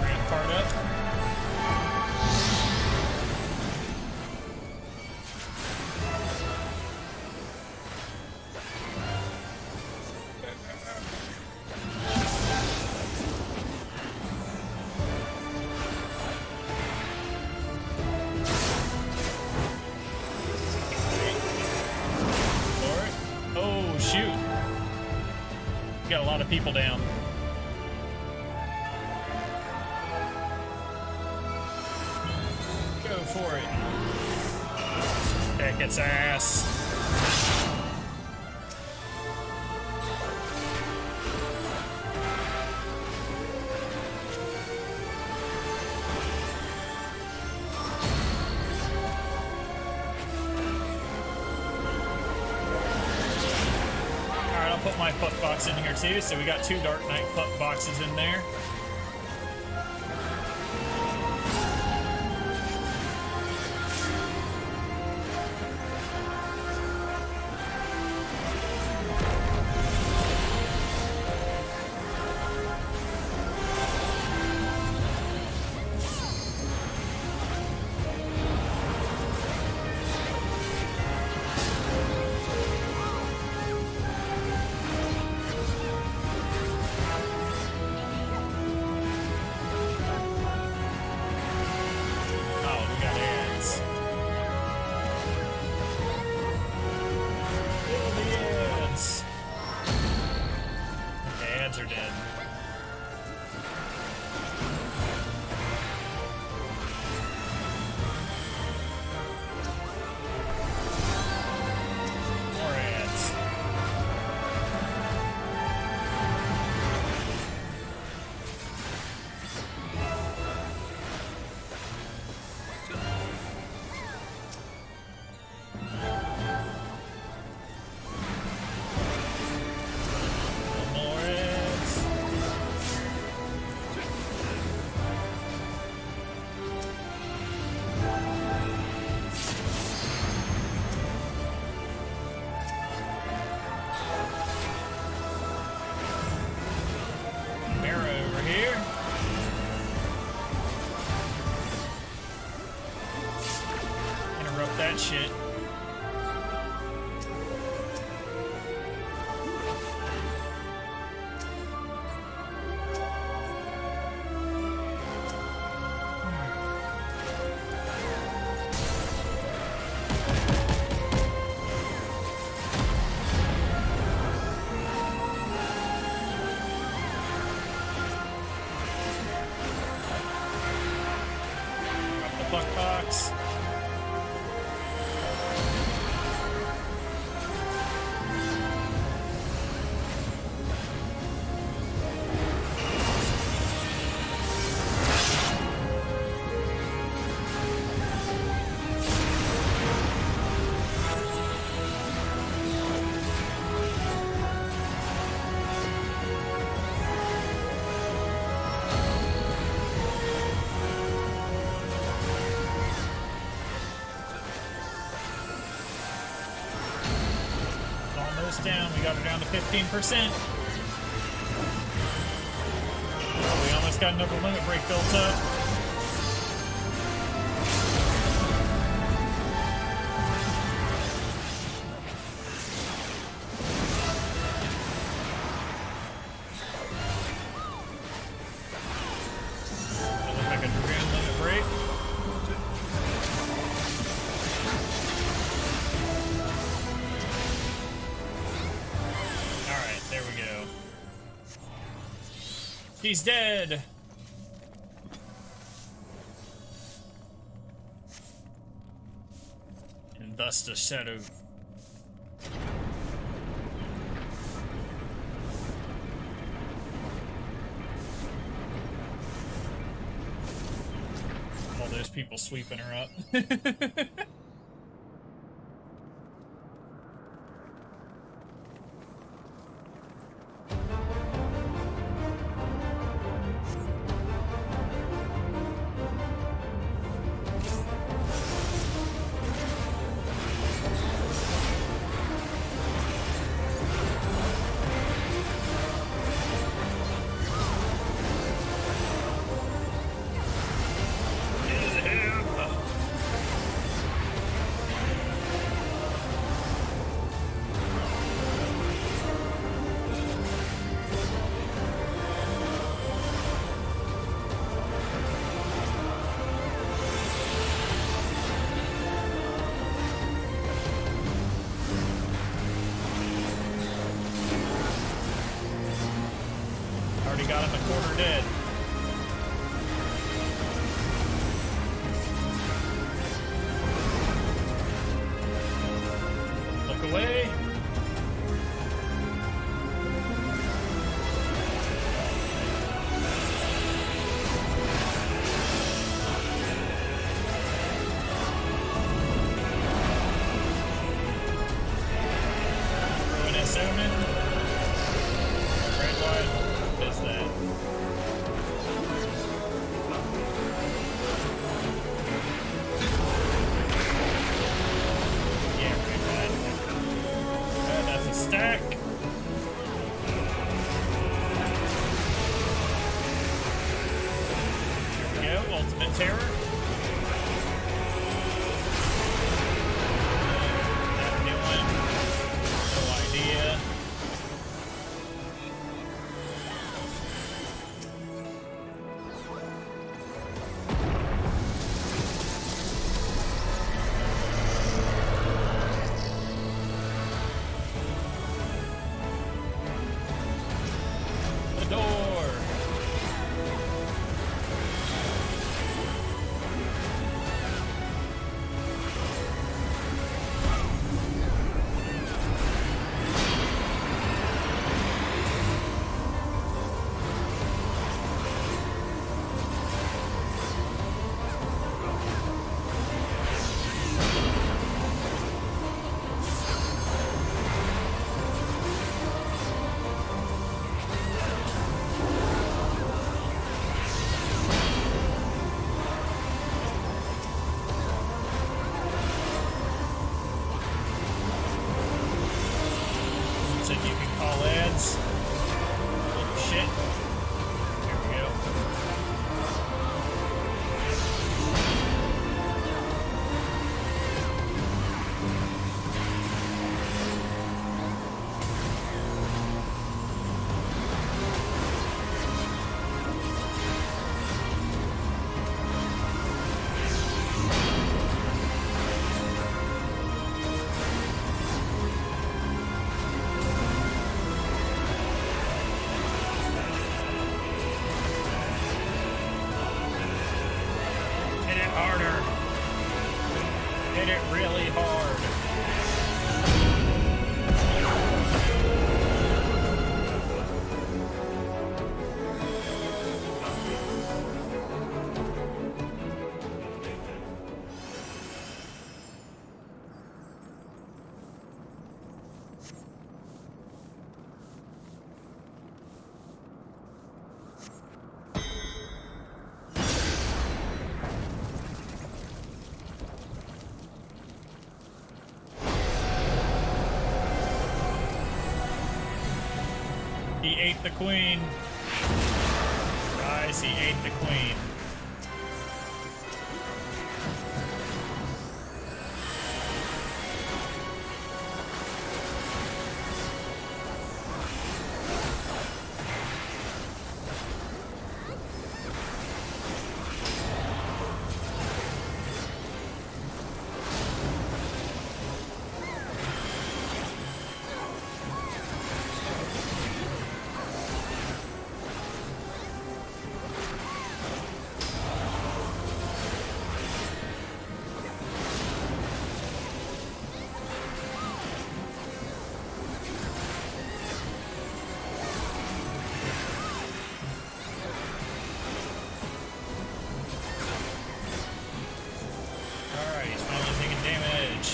Rampart up. Oh, shoot. Got a lot of people down. Go for it. Heck, its ass. Put my puck box in here too, so we got 2 Dark Knight puck boxes in there. Are dead. More ads. That shit. Drop the puck box. Down. We got her down to 15%. Oh, we almost got another limit break built up. That looked like a Dragoon limit break. There we go. He's dead. And thus the shadow. All those people sweeping her up. ultimate terror. That new one. No idea. The door. So you can call ads. Little shit. Here we go. Hit it harder. Hit it really hard. He ate the queen. Guys, he ate the queen. Alright, he's finally taking damage.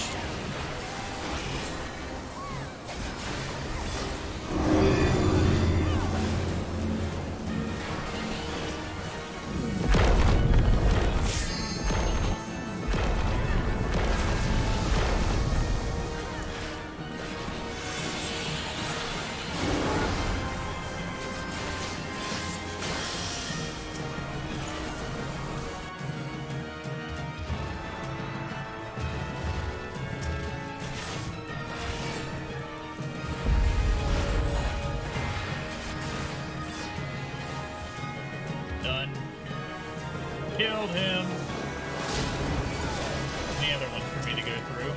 Done. Killed him. The other one for me to go through.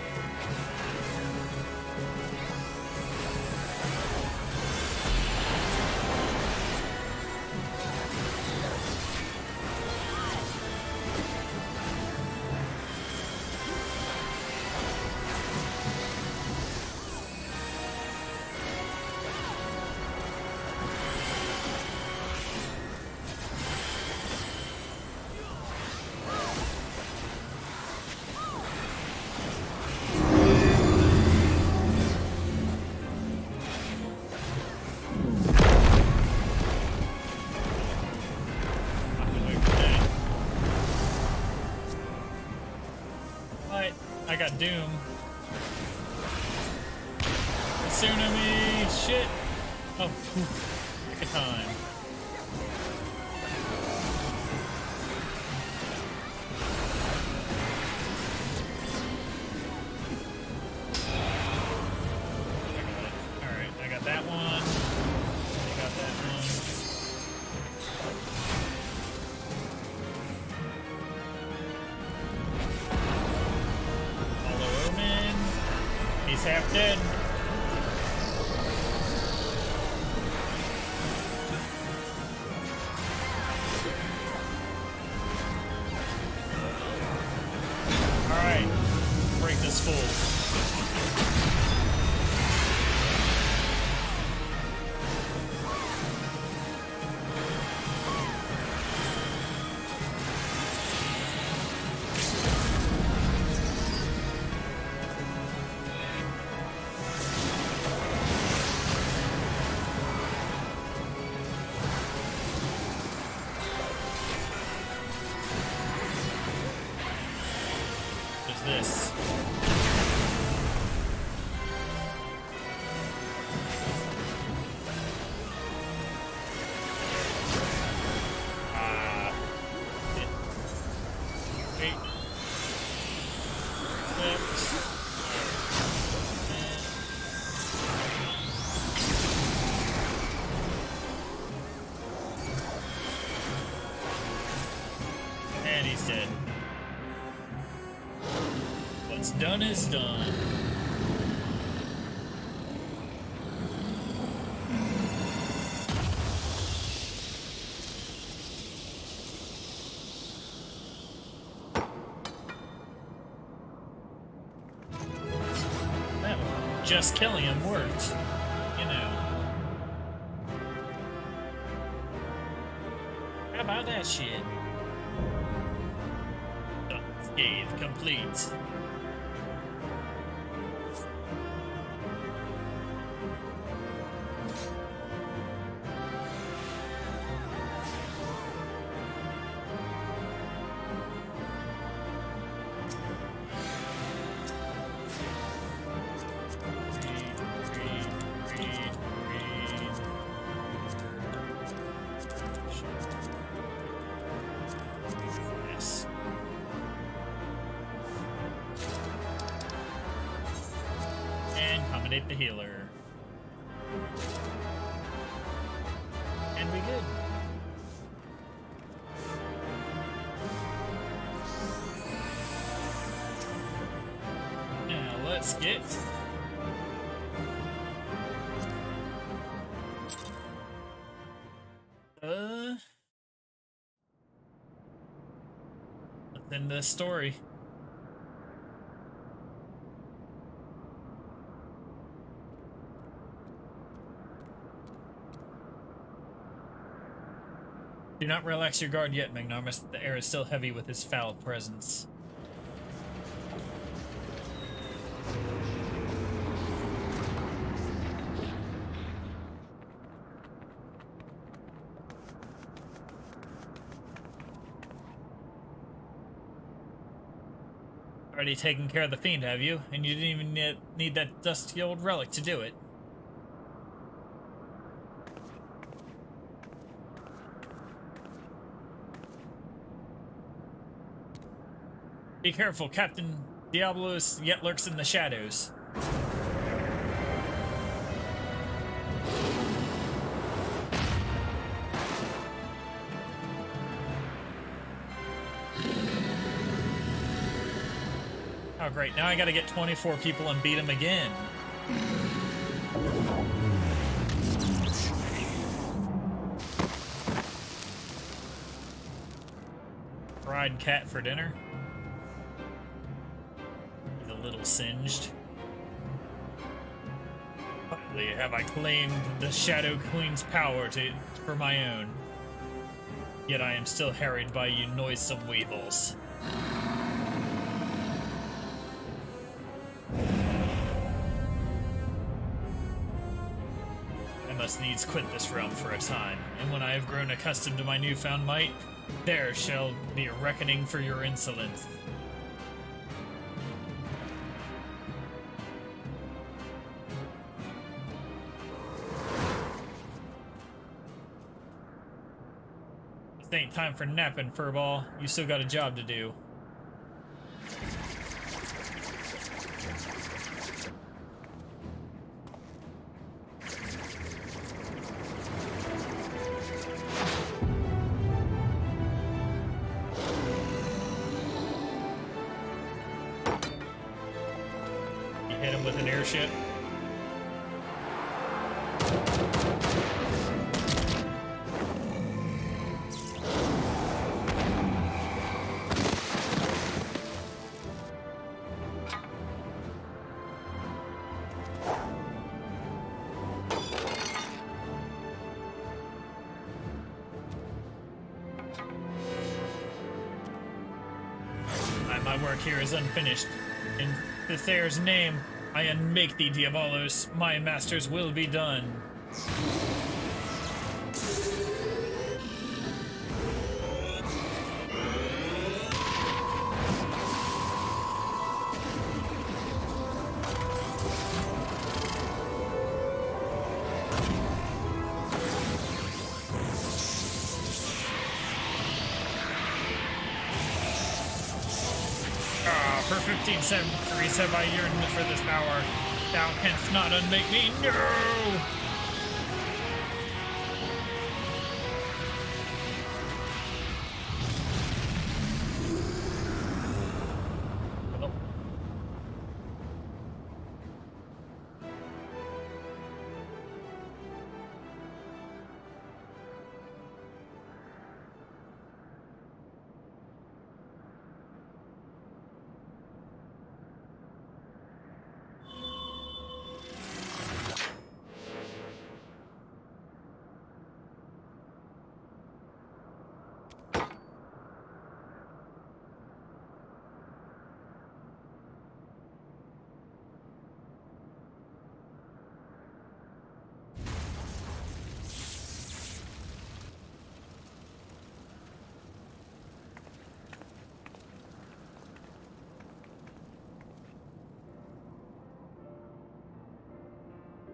I got Doom. Tsunami! Shit! Oh, pick a time. He's half dead. Alright. Break this fool. This. Wait. And he's dead. What's done is done. That just killing him worked, you know. How about that shit? Unscathed complete. Accommodate the healer. And we good. Now let's get let's end the story. Do not relax your guard yet, Magnarmus. The air is still heavy with his foul presence. Already taken care of the fiend, have you? And you didn't even need that dusty old relic to do it. Be careful, Captain Diablos yet lurks in the shadows. Oh great, now I gotta get 24 people and beat him again. Fried cat for dinner. Little singed. Finally, have I claimed the Shadow Queen's power for my own. Yet I am still harried by you noisome weevils. I must needs quit this realm for a time, and when I have grown accustomed to my newfound might, there shall be a reckoning for your insolence. This ain't time for napping, Furball. You still got a job to do. Hit him with an airship. My work here is unfinished. In Thayer's name, I unmake thee, Diabolos. My master's will be done. 15 centuries have I yearned for this power. Thou canst not unmake me. No!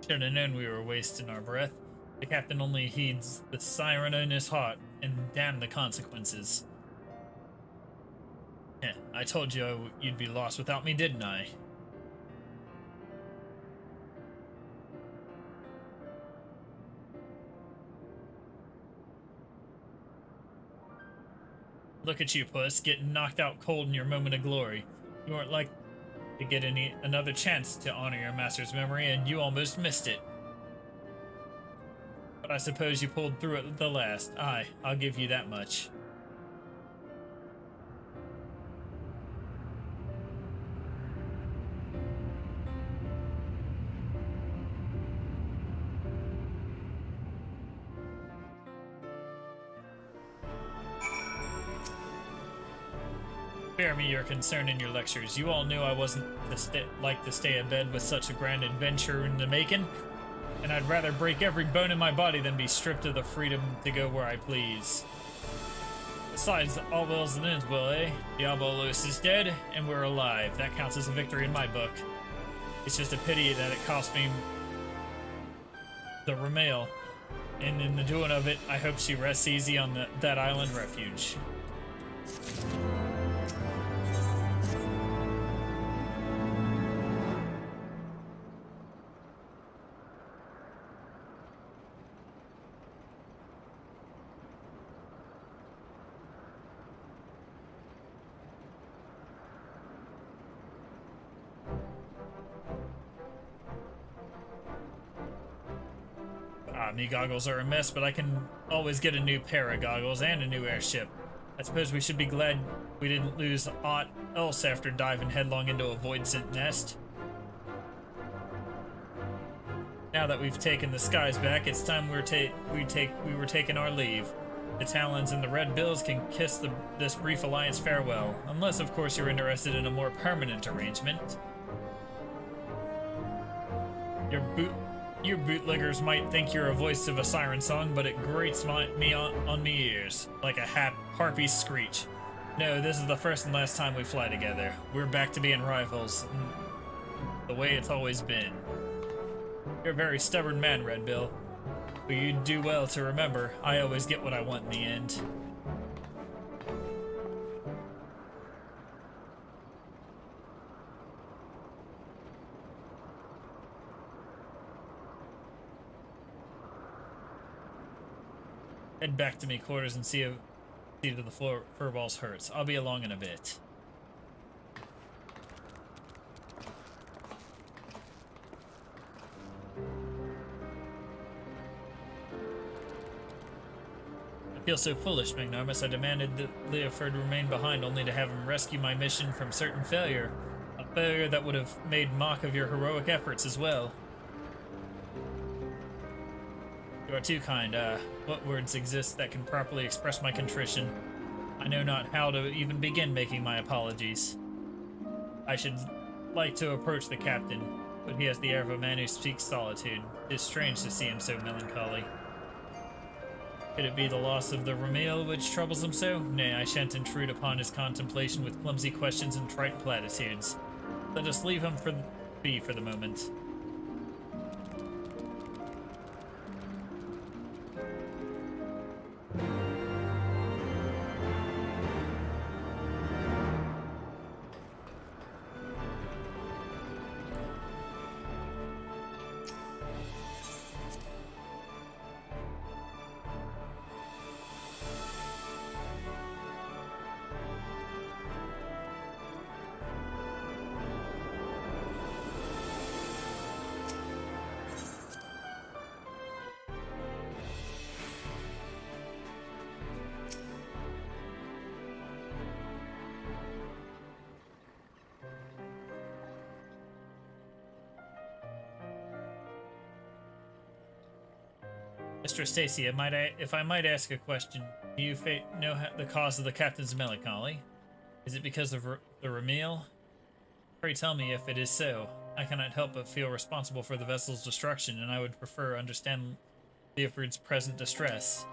Should have known we were wasting our breath. The captain only heeds the siren in his heart, and damn the consequences. Heh, I told you you'd be lost without me, didn't I? Look at you, Puss, getting knocked out cold in your moment of glory. You weren't like to get another chance to honor your master's memory, and you almost missed it. But I suppose you pulled through at the last. Aye, I'll give you that much. Spare me your concern in your lectures. You all knew I wasn't like to stay abed with such a grand adventure in the making, and I'd rather break every bone in my body than be stripped of the freedom to go where I please. Besides, all wills and ends will, eh? Diabolos is dead, and we're alive. That counts as a victory in my book. It's just a pity that it cost me the Ramail, and in the doing of it, I hope she rests easy on that island refuge. Me goggles are a mess, but I can always get a new pair of goggles and a new airship. I suppose we should be glad we didn't lose aught else after diving headlong into a void-sent nest. Now that we've taken the skies back, it's time we were taking our leave. The Talons and the Red Bills can kiss this brief alliance farewell, unless of course you're interested in a more permanent arrangement. You bootleggers might think you're a voice of a siren song, but it grates me on me ears, like a harpy's screech. No, this is the first and last time we fly together. We're back to being rivals, the way it's always been. You're a very stubborn man, Red Bill, but you'd do well to remember, I always get what I want in the end. Head back to me quarters and see to the furballs hurts. I'll be along in a bit. I feel so foolish, Magnarmus. I demanded that Leoford remain behind only to have him rescue my mission from certain failure. A failure that would have made mock of your heroic efforts as well. You are too kind. What words exist that can properly express my contrition? I know not how to even begin making my apologies. I should like to approach the captain, but he has the air of a man who seeks solitude. It is strange to see him so melancholy. Could it be the loss of the Ramil which troubles him so? Nay, I shan't intrude upon his contemplation with clumsy questions and trite platitudes. Let us leave him be for the moment. Mr. Stacy, if I might ask a question, do you know the cause of the captain's melancholy? Is it because of the Ramil? Pray tell me if it is so. I cannot help but feel responsible for the vessel's destruction, and I would prefer understand Leoford's present distress.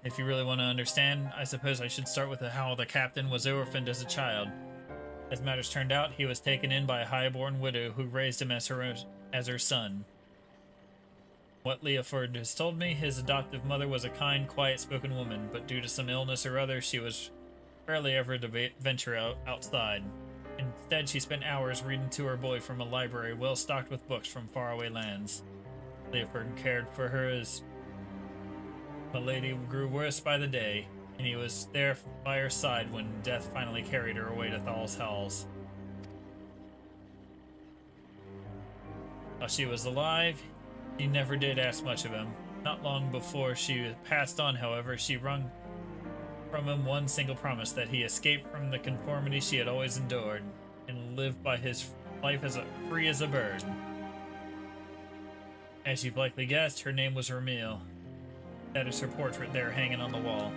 If you really want to understand, I suppose I should start with how the captain was orphaned as a child. As matters turned out, he was taken in by a high-born widow who raised him as her son. What Leoford has told me, his adoptive mother was a kind, quiet-spoken woman, but due to some illness or other, she was rarely ever to venture outside. Instead, she spent hours reading to her boy from a library well stocked with books from faraway lands. Leoford cared for her as the lady grew worse by the day, and he was there by her side when death finally carried her away to Thal's halls. While she was alive, he never did ask much of him. Not long before she passed on, however, she wrung from him one single promise, that he escape from the conformity she had always endured, and live by his life as free as a bird. As you've likely guessed, her name was Ramil. That is her portrait there hanging on the wall.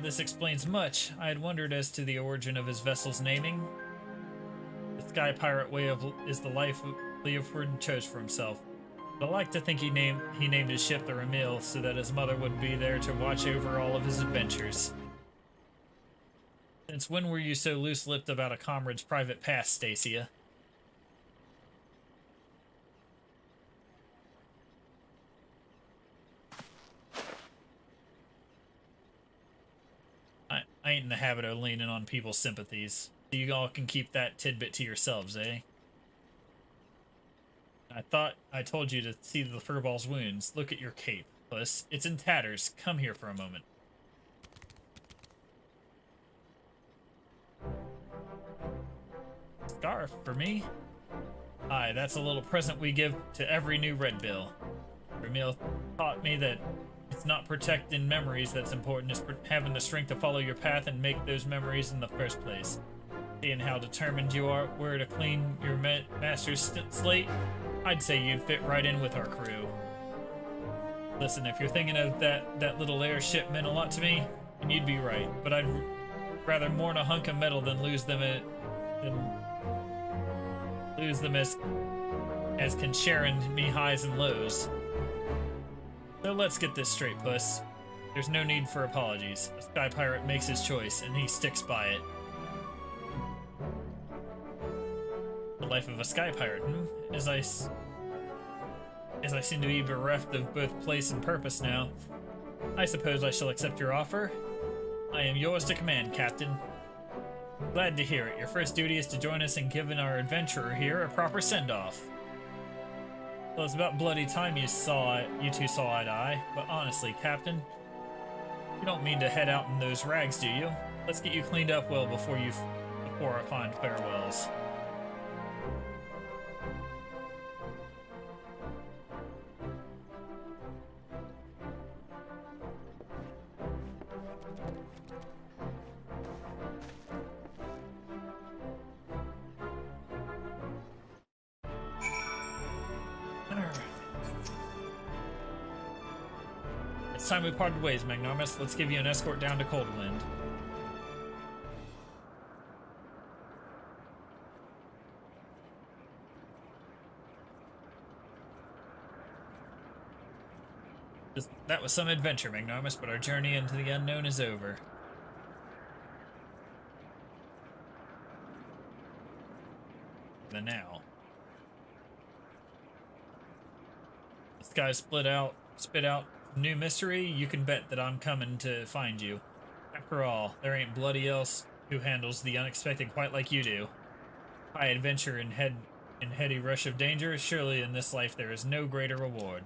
This explains much. I had wondered as to the origin of his vessel's naming. The Sky Pirate way is the life Leoford chose for himself. But I like to think he named his ship the Ramil so that his mother would be there to watch over all of his adventures. Since when were you so loose-lipped about a comrade's private past, Stacia? I ain't in the habit of leaning on people's sympathies. You all can keep that tidbit to yourselves, eh? I thought I told you to see the furball's wounds. Look at your cape, Puss. It's in tatters. Come here for a moment. Scarf for me? Aye, that's a little present we give to every new Red Bill. Ramil taught me that it's not protecting memories that's important, it's having the strength to follow your path and make those memories in the first place. Seeing how determined you are where to clean your master's slate, I'd say you'd fit right in with our crew. Listen, if you're thinking of that little airship meant a lot to me, then you'd be right. But I'd rather mourn a hunk of metal than lose them as can share in me highs and lows. So let's get this straight, Puss. There's no need for apologies. A Sky Pirate makes his choice, and he sticks by it. The life of a Sky Pirate, As I seem to be bereft of both place and purpose now, I suppose I shall accept your offer. I am yours to command, Captain. Glad to hear it. Your first duty is to join us in giving our adventurer here a proper send-off. Well, it's about bloody time you two saw eye to eye, but honestly, Captain, you don't mean to head out in those rags, do you? Let's get you cleaned up well before our fond farewells. It's time we parted ways, Magnarmus. Let's give you an escort down to Coldwind. That was some adventure, Magnarmus, but our journey into the unknown is over. The now. The sky spit out new mystery. You can bet that I'm coming to find you. After all, there ain't bloody else who handles the unexpected quite like you do. High adventure and heady rush of danger. Surely in this life there is no greater reward.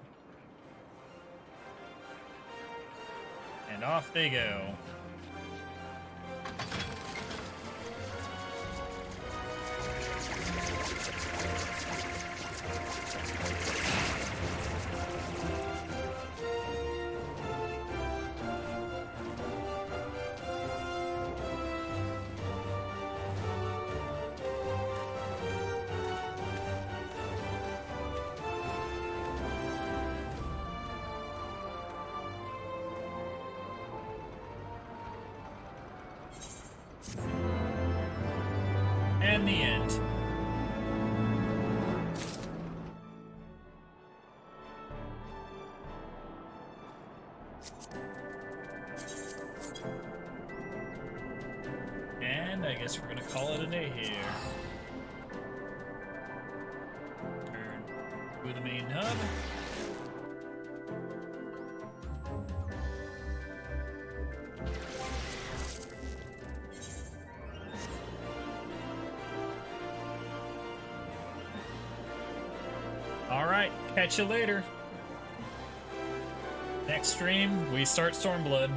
And off they go. And the end. And I guess we're gonna call it a day here. Turn to the main hub. Alright, catch you later. Next stream, we start Stormblood.